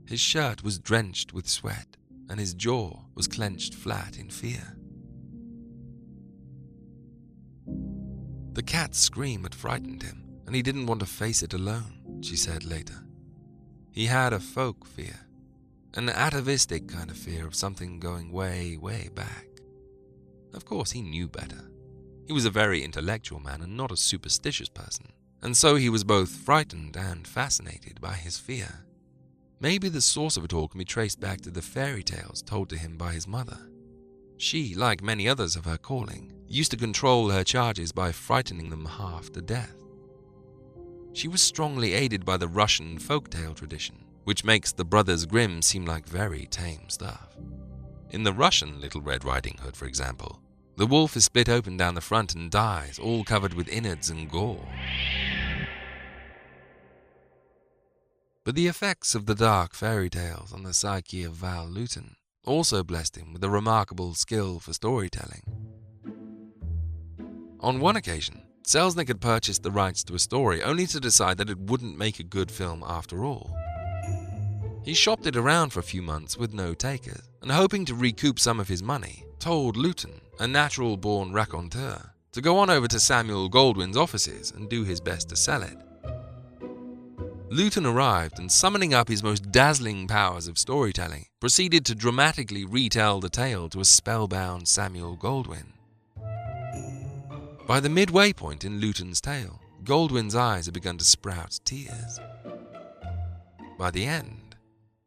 His shirt was drenched with sweat, and his jaw was clenched flat in fear. The cat's scream had frightened him, and he didn't want to face it alone, she said later. He had a folk fear. An atavistic kind of fear of something going way, way back. Of course, he knew better. He was a very intellectual man and not a superstitious person, and so he was both frightened and fascinated by his fear. Maybe the source of it all can be traced back to the fairy tales told to him by his mother. She, like many others of her calling, used to control her charges by frightening them half to death. She was strongly aided by the Russian folktale tradition, which makes the Brothers Grimm seem like very tame stuff. In the Russian Little Red Riding Hood, for example, the wolf is split open down the front and dies, all covered with innards and gore. But the effects of the dark fairy tales on the psyche of Val Lewton also blessed him with a remarkable skill for storytelling. On one occasion, Selznick had purchased the rights to a story only to decide that it wouldn't make a good film after all. He shopped it around for a few months with no takers, and hoping to recoup some of his money, told Lewton, a natural-born raconteur, to go on over to Samuel Goldwyn's offices and do his best to sell it. Lewton arrived and, summoning up his most dazzling powers of storytelling, proceeded to dramatically retell the tale to a spellbound Samuel Goldwyn. By the midway point in Lewton's tale, Goldwyn's eyes had begun to sprout tears. By the end,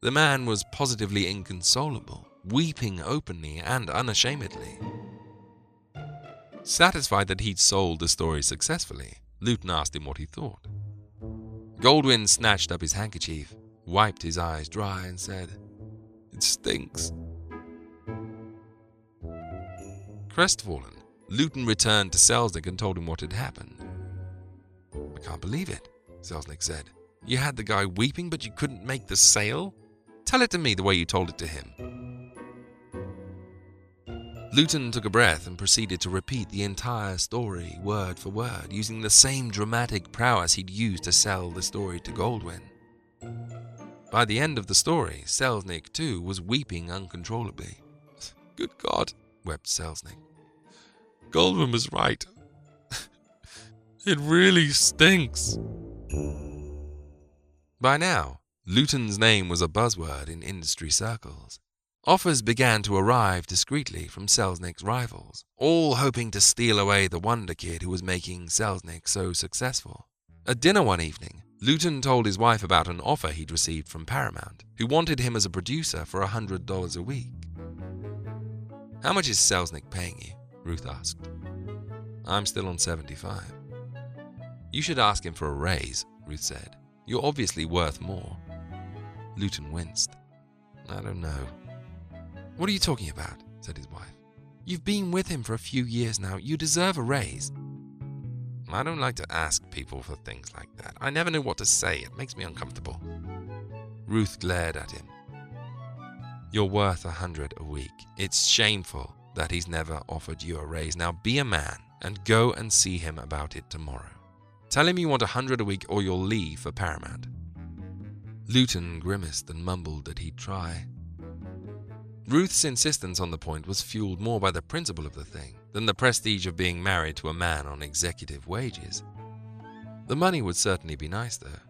the man was positively inconsolable, weeping openly and unashamedly. Satisfied that he'd sold the story successfully, Lewton asked him what he thought. Goldwyn snatched up his handkerchief, wiped his eyes dry, and said, "It stinks." Crestfallen, Lewton returned to Selznick and told him what had happened. "I can't believe it," Selznick said. "You had the guy weeping, but you couldn't make the sale? Tell it to me the way you told it to him." Lewton took a breath and proceeded to repeat the entire story word for word, using the same dramatic prowess he'd used to sell the story to Goldwyn. By the end of the story, Selznick, too, was weeping uncontrollably. "Good God," wept Selznick. "Goldwyn was right. It really stinks." By now, Lewton's name was a buzzword in industry circles. Offers began to arrive discreetly from Selznick's rivals, all hoping to steal away the wonder kid who was making Selznick so successful. At dinner one evening, Lewton told his wife about an offer he'd received from Paramount, who wanted him as a producer for $100 a week. "How much is Selznick paying you?" Ruth asked. "I'm still on 75. "You should ask him for a raise," Ruth said. "You're obviously worth more." Lewton winced. "I don't know." "What are you talking about?" said his wife. "You've been with him for a few years now. You deserve a raise." "I don't like to ask people for things like that. I never know what to say. It makes me uncomfortable." Ruth glared at him. "You're worth $100 a week. It's shameful that he's never offered you a raise. Now be a man and go and see him about it tomorrow. Tell him you want $100 a week or you'll leave for Paramount." Lewton grimaced and mumbled that he'd try. Ruth's insistence on the point was fueled more by the principle of the thing than the prestige of being married to a man on executive wages. The money would certainly be nice, though.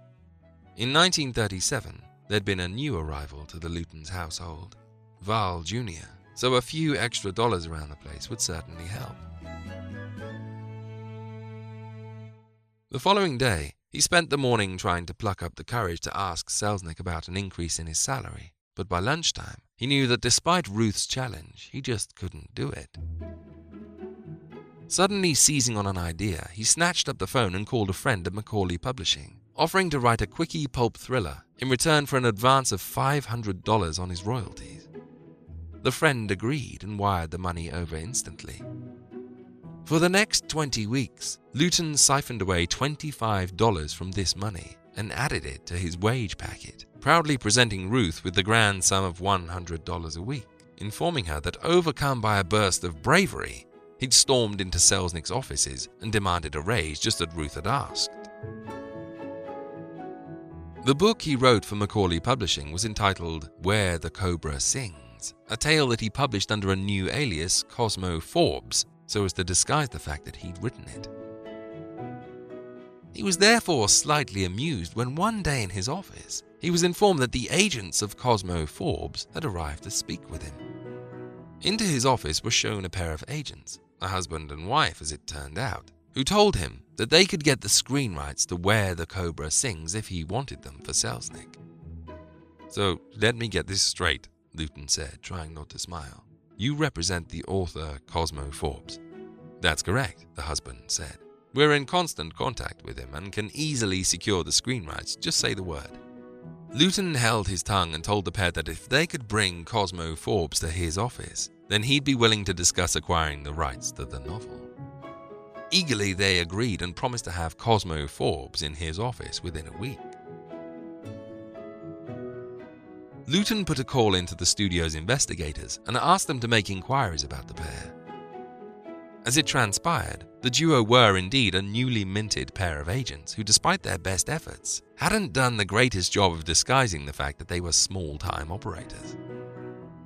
In 1937, there'd been a new arrival to the Lewtons' household, Val Jr., so a few extra dollars around the place would certainly help. The following day, he spent the morning trying to pluck up the courage to ask Selznick about an increase in his salary, but by lunchtime, he knew that despite Ruth's challenge, he just couldn't do it. Suddenly seizing on an idea, he snatched up the phone and called a friend at Macaulay Publishing, offering to write a quickie pulp thriller in return for an advance of $500 on his royalties. The friend agreed and wired the money over instantly. For the next 20 weeks, Lewton siphoned away $25 from this money and added it to his wage packet, proudly presenting Ruth with the grand sum of $100 a week, informing her that, overcome by a burst of bravery, he'd stormed into Selznick's offices and demanded a raise just as Ruth had asked. The book he wrote for Macaulay Publishing was entitled Where the Cobra Sings, a tale that he published under a new alias, Cosmo Forbes, so as to disguise the fact that he'd written it. He was therefore slightly amused when one day in his office, he was informed that the agents of Cosmo Forbes had arrived to speak with him. Into his office were shown a pair of agents, a husband and wife as it turned out, who told him that they could get the screen rights to Where the Cobra Sings if he wanted them for Selznick. "So let me get this straight," Lewton said, trying not to smile. "You represent the author Cosmo Forbes." "That's correct," the husband said. "We're in constant contact with him and can easily secure the screen rights. Just say the word." Lewton held his tongue and told the pair that if they could bring Cosmo Forbes to his office, then he'd be willing to discuss acquiring the rights to the novel. Eagerly they agreed and promised to have Cosmo Forbes in his office within a week. Lewton put a call into the studio's investigators and asked them to make inquiries about the pair. As it transpired, the duo were indeed a newly minted pair of agents who, despite their best efforts, hadn't done the greatest job of disguising the fact that they were small-time operators.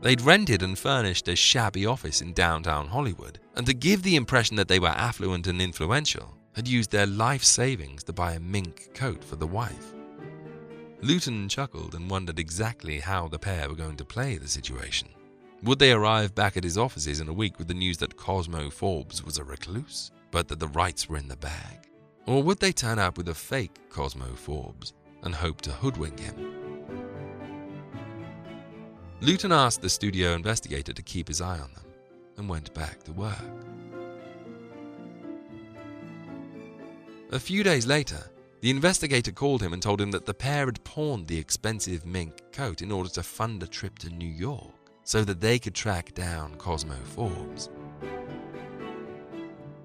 They'd rented and furnished a shabby office in downtown Hollywood, and to give the impression that they were affluent and influential, had used their life savings to buy a mink coat for the wife. Lewton chuckled and wondered exactly how the pair were going to play the situation. Would they arrive back at his offices in a week with the news that Cosmo Forbes was a recluse, but that the rights were in the bag? Or would they turn up with a fake Cosmo Forbes and hope to hoodwink him? Lewton asked the studio investigator to keep his eye on them and went back to work. A few days later, the investigator called him and told him that the pair had pawned the expensive mink coat in order to fund a trip to New York so that they could track down Cosmo Forbes.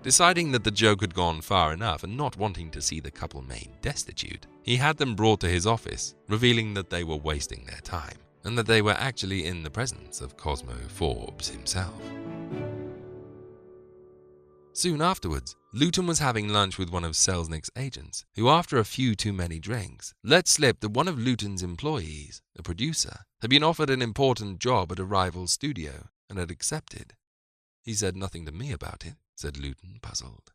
Deciding that the joke had gone far enough and not wanting to see the couple made destitute, he had them brought to his office, revealing that they were wasting their time and that they were actually in the presence of Cosmo Forbes himself. Soon afterwards, Lewton was having lunch with one of Selznick's agents, who after a few too many drinks, let slip that one of Lewton's employees, a producer, had been offered an important job at a rival studio and had accepted. "He said nothing to me about it," said Lewton, puzzled.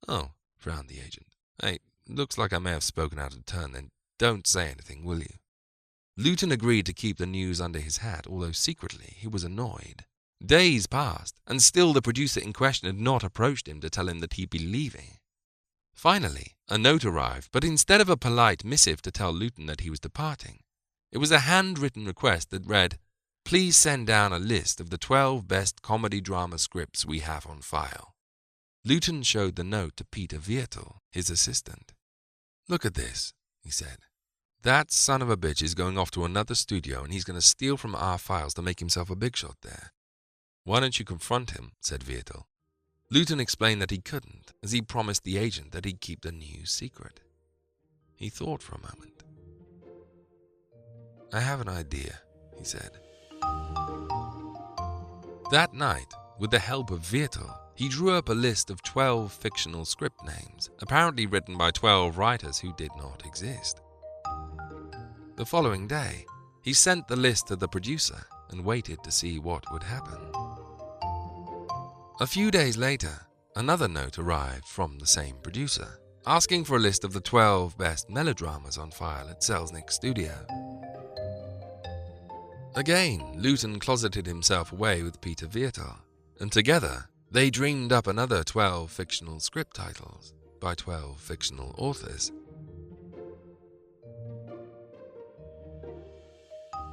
"Oh," frowned the agent. "Hey, looks like I may have spoken out of turn then. Don't say anything, will you?" Lewton agreed to keep the news under his hat, although secretly he was annoyed. Days passed, and still the producer in question had not approached him to tell him that he'd be leaving. Finally, a note arrived, but instead of a polite missive to tell Lewton that he was departing, it was a handwritten request that read, "Please send down a list of the 12 best comedy drama scripts we have on file." Lewton showed the note to Peter Viertel, his assistant. "Look at this," he said. "That son of a bitch is going off to another studio and he's going to steal from our files to make himself a big shot there." "Why don't you confront him?" said Viertel. Lewton explained that he couldn't, as he promised the agent that he'd keep the news secret. He thought for a moment. "I have an idea," he said. That night, with the help of Viertel, he drew up a list of 12 fictional script names, apparently written by 12 writers who did not exist. The following day, he sent the list to the producer and waited to see what would happen. A few days later, another note arrived from the same producer, asking for a list of the 12 best melodramas on file at Selznick's studio. Again, Lewton closeted himself away with Peter Viertel, and together they dreamed up another 12 fictional script titles by 12 fictional authors.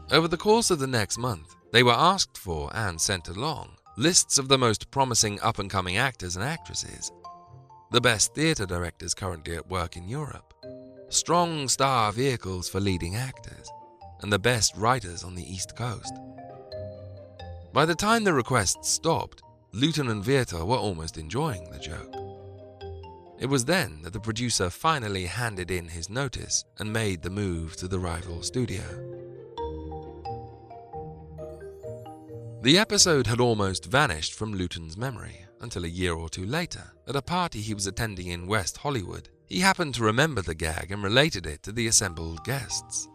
Over the course of the next month, they were asked for and sent along lists of the most promising up-and-coming actors and actresses, the best theatre directors currently at work in Europe, strong star vehicles for leading actors, and the best writers on the East Coast. By the time the requests stopped, Lewton and Viertel were almost enjoying the joke. It was then that the producer finally handed in his notice and made the move to the rival studio. The episode had almost vanished from Lewton's memory until a year or two later, at a party he was attending in West Hollywood, he happened to remember the gag and related it to the assembled guests.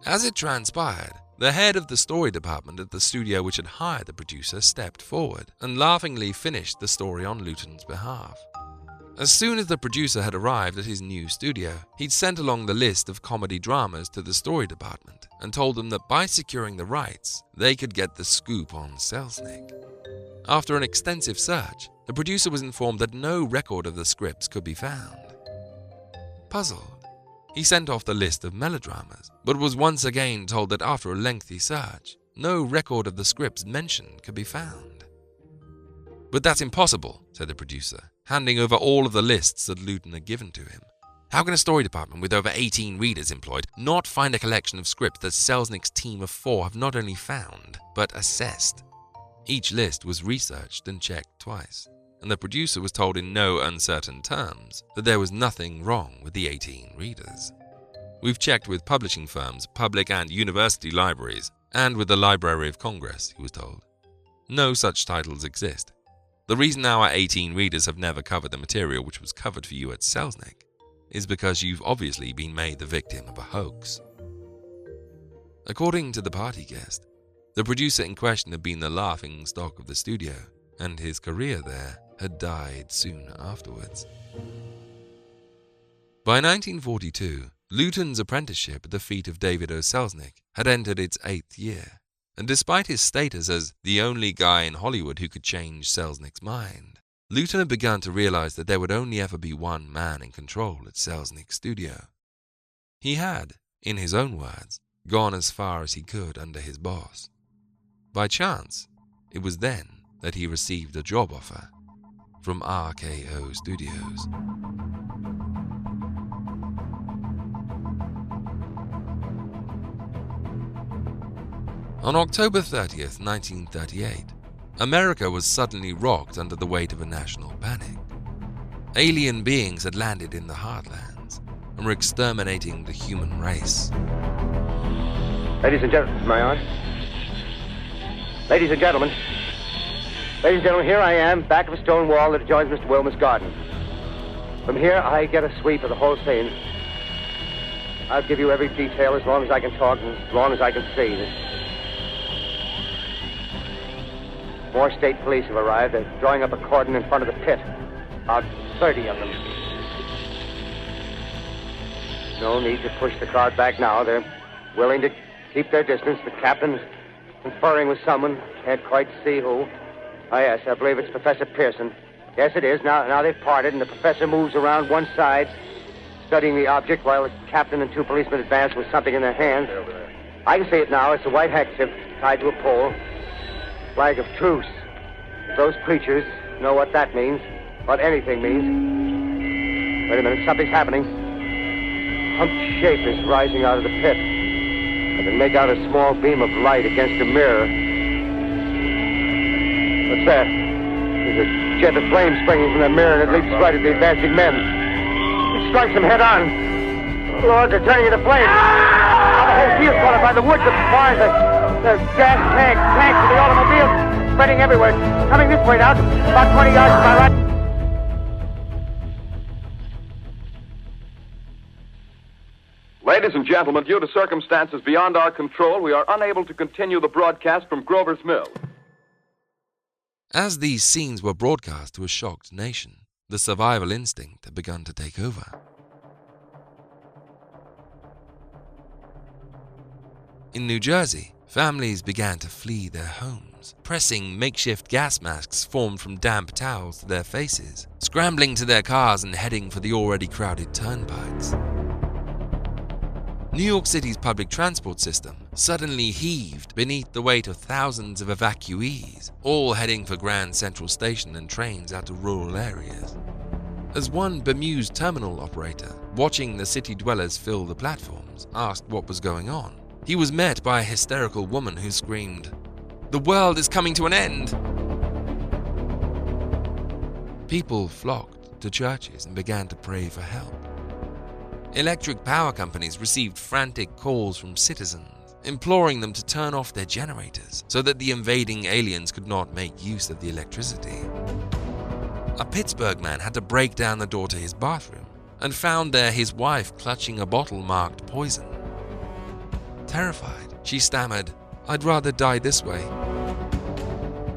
As it transpired, the head of the story department at the studio which had hired the producer stepped forward and laughingly finished the story on Lewton's behalf. As soon as the producer had arrived at his new studio, he'd sent along the list of comedy dramas to the story department and told them that by securing the rights, they could get the scoop on Selznick. After an extensive search, the producer was informed that no record of the scripts could be found. Puzzled, he sent off the list of melodramas, but was once again told that after a lengthy search, no record of the scripts mentioned could be found. "But that's impossible," said the producer, handing over all of the lists that Lewton had given to him. "How can a story department with over 18 readers employed not find a collection of scripts that Selznick's team of 4 have not only found, but assessed?" Each list was researched and checked twice, and the producer was told in no uncertain terms that there was nothing wrong with the 18 readers. We've checked with publishing firms, public and university libraries, and with the Library of Congress, he was told. No such titles exist. The reason our 18 readers have never covered the material which was covered for you at Selznick is because you've obviously been made the victim of a hoax. According to the party guest, the producer in question had been the laughing stock of the studio, and his career there had died soon afterwards. By 1942, Lewton's apprenticeship at the feet of David O. Selznick had entered its 8th year, and despite his status as the only guy in Hollywood who could change Selznick's mind, Lewton had begun to realize that there would only ever be one man in control at Selznick's studio. He had, in his own words, gone as far as he could under his boss. By chance, it was then that he received a job offer from RKO Studios. On October 30th, 1938, America was suddenly rocked under the weight of a national panic. Alien beings had landed in the heartlands and were exterminating the human race. Ladies and gentlemen, my aunt. Ladies and gentlemen. Ladies and gentlemen, here I am, back of a stone wall that adjoins Mr. Wilmer's garden. From here, I get a sweep of the whole scene. I'll give you every detail as long as I can talk and as long as I can see. More state police have arrived. They're drawing up a cordon in front of the pit. About 30 of them. No need to push the crowd back now. They're willing to keep their distance. The captain's conferring with someone. Can't quite see who. Oh, yes, I believe it's Professor Pearson. Yes, it is. Now they've parted, and the professor moves around one side, studying the object, while the captain and 2 policemen advance with something in their hands. I can see it now. It's a white handkerchief tied to a pole. Flag of truce. If those preachers know what that means, what anything means. Wait a minute, something's happening. A humped shape is rising out of the pit. I can make out a small beam of light against a mirror. What's that? There's a jet of flame springing from the mirror, and it leaps right at the advancing men. It strikes them head on. Oh, Lord, they're turning into flames. Now the whole field's caught up by the wood, the barns, the gas tanks of the automobiles spreading everywhere. Coming this way now, about 20 yards to my right. Ladies and gentlemen, due to circumstances beyond our control, we are unable to continue the broadcast from Grover's Mill. As these scenes were broadcast to a shocked nation, the survival instinct had begun to take over. In New Jersey, families began to flee their homes, pressing makeshift gas masks formed from damp towels to their faces, scrambling to their cars and heading for the already crowded turnpikes. New York City's public transport system suddenly heaved beneath the weight of thousands of evacuees, all heading for Grand Central Station and trains out to rural areas. As one bemused terminal operator, watching the city dwellers fill the platforms, asked what was going on, he was met by a hysterical woman who screamed, "The world is coming to an end!" People flocked to churches and began to pray for help. Electric power companies received frantic calls from citizens, imploring them to turn off their generators so that the invading aliens could not make use of the electricity. A Pittsburgh man had to break down the door to his bathroom and found there his wife clutching a bottle marked poison. Terrified, she stammered, "I'd rather die this way."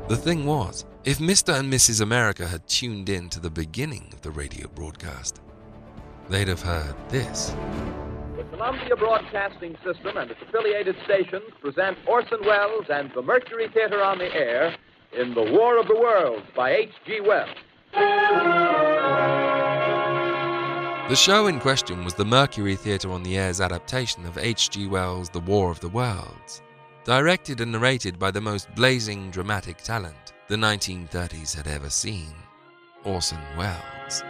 The thing was, if Mr. and Mrs. America had tuned in to the beginning of the radio broadcast, they'd have heard this. The Columbia Broadcasting System and its affiliated stations present Orson Welles and the Mercury Theater on the Air in The War of the Worlds by H.G. Wells. The show in question was the Mercury Theater on the Air's adaptation of H.G. Wells' The War of the Worlds, directed and narrated by the most blazing dramatic talent the 1930s had ever seen, Orson Welles.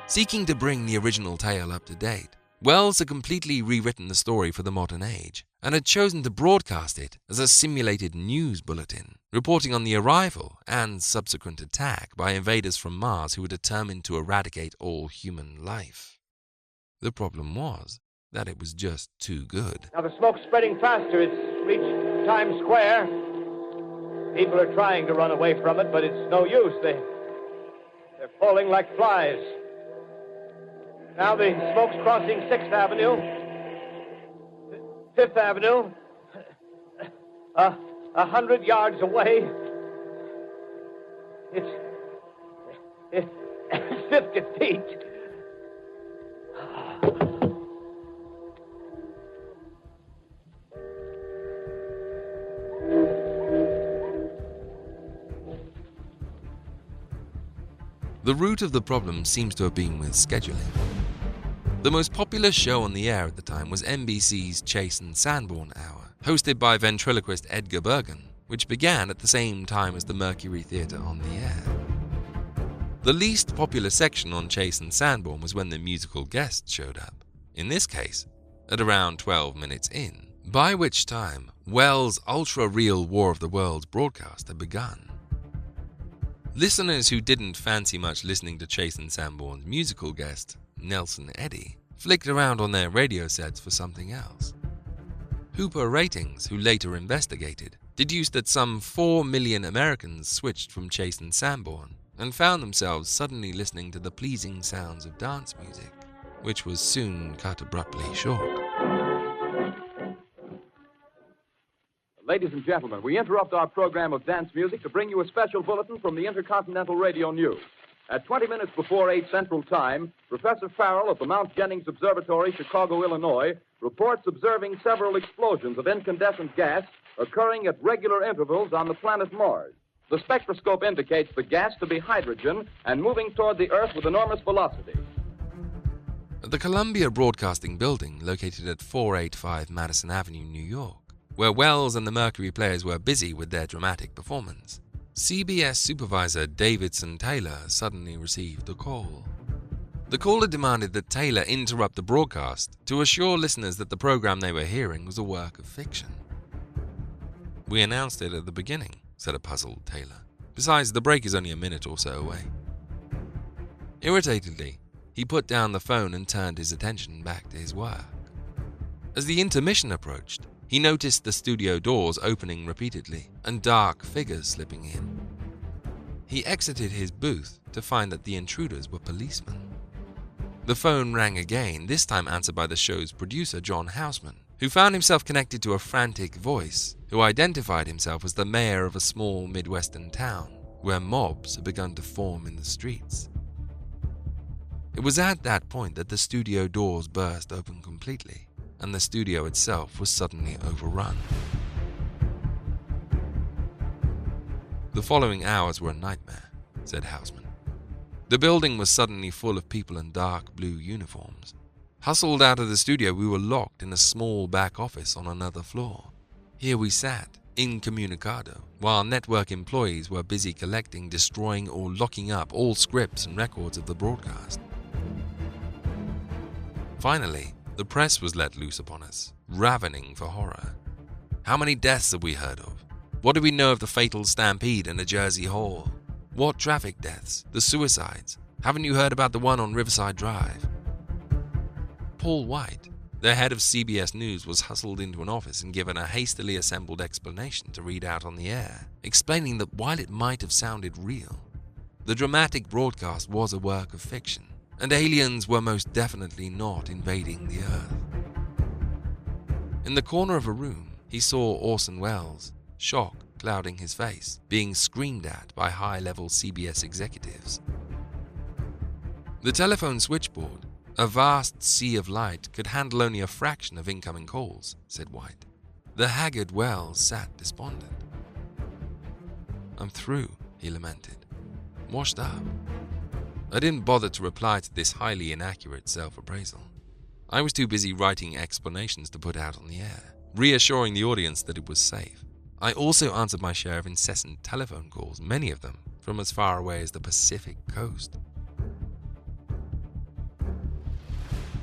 Seeking to bring the original tale up to date, Welles had completely rewritten the story for the modern age and had chosen to broadcast it as a simulated news bulletin, reporting on the arrival and subsequent attack by invaders from Mars who were determined to eradicate all human life. The problem was that it was just too good. Now the smoke's spreading faster. It's reached Times Square. People are trying to run away from it, but it's no use. They're falling like flies. Now the smoke's crossing 6th Avenue, 5th Avenue, 100 yards away. It's 50 feet. The root of the problem seems to have been with scheduling. The most popular show on the air at the time was NBC's Chase and Sanborn Hour, hosted by ventriloquist Edgar Bergen, which began at the same time as the Mercury Theatre on the air. The least popular section on Chase and Sanborn was when the musical guest showed up, in this case, at around 12 minutes in, by which time Wells' ultra-real War of the Worlds broadcast had begun. Listeners who didn't fancy much listening to Chase and Sanborn's musical guest, Nelson Eddy, flicked around on their radio sets for something else. Hooper Ratings, who later investigated, deduced that some 4 million Americans switched from Chase and Sanborn and found themselves suddenly listening to the pleasing sounds of dance music, which was soon cut abruptly short. Ladies and gentlemen, we interrupt our program of dance music to bring you a special bulletin from the Intercontinental Radio News. At 20 minutes before 8 Central Time, Professor Farrell of the Mount Jennings Observatory, Chicago, Illinois, reports observing several explosions of incandescent gas occurring at regular intervals on the planet Mars. The spectroscope indicates the gas to be hydrogen and moving toward the Earth with enormous velocity. At the Columbia Broadcasting Building, located at 485 Madison Avenue, New York, where Wells and the Mercury players were busy with their dramatic performance, CBS supervisor Davidson Taylor suddenly received a call. The caller demanded that Taylor interrupt the broadcast to assure listeners that the program they were hearing was a work of fiction. "We announced it at the beginning," said a puzzled Taylor. "Besides, the break is only a minute or so away." Irritatedly, he put down the phone and turned his attention back to his work. As the intermission approached, he noticed the studio doors opening repeatedly and dark figures slipping in. He exited his booth to find that the intruders were policemen. The phone rang again, this time answered by the show's producer, John Houseman, who found himself connected to a frantic voice who identified himself as the mayor of a small Midwestern town where mobs had begun to form in the streets. It was at that point that the studio doors burst open completely, and the studio itself was suddenly overrun. "The following hours were a nightmare," said Houseman. "The building was suddenly full of people in dark blue uniforms. Hustled out of the studio, we were locked in a small back office on another floor. Here we sat, incommunicado, while network employees were busy collecting, destroying, or locking up all scripts and records of the broadcast. Finally, the press was let loose upon us, ravening for horror. How many deaths have we heard of? What do we know of the fatal stampede in a Jersey Hall? What traffic deaths? The suicides? Haven't you heard about the one on Riverside Drive?" Paul White, the head of CBS News, was hustled into an office and given a hastily assembled explanation to read out on the air, explaining that while it might have sounded real, the dramatic broadcast was a work of fiction, and aliens were most definitely not invading the Earth. In the corner of a room, he saw Orson Welles, shock clouding his face, being screamed at by high-level CBS executives. The telephone switchboard, a vast sea of light, could handle only a fraction of incoming calls, said White. The haggard Wells sat despondent. "I'm through," he lamented. "Washed up." I didn't bother to reply to this highly inaccurate self-appraisal. I was too busy writing explanations to put out on the air, reassuring the audience that it was safe. I also answered my share of incessant telephone calls, many of them from as far away as the Pacific coast.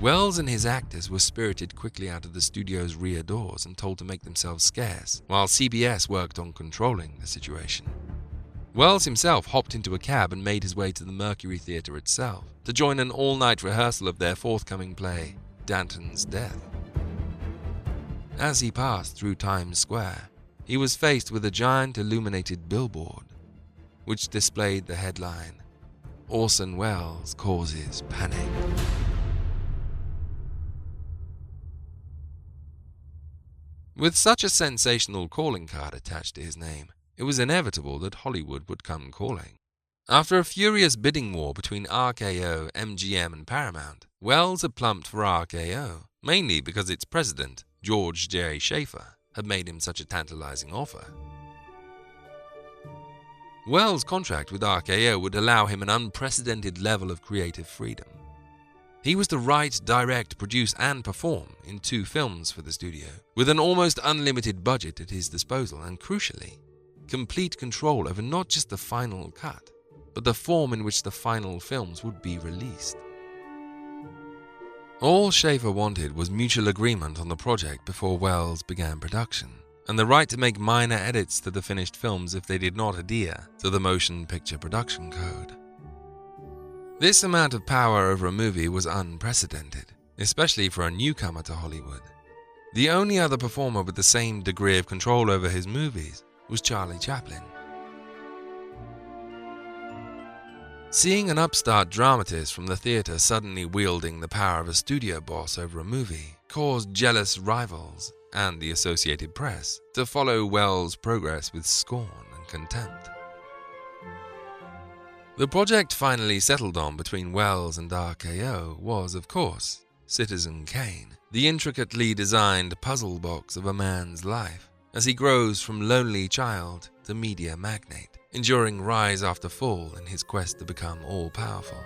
Wells and his actors were spirited quickly out of the studio's rear doors and told to make themselves scarce, while CBS worked on controlling the situation. Wells himself hopped into a cab and made his way to the Mercury Theatre itself to join an all-night rehearsal of their forthcoming play, Danton's death. As he passed through Times Square, he was faced with a giant illuminated billboard, which displayed the headline, "Orson Welles Causes Panic." With such a sensational calling card attached to his name, it was inevitable that Hollywood would come calling. After a furious bidding war between RKO, MGM, and Paramount, Welles had plumped for RKO, mainly because its president, George J. Schaefer, had made him such a tantalizing offer. Welles' contract with RKO would allow him an unprecedented level of creative freedom. He was to write, direct, produce, and perform in 2 films for the studio, with an almost unlimited budget at his disposal and, crucially, complete control over not just the final cut, but the form in which the final films would be released. All Schaefer wanted was mutual agreement on the project before Welles began production, and the right to make minor edits to the finished films if they did not adhere to the Motion Picture Production Code. This amount of power over a movie was unprecedented, especially for a newcomer to Hollywood. The only other performer with the same degree of control over his movies was Charlie Chaplin. Seeing an upstart dramatist from the theater suddenly wielding the power of a studio boss over a movie caused jealous rivals and the Associated Press to follow Welles' progress with scorn and contempt. The project finally settled on between Welles and RKO was, of course, Citizen Kane, the intricately designed puzzle box of a man's life as he grows from lonely child to media magnate, enduring rise after fall in his quest to become all-powerful.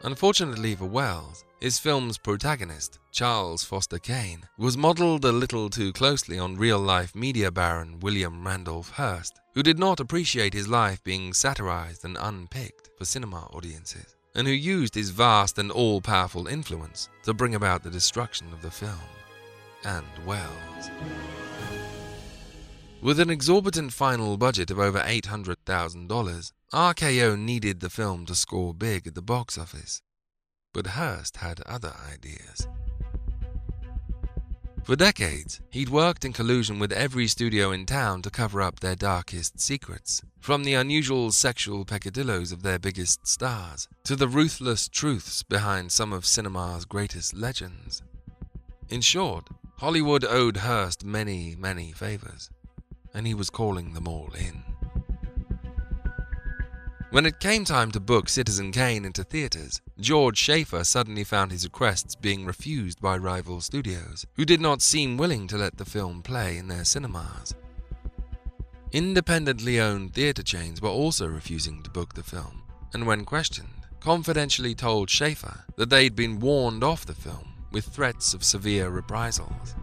Unfortunately for Welles, his film's protagonist, Charles Foster Kane, was modeled a little too closely on real-life media baron William Randolph Hearst, who did not appreciate his life being satirized and unpicked for cinema audiences, and who used his vast and all-powerful influence to bring about the destruction of the film and Welles. With an exorbitant final budget of over $800,000, RKO needed the film to score big at the box office. But Hearst had other ideas. For decades, he'd worked in collusion with every studio in town to cover up their darkest secrets, from the unusual sexual peccadillos of their biggest stars to the ruthless truths behind some of cinema's greatest legends. In short, Hollywood owed Hearst many, many favors, and he was calling them all in. When it came time to book Citizen Kane into theaters, George Schaefer suddenly found his requests being refused by rival studios, who did not seem willing to let the film play in their cinemas. Independently owned theater chains were also refusing to book the film, and when questioned, confidentially told Schaefer that they'd been warned off the film with threats of severe reprisals.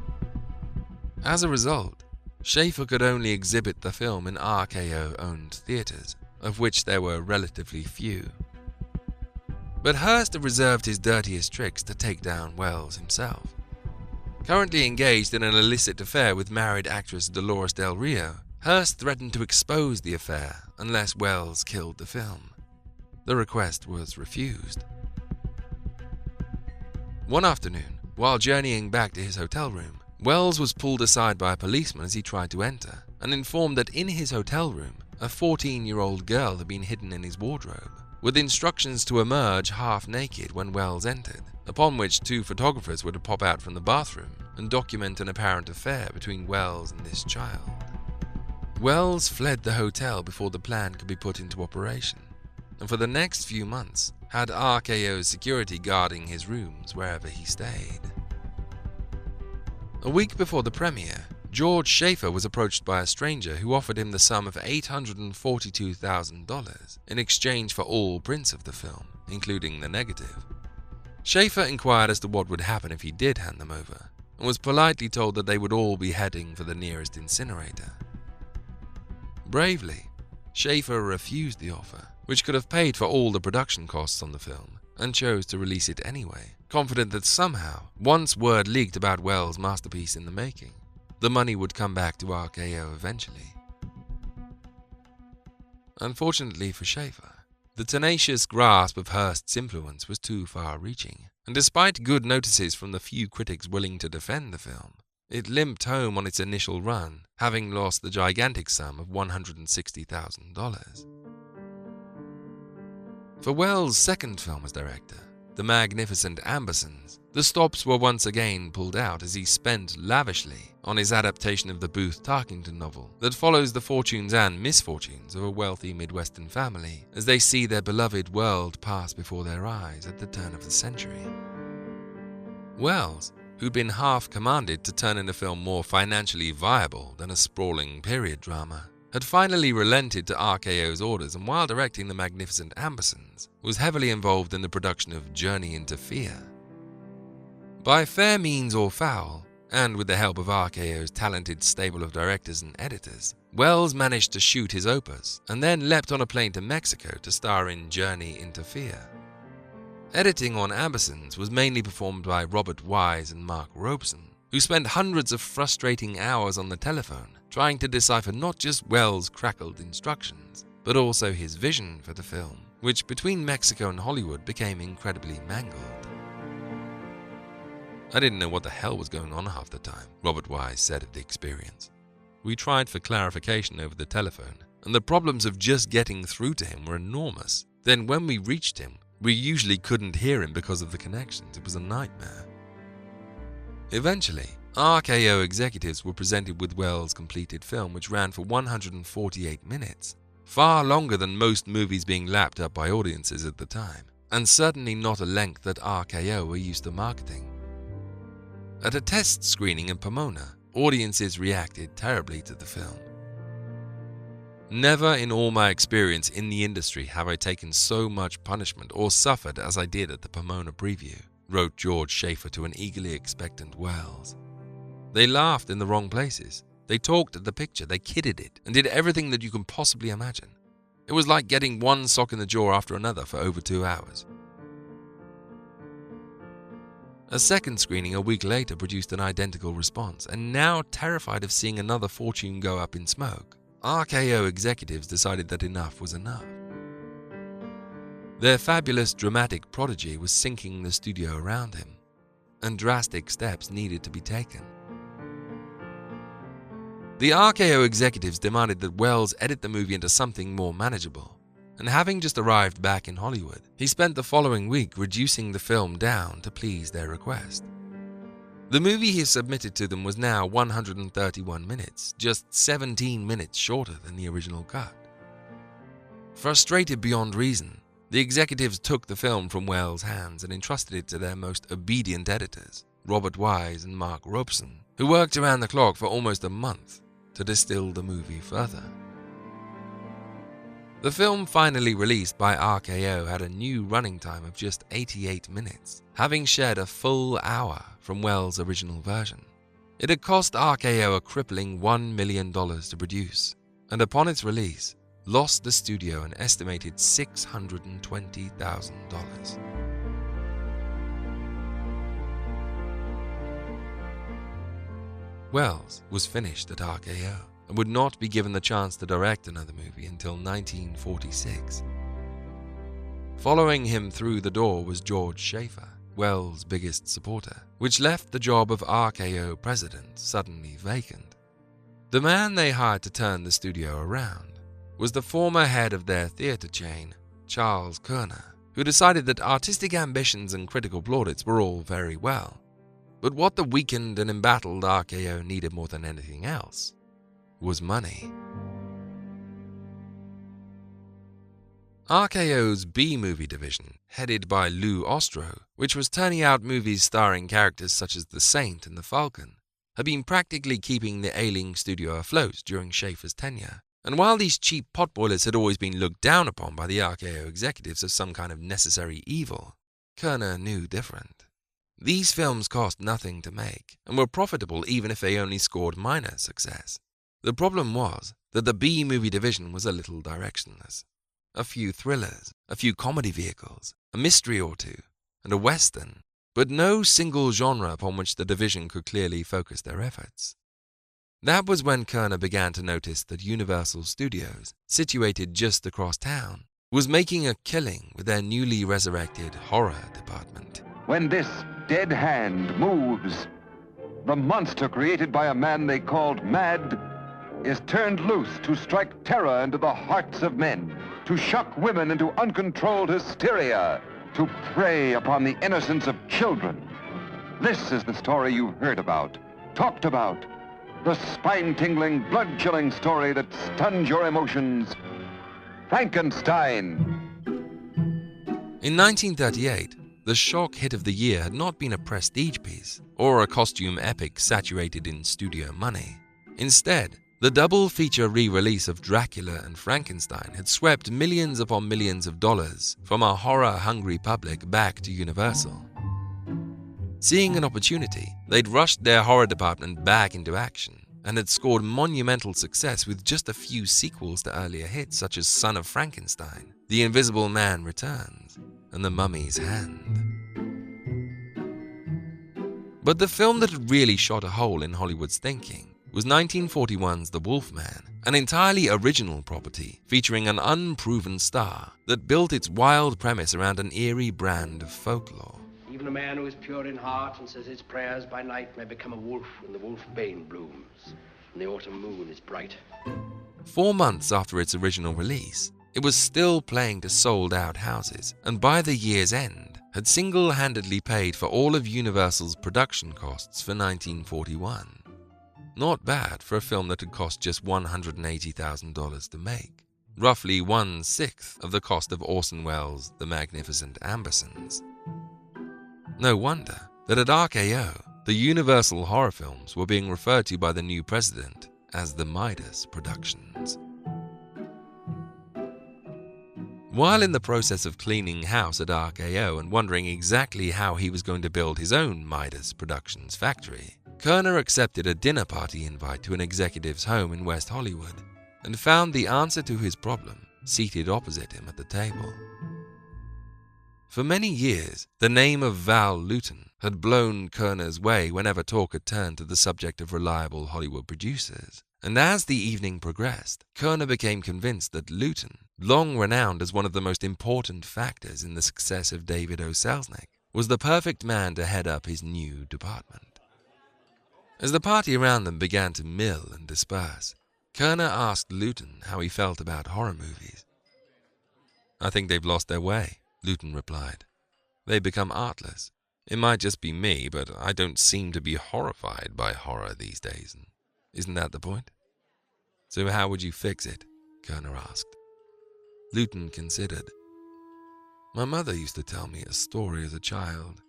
As a result, Schaefer could only exhibit the film in RKO-owned theaters, of which there were relatively few. But Hearst had reserved his dirtiest tricks to take down Welles himself. Currently engaged in an illicit affair with married actress Dolores Del Rio, Hearst threatened to expose the affair unless Welles killed the film. The request was refused. One afternoon, while journeying back to his hotel room, Welles was pulled aside by a policeman as he tried to enter, and informed that in his hotel room, a 14-year-old girl had been hidden in his wardrobe, with instructions to emerge half naked when Welles entered, upon which 2 photographers were to pop out from the bathroom and document an apparent affair between Welles and this child. Welles fled the hotel before the plan could be put into operation, and for the next few months had RKO's security guarding his rooms wherever he stayed. A week before the premiere, George Schaefer was approached by a stranger who offered him the sum of $842,000 in exchange for all prints of the film, including the negative. Schaefer inquired as to what would happen if he did hand them over, and was politely told that they would all be heading for the nearest incinerator. Bravely, Schaefer refused the offer, which could have paid for all the production costs on the film, and chose to release it anyway, confident that somehow, once word leaked about Welles' masterpiece in the making, the money would come back to RKO eventually. Unfortunately for Schaefer, the tenacious grasp of Hearst's influence was too far-reaching, and despite good notices from the few critics willing to defend the film, it limped home on its initial run, having lost the gigantic sum of $160,000. For Wells' second film as director, The Magnificent Ambersons, the stops were once again pulled out as he spent lavishly on his adaptation of the Booth Tarkington novel that follows the fortunes and misfortunes of a wealthy Midwestern family as they see their beloved world pass before their eyes at the turn of the century. Wells, who'd been half commanded to turn in a film more financially viable than a sprawling period drama, had finally relented to RKO's orders, and while directing The Magnificent Ambersons, was heavily involved in the production of Journey into Fear. By fair means or foul, and with the help of RKO's talented stable of directors and editors, Wells managed to shoot his opus, and then leapt on a plane to Mexico to star in Journey into Fear. Editing on Ambersons was mainly performed by Robert Wise and Mark Robeson, who spent hundreds of frustrating hours on the telephone trying to decipher not just Wells' crackled instructions, but also his vision for the film, which between Mexico and Hollywood became incredibly mangled. "I didn't know what the hell was going on half the time," Robert Wise said of the experience. "We tried for clarification over the telephone, and the problems of just getting through to him were enormous. Then when we reached him, we usually couldn't hear him because of the connections. It was a nightmare." Eventually, RKO executives were presented with Wells' completed film, which ran for 148 minutes, far longer than most movies being lapped up by audiences at the time, and certainly not a length that RKO were used to marketing. At a test screening in Pomona, audiences reacted terribly to the film. "Never in all my experience in the industry have I taken so much punishment or suffered as I did at the Pomona preview," wrote George Schaefer to an eagerly expectant Wells. "They laughed in the wrong places. They talked at the picture, they kidded it, and did everything that you can possibly imagine. It was like getting one sock in the jaw after another for over 2 hours." A second screening a week later produced an identical response, and now terrified of seeing another fortune go up in smoke, RKO executives decided that enough was enough. Their fabulous dramatic prodigy was sinking the studio around him, and drastic steps needed to be taken. The RKO executives demanded that Wells edit the movie into something more manageable, and having just arrived back in Hollywood, he spent the following week reducing the film down to please their request. The movie he submitted to them was now 131 minutes, just 17 minutes shorter than the original cut. Frustrated beyond reason, the executives took the film from Wells' hands and entrusted it to their most obedient editors, Robert Wise and Mark Robeson, who worked around the clock for almost a month to distill the movie further. The film finally released by RKO had a new running time of just 88 minutes, having shed a full hour from Wells' original version. It had cost RKO a crippling $1 million to produce, and upon its release, lost the studio an estimated $620,000. Wells was finished at RKO and would not be given the chance to direct another movie until 1946. Following him through the door was George Schaefer, Wells' biggest supporter, which left the job of RKO president suddenly vacant. The man they hired to turn the studio around was the former head of their theater chain, Charles Kerner, who decided that artistic ambitions and critical plaudits were all very well, but what the weakened and embattled RKO needed more than anything else was money. RKO's B-movie division, headed by Lou Ostro, which was turning out movies starring characters such as the Saint and the Falcon, had been practically keeping the ailing studio afloat during Schaefer's tenure. And while these cheap potboilers had always been looked down upon by the RKO executives as some kind of necessary evil, Kerner knew different. These films cost nothing to make, and were profitable even if they only scored minor success. The problem was that the B-movie division was a little directionless. A few thrillers, a few comedy vehicles, a mystery or two, and a western, but no single genre upon which the division could clearly focus their efforts. That was when Kerner began to notice that Universal Studios, situated just across town, was making a killing with their newly resurrected horror department. When this dead hand moves, the monster created by a man they called Mad is turned loose to strike terror into the hearts of men, to shock women into uncontrolled hysteria, to prey upon the innocence of children. This is the story you've heard about, talked about, the spine-tingling, blood-chilling story that stuns your emotions. Frankenstein. In 1938, the shock hit of the year had not been a prestige piece or a costume epic saturated in studio money. Instead, the double feature re-release of Dracula and Frankenstein had swept millions upon millions of dollars from a horror-hungry public back to Universal. Seeing an opportunity, they'd rushed their horror department back into action and had scored monumental success with just a few sequels to earlier hits such as Son of Frankenstein, The Invisible Man Returns, and The Mummy's Hand. But the film that had really shot a hole in Hollywood's thinking was 1941's The Wolfman, an entirely original property featuring an unproven star that built its wild premise around an eerie brand of folklore. Even a man who is pure in heart and says his prayers by night may become a wolf when the wolfbane blooms and the autumn moon is bright. 4 months after its original release, it was still playing to sold-out houses, and by the year's end, had single-handedly paid for all of Universal's production costs for 1941. Not bad for a film that had cost just $180,000 to make, roughly 1/6 of the cost of Orson Welles' The Magnificent Ambersons. No wonder that at RKO, the Universal horror films were being referred to by the new president as the Midas Productions. While in the process of cleaning house at RKO and wondering exactly how he was going to build his own Midas Productions factory, Kerner accepted a dinner party invite to an executive's home in West Hollywood and found the answer to his problem seated opposite him at the table. For many years, the name of Val Lewton had blown Kerner's way whenever talk had turned to the subject of reliable Hollywood producers. And as the evening progressed, Kerner became convinced that Lewton, long renowned as one of the most important factors in the success of David O. Selznick, was the perfect man to head up his new department. As the party around them began to mill and disperse, Kerner asked Lewton how he felt about horror movies. "I think they've lost their way," Lewton replied. "They've become artless. It might just be me, but I don't seem to be horrified by horror these days. Isn't that the point?" "So how would you fix it?" Kerner asked. Lewton considered. "My mother used to tell me a story as a child.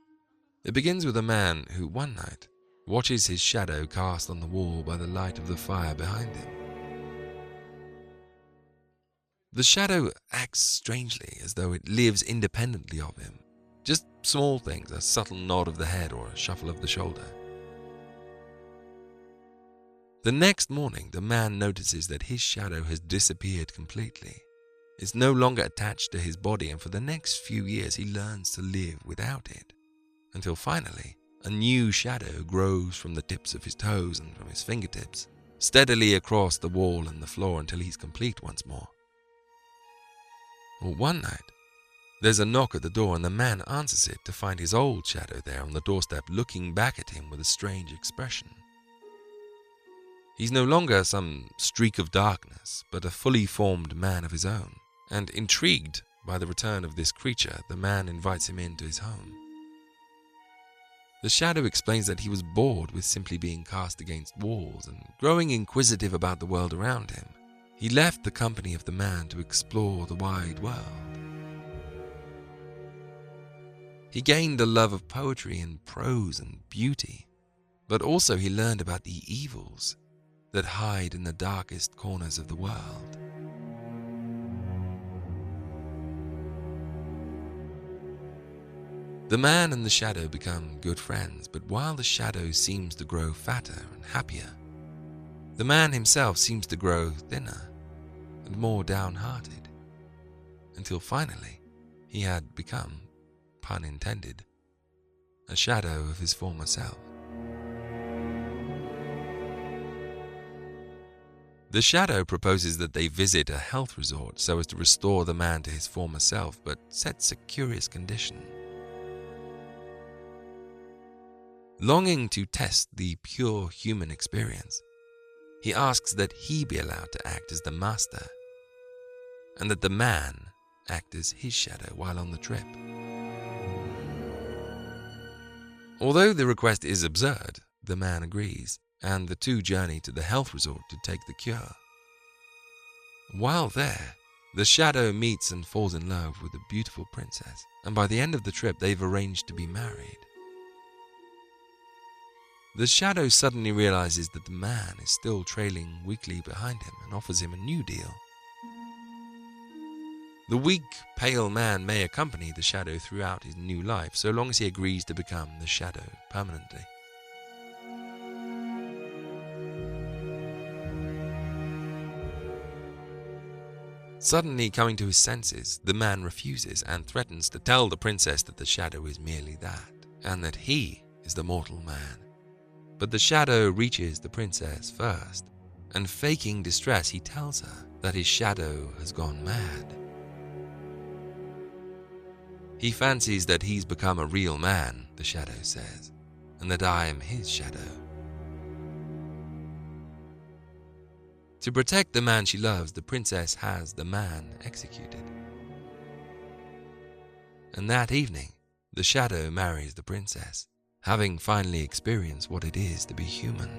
It begins with a man who, one night, watches his shadow cast on the wall by the light of the fire behind him. The shadow acts strangely, as though it lives independently of him. Just small things, a subtle nod of the head or a shuffle of the shoulder. The next morning, the man notices that his shadow has disappeared completely. It's no longer attached to his body, and for the next few years he learns to live without it. Until finally, a new shadow grows from the tips of his toes and from his fingertips, steadily across the wall and the floor until he's complete once more. Well, one night, there's a knock at the door and the man answers it to find his old shadow there on the doorstep looking back at him with a strange expression. He's no longer some streak of darkness, but a fully formed man of his own, and intrigued by the return of this creature, the man invites him into his home. The shadow explains that he was bored with simply being cast against walls, and growing inquisitive about the world around him, he left the company of the man to explore the wide world. He gained a love of poetry and prose and beauty, but also he learned about the evils that hide in the darkest corners of the world. The man and the shadow become good friends, but while the shadow seems to grow fatter and happier, the man himself seems to grow thinner and more downhearted, until finally he had become, pun intended, a shadow of his former self. The shadow proposes that they visit a health resort so as to restore the man to his former self, but sets a curious condition. Longing to test the pure human experience, he asks that he be allowed to act as the master, and that the man act as his shadow while on the trip. Although the request is absurd, the man agrees, and the two journey to the health resort to take the cure. While there, the shadow meets and falls in love with a beautiful princess, and by the end of the trip they've arranged to be married. The shadow suddenly realizes that the man is still trailing weakly behind him and offers him a new deal. The weak, pale man may accompany the shadow throughout his new life so long as he agrees to become the shadow permanently. Suddenly coming to his senses, the man refuses and threatens to tell the princess that the shadow is merely that, and that he is the mortal man. But the shadow reaches the princess first, and faking distress, he tells her that his shadow has gone mad. He fancies that he's become a real man, the shadow says, and that I am his shadow. To protect the man she loves, the princess has the man executed. And that evening, the shadow marries the princess, having finally experienced what it is to be human.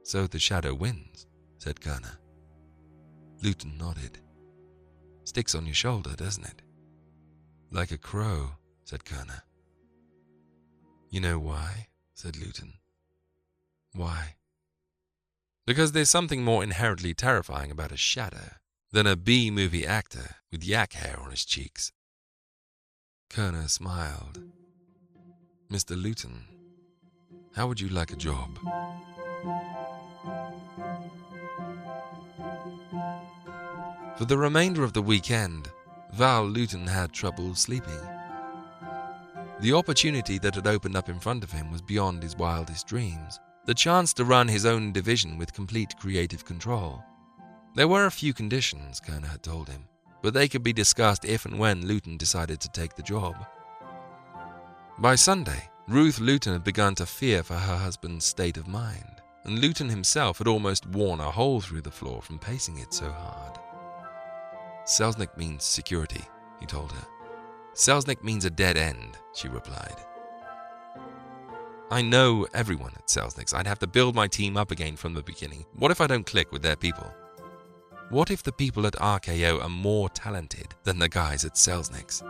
So the shadow wins, said Kerner. Lewton nodded. Sticks on your shoulder, doesn't it? Like a crow, said Kerner. You know why? Said Lewton. Why? Because there's something more inherently terrifying about a shadow than a B-movie actor with yak hair on his cheeks. Kerner smiled. Mr. Lewton, how would you like a job? For the remainder of the weekend, Val Lewton had trouble sleeping. The opportunity that had opened up in front of him was beyond his wildest dreams. The chance to run his own division with complete creative control. There were a few conditions, Kerner had told him, but they could be discussed if and when Lewton decided to take the job. By Sunday, Ruth Lewton had begun to fear for her husband's state of mind, and Lewton himself had almost worn a hole through the floor from pacing it so hard. Selznick means security, he told her. Selznick means a dead end, she replied. I know everyone at Selznick's. I'd have to build my team up again from the beginning. What if I don't click with their people? What if the people at RKO are more talented than the guys at Selznick's?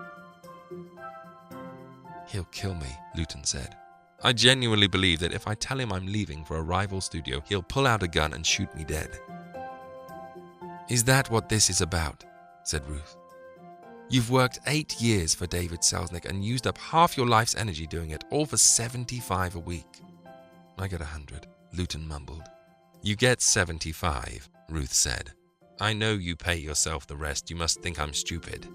He'll kill me, Lewton said. I genuinely believe that if I tell him I'm leaving for a rival studio, he'll pull out a gun and shoot me dead. Is that what this is about? Said Ruth. You've worked 8 years for David Selznick and used up half your life's energy doing it, all for $75 a week. I get 100, Lewton mumbled. You get 75, Ruth said. I know you pay yourself the rest. You must think I'm stupid.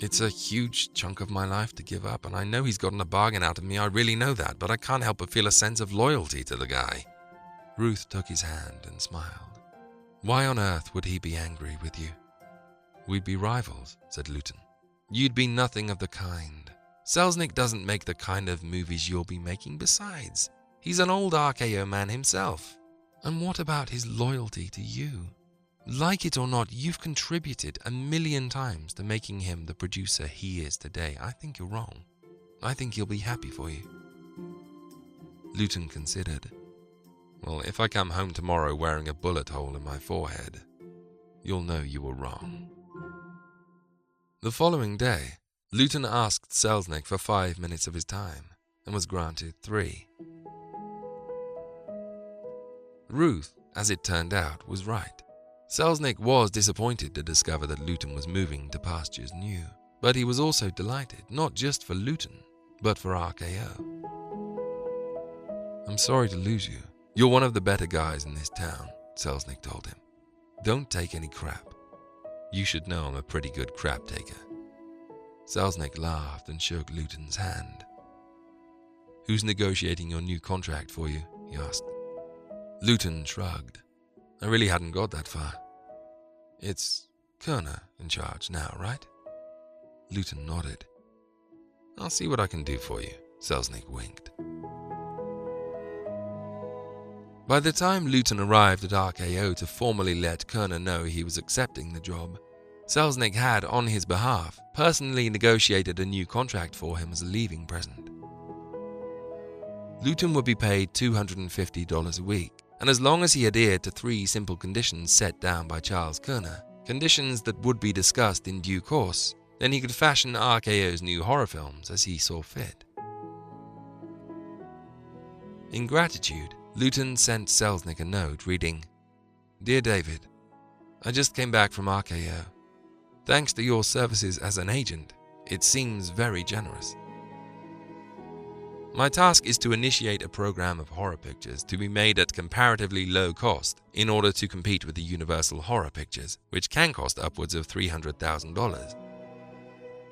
It's a huge chunk of my life to give up, and I know he's gotten a bargain out of me. I really know that, but I can't help but feel a sense of loyalty to the guy. Ruth took his hand and smiled. Why on earth would he be angry with you? We'd be rivals, said Lewton. You'd be nothing of the kind. Selznick doesn't make the kind of movies you'll be making. Besides, he's an old RKO man himself. And what about his loyalty to you? Like it or not, you've contributed 1,000,000 times to making him the producer he is today. I think you're wrong. I think he'll be happy for you. Lewton considered. Well, if I come home tomorrow wearing a bullet hole in my forehead, you'll know you were wrong. The following day, Lewton asked Selznick for 5 minutes of his time and was granted 3. Ruth, as it turned out, was right. Selznick was disappointed to discover that Lewton was moving to pastures new, but he was also delighted, not just for Lewton, but for RKO. I'm sorry to lose you. You're one of the better guys in this town, Selznick told him. Don't take any crap. You should know I'm a pretty good crap taker. Selznick laughed and shook Lewton's hand. Who's negotiating your new contract for you? He asked. Lewton shrugged. I really hadn't got that far. It's Kerner in charge now, right? Lewton nodded. I'll see what I can do for you, Selznick winked. By the time Lewton arrived at RKO to formally let Kerner know he was accepting the job, Selznick had, on his behalf, personally negotiated a new contract for him as a leaving present. Lewton would be paid $250 a week, and as long as he adhered to 3 simple conditions set down by Charles Kerner, conditions that would be discussed in due course, then he could fashion RKO's new horror films as he saw fit. In gratitude, Lewton sent Selznick a note reading, Dear David, I just came back from RKO. Thanks to your services as an agent, it seems very generous. My task is to initiate a program of horror pictures to be made at comparatively low cost in order to compete with the Universal horror pictures, which can cost upwards of $300,000.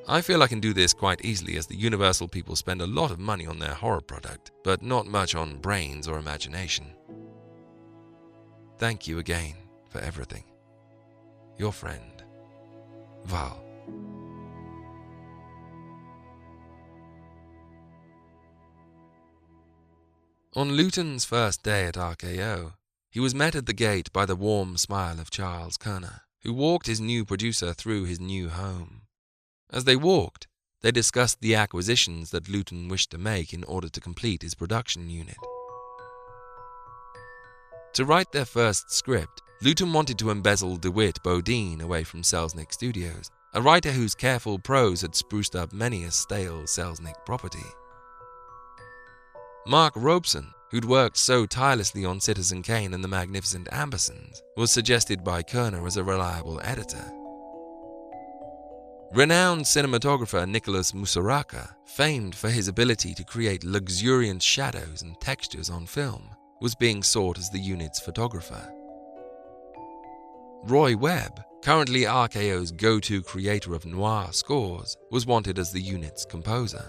I feel I can do this quite easily as the Universal people spend a lot of money on their horror product, but not much on brains or imagination. Thank you again for everything. Your friend, Val. On Lewton's first day at RKO, he was met at the gate by the warm smile of Charles Kerner, who walked his new producer through his new home. As they walked, they discussed the acquisitions that Lewton wished to make in order to complete his production unit. To write their first script, Lewton wanted to embezzle DeWitt Bodine away from Selznick Studios, a writer whose careful prose had spruced up many a stale Selznick property. Mark Robeson, who'd worked so tirelessly on Citizen Kane and The Magnificent Ambersons, was suggested by Kerner as a reliable editor. Renowned cinematographer Nicholas Musaraka, famed for his ability to create luxuriant shadows and textures on film, was being sought as the unit's photographer. Roy Webb, currently RKO's go-to creator of noir scores, was wanted as the unit's composer.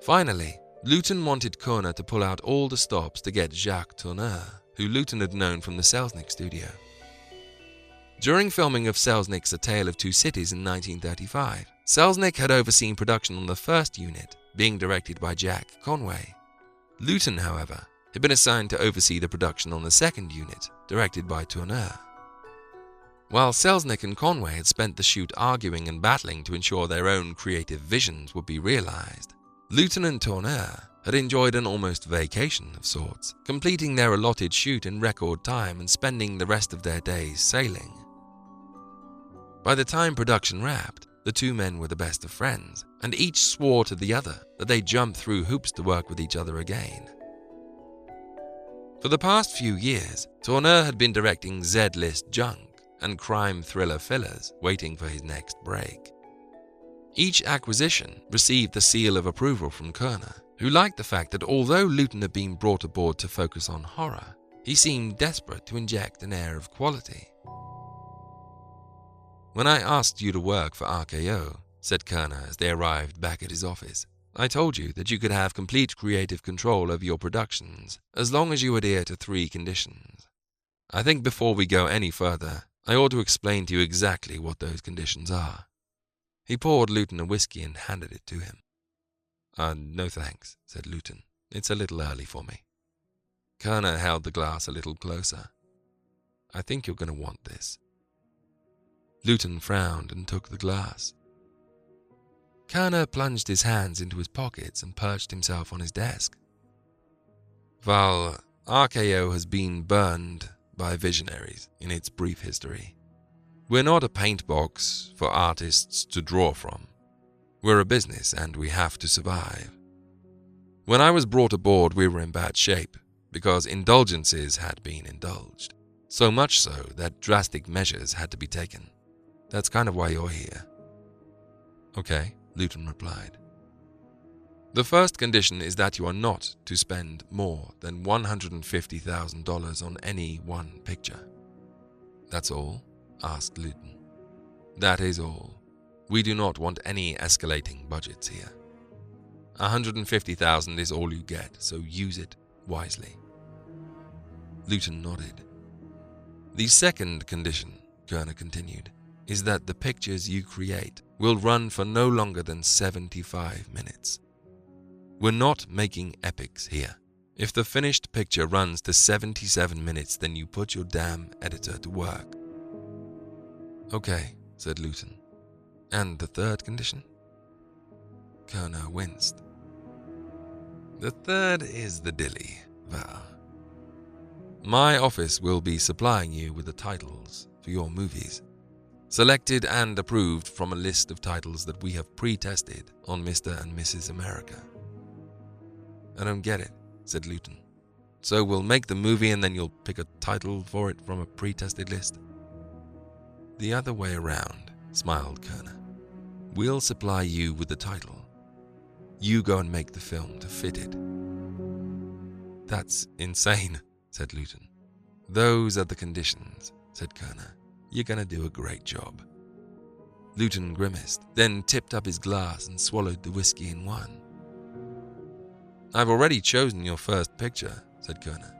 Finally, Lewton wanted Kerner to pull out all the stops to get Jacques Tourneur, who Lewton had known from the Selznick studio. During filming of Selznick's A Tale of Two Cities in 1935, Selznick had overseen production on the first unit, being directed by Jack Conway. Lewton, however, had been assigned to oversee the production on the second unit, directed by Tourneur. While Selznick and Conway had spent the shoot arguing and battling to ensure their own creative visions would be realized, Lewton and Tourneur had enjoyed an almost vacation of sorts, completing their allotted shoot in record time and spending the rest of their days sailing. By the time production wrapped, the two men were the best of friends, and each swore to the other that they'd jump through hoops to work with each other again. For the past few years, Tourneur had been directing Z-list junk and crime thriller fillers, waiting for his next break. Each acquisition received the seal of approval from Kerner, who liked the fact that although Lewton had been brought aboard to focus on horror, he seemed desperate to inject an air of quality. When I asked you to work for RKO, said Kerner as they arrived back at his office, I told you that you could have complete creative control over your productions as long as you adhere to 3 conditions. I think before we go any further, I ought to explain to you exactly what those conditions are. He poured Lewton a whiskey and handed it to him. No thanks, said Lewton. It's a little early for me. Kerner held the glass a little closer. I think you're going to want this. Lewton frowned and took the glass. Kerner plunged his hands into his pockets and perched himself on his desk. Val, RKO has been burned by visionaries in its brief history. We're not a paint box for artists to draw from. We're a business and we have to survive. When I was brought aboard, we were in bad shape because indulgences had been indulged. So much so that drastic measures had to be taken. That's kind of why you're here. Okay, Lewton replied. The first condition is that you are not to spend more than $150,000 on any one picture. That's all? Asked Lewton. That is all. We do not want any escalating budgets here. $150,000 is all you get, so use it wisely. Lewton nodded. The second condition, Kerner continued, is that the pictures you create will run for no longer than 75 minutes. We're not making epics here. If the finished picture runs to 77 minutes, then you put your damn editor to work. Okay, said Lewton. And the third condition? Kerner winced. The third is the dilly, Val. My office will be supplying you with the titles for your movies, selected and approved from a list of titles that we have pre-tested on Mr. and Mrs. America. I don't get it, said Lewton. So we'll make the movie and then you'll pick a title for it from a pre-tested list? The other way around, smiled Kerner. We'll supply you with the title. You go and make the film to fit it. That's insane, said Lewton. Those are the conditions, said Kerner. You're gonna do a great job. Lewton grimaced, then tipped up his glass and swallowed the whiskey in one. I've already chosen your first picture, said Kerner.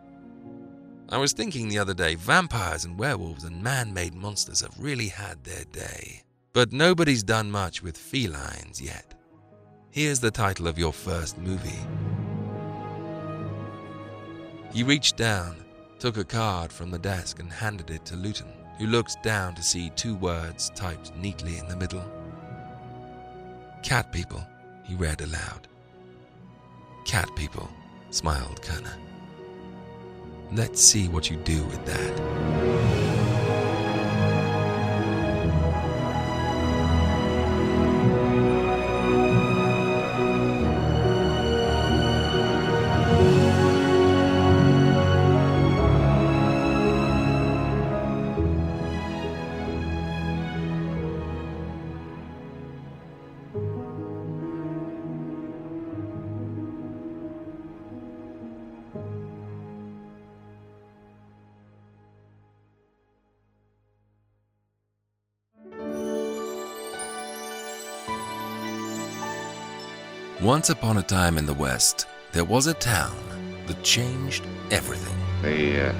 I was thinking the other day, vampires and werewolves and man-made monsters have really had their day. But nobody's done much with felines yet. Here's the title of your first movie. He reached down, took a card from the desk and handed it to Lewton, who looked down to see 2 words typed neatly in the middle. Cat people, he read aloud. Cat people, smiled Kerner. Let's see what you do with that. Once upon a time in the West, there was a town that changed everything. The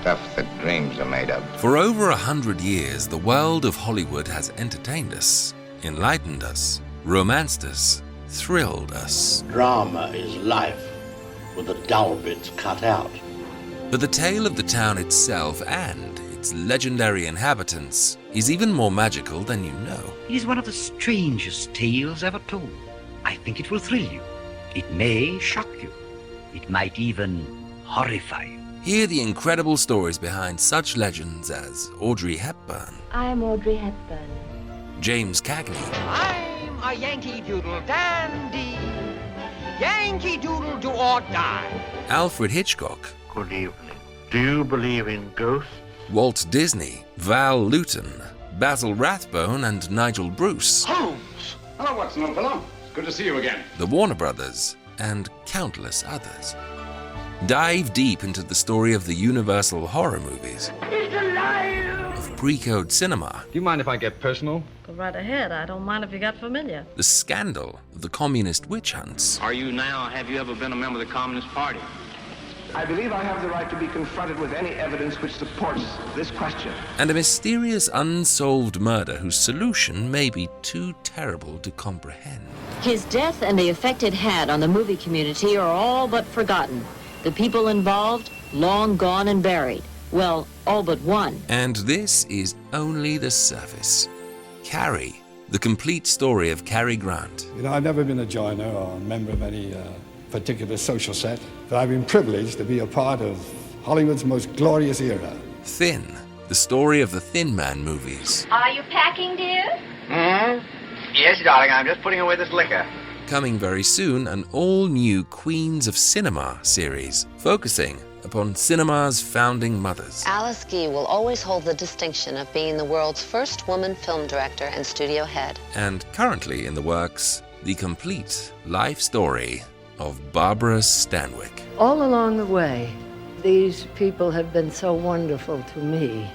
stuff that dreams are made of. For over 100 years, the world of Hollywood has entertained us, enlightened us, romanced us, thrilled us. Drama is life, with the dull bits cut out. But the tale of the town itself and its legendary inhabitants is even more magical than you know. It is one of the strangest tales ever told. I think it will thrill you. It may shock you. It might even horrify you. Hear the incredible stories behind such legends as Audrey Hepburn. I'm Audrey Hepburn. James Cagney. I'm a Yankee Doodle dandy. Yankee Doodle do or die. Alfred Hitchcock. Good evening. Do you believe in ghosts? Walt Disney. Val Lewton. Basil Rathbone and Nigel Bruce. Holmes! Hello, Watson. Hello. Good to see you again. The Warner Brothers, and countless others. Dive deep into the story of the Universal horror movies. It's alive! Of pre-code cinema. Do you mind if I get personal? Go right ahead. I don't mind if you got familiar. The scandal of the communist witch hunts. Have you ever been a member of the Communist Party? I believe I have the right to be confronted with any evidence which supports this question. And a mysterious unsolved murder whose solution may be too terrible to comprehend. His death and the effect it had on the movie community are all but forgotten. The people involved, long gone and buried. Well, all but one. And this is only the surface. Carrie, the complete story of Cary Grant. You know, I've never been a joiner or a member of any particular social set, but I've been privileged to be a part of Hollywood's most glorious era. Thin, the story of the Thin Man movies. Are you packing, dear? Yes, darling, I'm just putting away this liquor. Coming very soon, an all-new Queens of Cinema series, focusing upon cinema's founding mothers. Alice Guy will always hold the distinction of being the world's first woman film director and studio head. And currently in the works, the complete life story of Barbara Stanwyck. All along the way, these people have been so wonderful to me.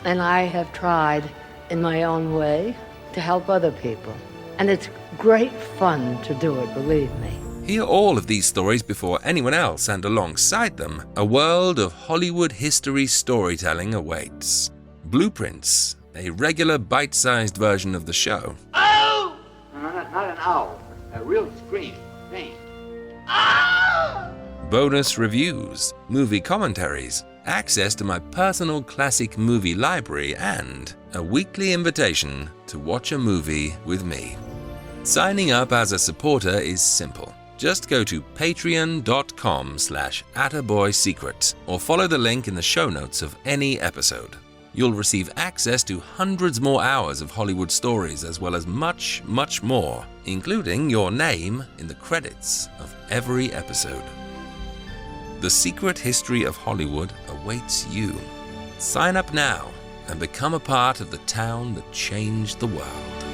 And I have tried, in my own way, to help other people. And it's great fun to do it, believe me. Hear all of these stories before anyone else, and alongside them, a world of Hollywood history storytelling awaits. Blueprints, a regular bite-sized version of the show. Oh! No, not an owl. A real scream. Pain. Bonus reviews, movie commentaries, access to my personal classic movie library, and a weekly invitation to watch a movie with me. Signing up as a supporter is simple. Just go to patreon.com/attaboysecret or follow the link in the show notes of any episode. You'll receive access to hundreds more hours of Hollywood stories, as well as much, much more, including your name in the credits of every episode. The secret history of Hollywood awaits you. Sign up now and become a part of the town that changed the world.